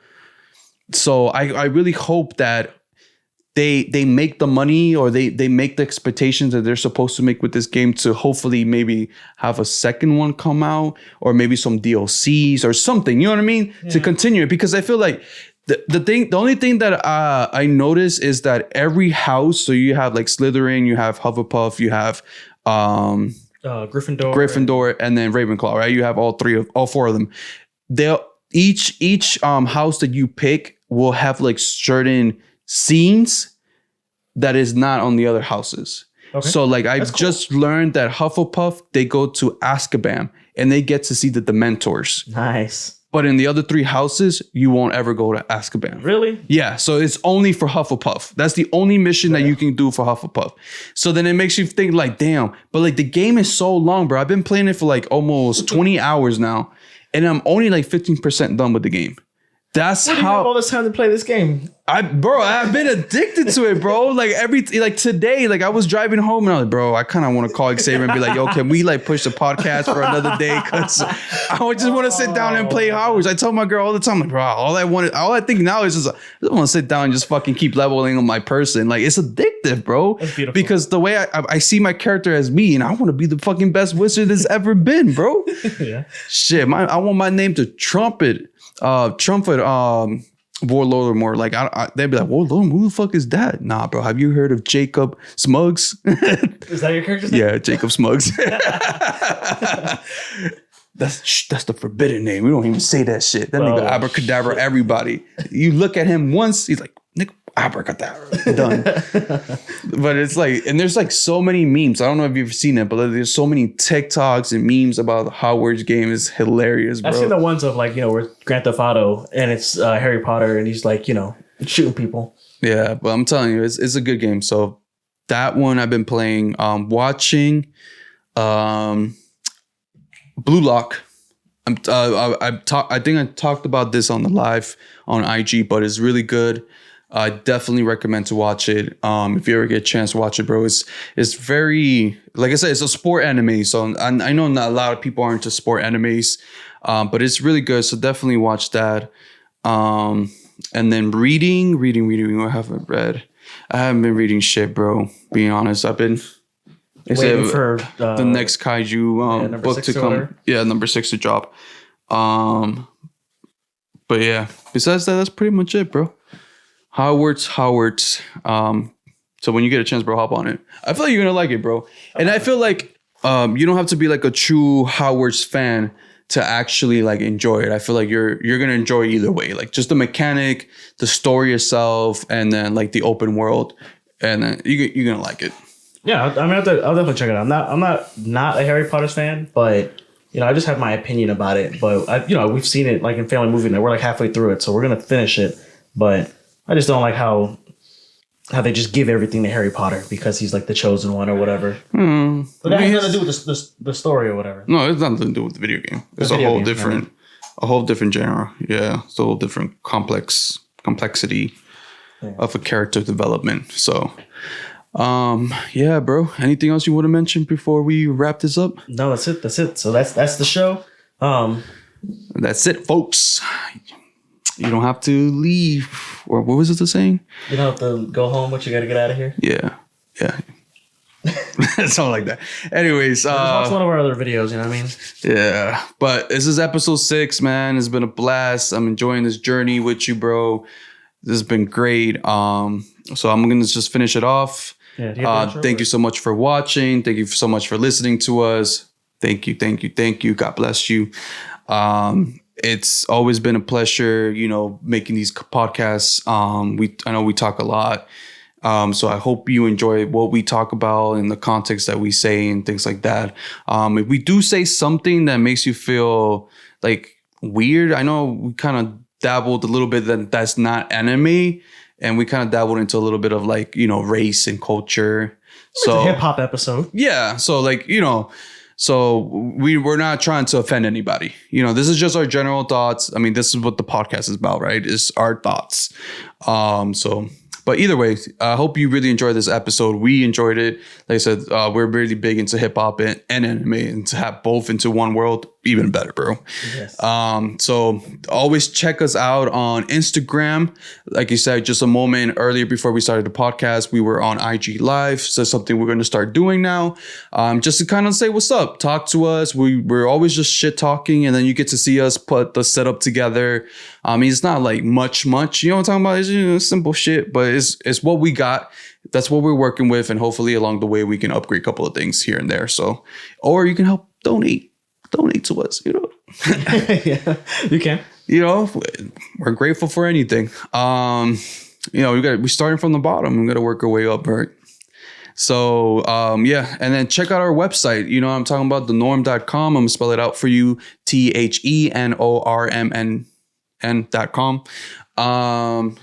So I really hope that they make the money or they make the expectations that they're supposed to make with this game to hopefully maybe have a second one come out or maybe some DLCs or something, you know what I mean? Yeah. To continue it, because I feel like the only thing that I notice is that every house, so you have like Slytherin, you have Hufflepuff, you have Gryffindor, and then Ravenclaw, right? You have all 4 of them. Each house that you pick will have like certain scenes that is not on the other houses. Okay. So like I've just learned that Hufflepuff, they go to Azkaban and they get to see the Dementors. Nice. But in the other 3 houses, you won't ever go to Azkaban. Really? Yeah. So it's only for Hufflepuff. That's the only mission that you can do for Hufflepuff. So then it makes you think like, damn. But like the game is so long, bro. I've been playing it for like almost 20 hours now. And I'm only like 15% done with the game. That's how you have all this time to play this game. I've been addicted to it, bro. Like today, like I was driving home and I was like, bro, I kind of want to call Xavier and be like, yo, can we like push the podcast for another day? Cause I just want to sit down and play Hogwarts. I tell my girl all the time, like, bro, all I think now is just I just want to sit down and just fucking keep leveling on my person. Like it's addictive, bro. That's beautiful. Because the way I see my character as me, and I want to be the fucking best wizard that's ever been, bro. Yeah. Shit, I want my name to trumpet Warlord or more. Like they'd be like, Warlord, who the fuck is that? Nah, bro. Have you heard of Jacob Smuggs? Is that your character's name? Yeah, Jacob Smuggs. That's the forbidden name. We don't even say that shit. That nigga abracadabra everybody. You look at him once, he's like, nigga, abracadabra. Done. But it's like, and there's like so many memes. I don't know if you've seen it, but there's so many TikToks and memes about the Hogwarts game. Is hilarious, bro. I've seen the ones of like, where Grand Theft Auto and it's Harry Potter and he's like, shooting people. Yeah, but I'm telling you, it's a good game. So that one I've been playing, watching, Blue Lock. I think I talked about this on the live on IG, but it's really good. I definitely recommend to watch it. If you ever get a chance to watch it, bro, it's very, like I said, it's a sport anime. So I know not a lot of people are into sport animes, but it's really good. So definitely watch that. And then reading. What have I read? I haven't been reading shit, bro. Being honest, I've been waiting for the next kaiju book to come. Order. Yeah, number 6 to drop. But yeah, besides that, that's pretty much it, bro. Hogwarts. So when you get a chance, bro, hop on it. I feel like you're gonna like it, bro. And I feel like you don't have to be like a true Hogwarts fan to actually like enjoy it. I feel like you're gonna enjoy it either way. Like just the mechanic, the story itself, and then like the open world, and then you're gonna like it. Yeah, I mean, I'll definitely check it out. I'm not a Harry Potter fan, but I just have my opinion about it. But we've seen it like in Family Movie Night. We're like halfway through it, so we're gonna finish it. But I just don't like how they just give everything to Harry Potter because he's like the chosen one or whatever. But that has nothing to do with the story or whatever. No, it's nothing to do with the video game. It's a whole different genre. Yeah, it's a whole different complexity of a character development. So, yeah, bro. Anything else you want to mention before we wrap this up? No, that's it. So that's the show. That's it, folks. You don't have to leave. Or what was it the saying? You don't have to go home, but you got to get out of here. Yeah. Something like that. Anyways, watch one of our other videos. You know what I mean? Yeah. But this is episode 6, man. It's been a blast. I'm enjoying this journey with you, bro. This has been great. So I'm gonna just finish it off. Yeah, thank you so much for watching. Thank you so much for listening to us. Thank you. God bless you. It's always been a pleasure, making these podcasts. I know we talk a lot. So I hope you enjoy what we talk about in the context that we say and things like that. If we do say something that makes you feel like weird, I know we kind of dabbled a little bit that's not anime, and we kind of dabbled into a little bit of like, race and culture. It's a hip hop episode. Yeah. So like, you know, so we're not trying to offend anybody. You know, this is just our general thoughts. I mean, this is what the podcast is about, right? It's our thoughts. But either way, I hope you really enjoyed this episode. We enjoyed it. Like I said, we're really big into hip hop and anime, and to have both into one world, even better, bro. Yes. So always check us out on Instagram. Like you said, just a moment earlier before we started the podcast, we were on IG Live. So something we're going to start doing now, just to kind of say what's up, talk to us. We're always just shit talking, and then you get to see us put the setup together. I mean, it's not like much, you know what I'm talking about? It's, you know, simple shit, but it's what we got. That's what we're working with. And hopefully along the way, we can upgrade a couple of things here and there. So, or you can help donate to us, you know. Yeah, you can. You know, we're grateful for anything. You know, we're starting from the bottom. We got to work our way up, right? So, yeah. And then check out our website. You know, I'm talking about thenorm.com. I'm going to spell it out for you. THENORMN.com.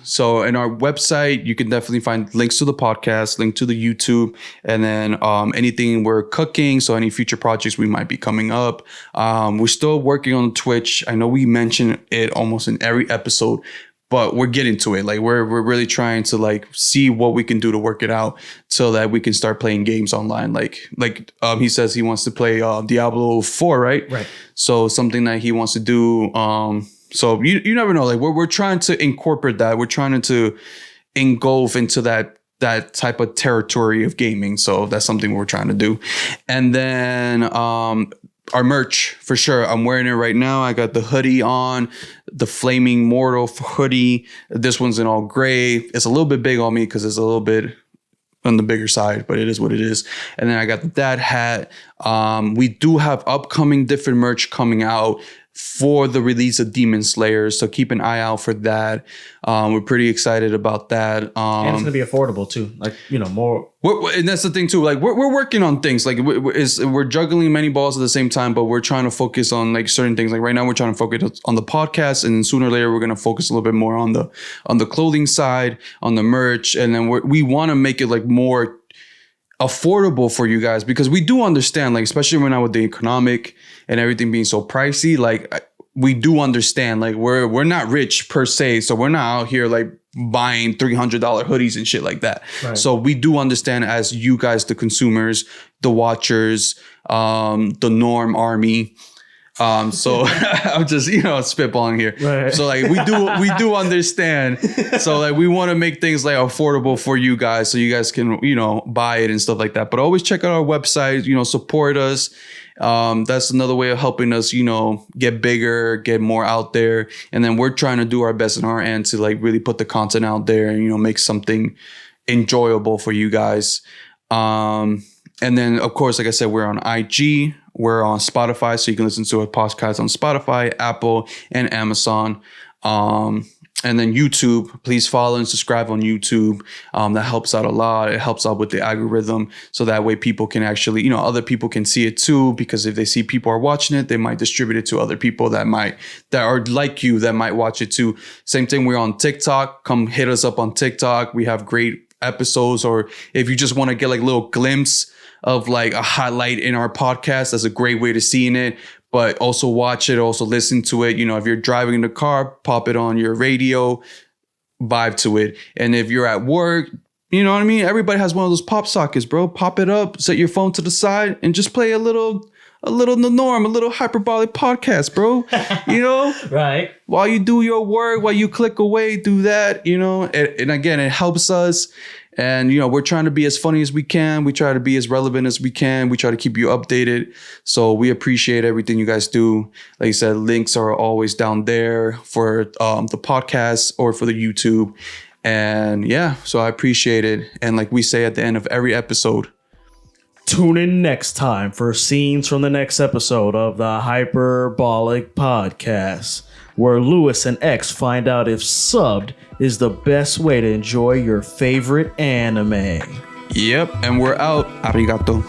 So in our website, you can definitely find links to the podcast, link to the YouTube, and then anything we're cooking. So any future projects we might be coming up. We're still working on Twitch. I know we mention it almost in every episode, but we're getting to it. Like we're really trying to like see what we can do to work it out so that we can start playing games online. Like he says he wants to play Diablo 4, right? Right. So something that he wants to do. So you never know. Like we're trying to incorporate that. We're trying to engulf into that type of territory of gaming. So that's something we're trying to do. And then our merch, for sure. I'm wearing it right now. I got the hoodie on, the Flaming Mortal hoodie. This one's in all gray. It's a little bit big on me because it's a little bit on the bigger side, but it is what it is. And then I got the dad hat. We do have upcoming different merch coming out for the release of Demon Slayer, so keep an eye out for that. We're pretty excited about that. And it's gonna be affordable too, like, you know, more. And that's the thing too. Like we're working on things. Like we're juggling many balls at the same time, but we're trying to focus on like certain things. Like right now, we're trying to focus on the podcast, and then sooner or later, we're gonna focus a little bit more on the clothing side, on the merch, and then we want to make it like more affordable for you guys, because we do understand, like especially right now with the economic and everything being so pricey, like we do understand, like we're not rich per se, so we're not out here like buying $300 hoodies and shit like that. Right. So we do understand, as you guys, the consumers, the watchers, the Norm Army. So I'm just, you know, spitballing here. Right. So like we do understand. So like we want to make things like affordable for you guys, so you guys can, you know, buy it and stuff like that. But always check out our website, you know, support us. That's another way of helping us, you know, get bigger, get more out there. And then we're trying to do our best on our end to like really put the content out there and, you know, make something enjoyable for you guys. And then of course, like I said, we're on IG. We're on Spotify, so you can listen to our podcast on Spotify, Apple, and Amazon. And then YouTube, please follow and subscribe on YouTube. That helps out a lot. It helps out with the algorithm, so that way people can actually, you know, other people can see it too, because if they see people are watching it, they might distribute it to other people that are like you, that might watch it too. Same thing, we're on TikTok. Come hit us up on TikTok. We have great episodes, or if you just want to get like a little glimpse of like a highlight in our podcast, that's a great way to seeing it. But also watch it, also listen to it. You know, if you're driving in the car, pop it on your radio, vibe to it. And if you're at work, you know what I mean? Everybody has one of those pop sockets, bro. Pop it up, set your phone to the side, and just play a little The Norm, a little hyperbolic podcast, bro. You know? Right. While you do your work, while you click away, do that, you know? And again, it helps us. And, you know, we're trying to be as funny as we can. We try to be as relevant as we can. We try to keep you updated. So we appreciate everything you guys do. Like I said, links are always down there for the podcast or for the YouTube. And yeah, so I appreciate it. And like we say at the end of every episode, tune in next time for scenes from the next episode of the Hyperbolic Podcast, where Lewis and X find out if subbed is the best way to enjoy your favorite anime. Yep, and we're out. Arigato.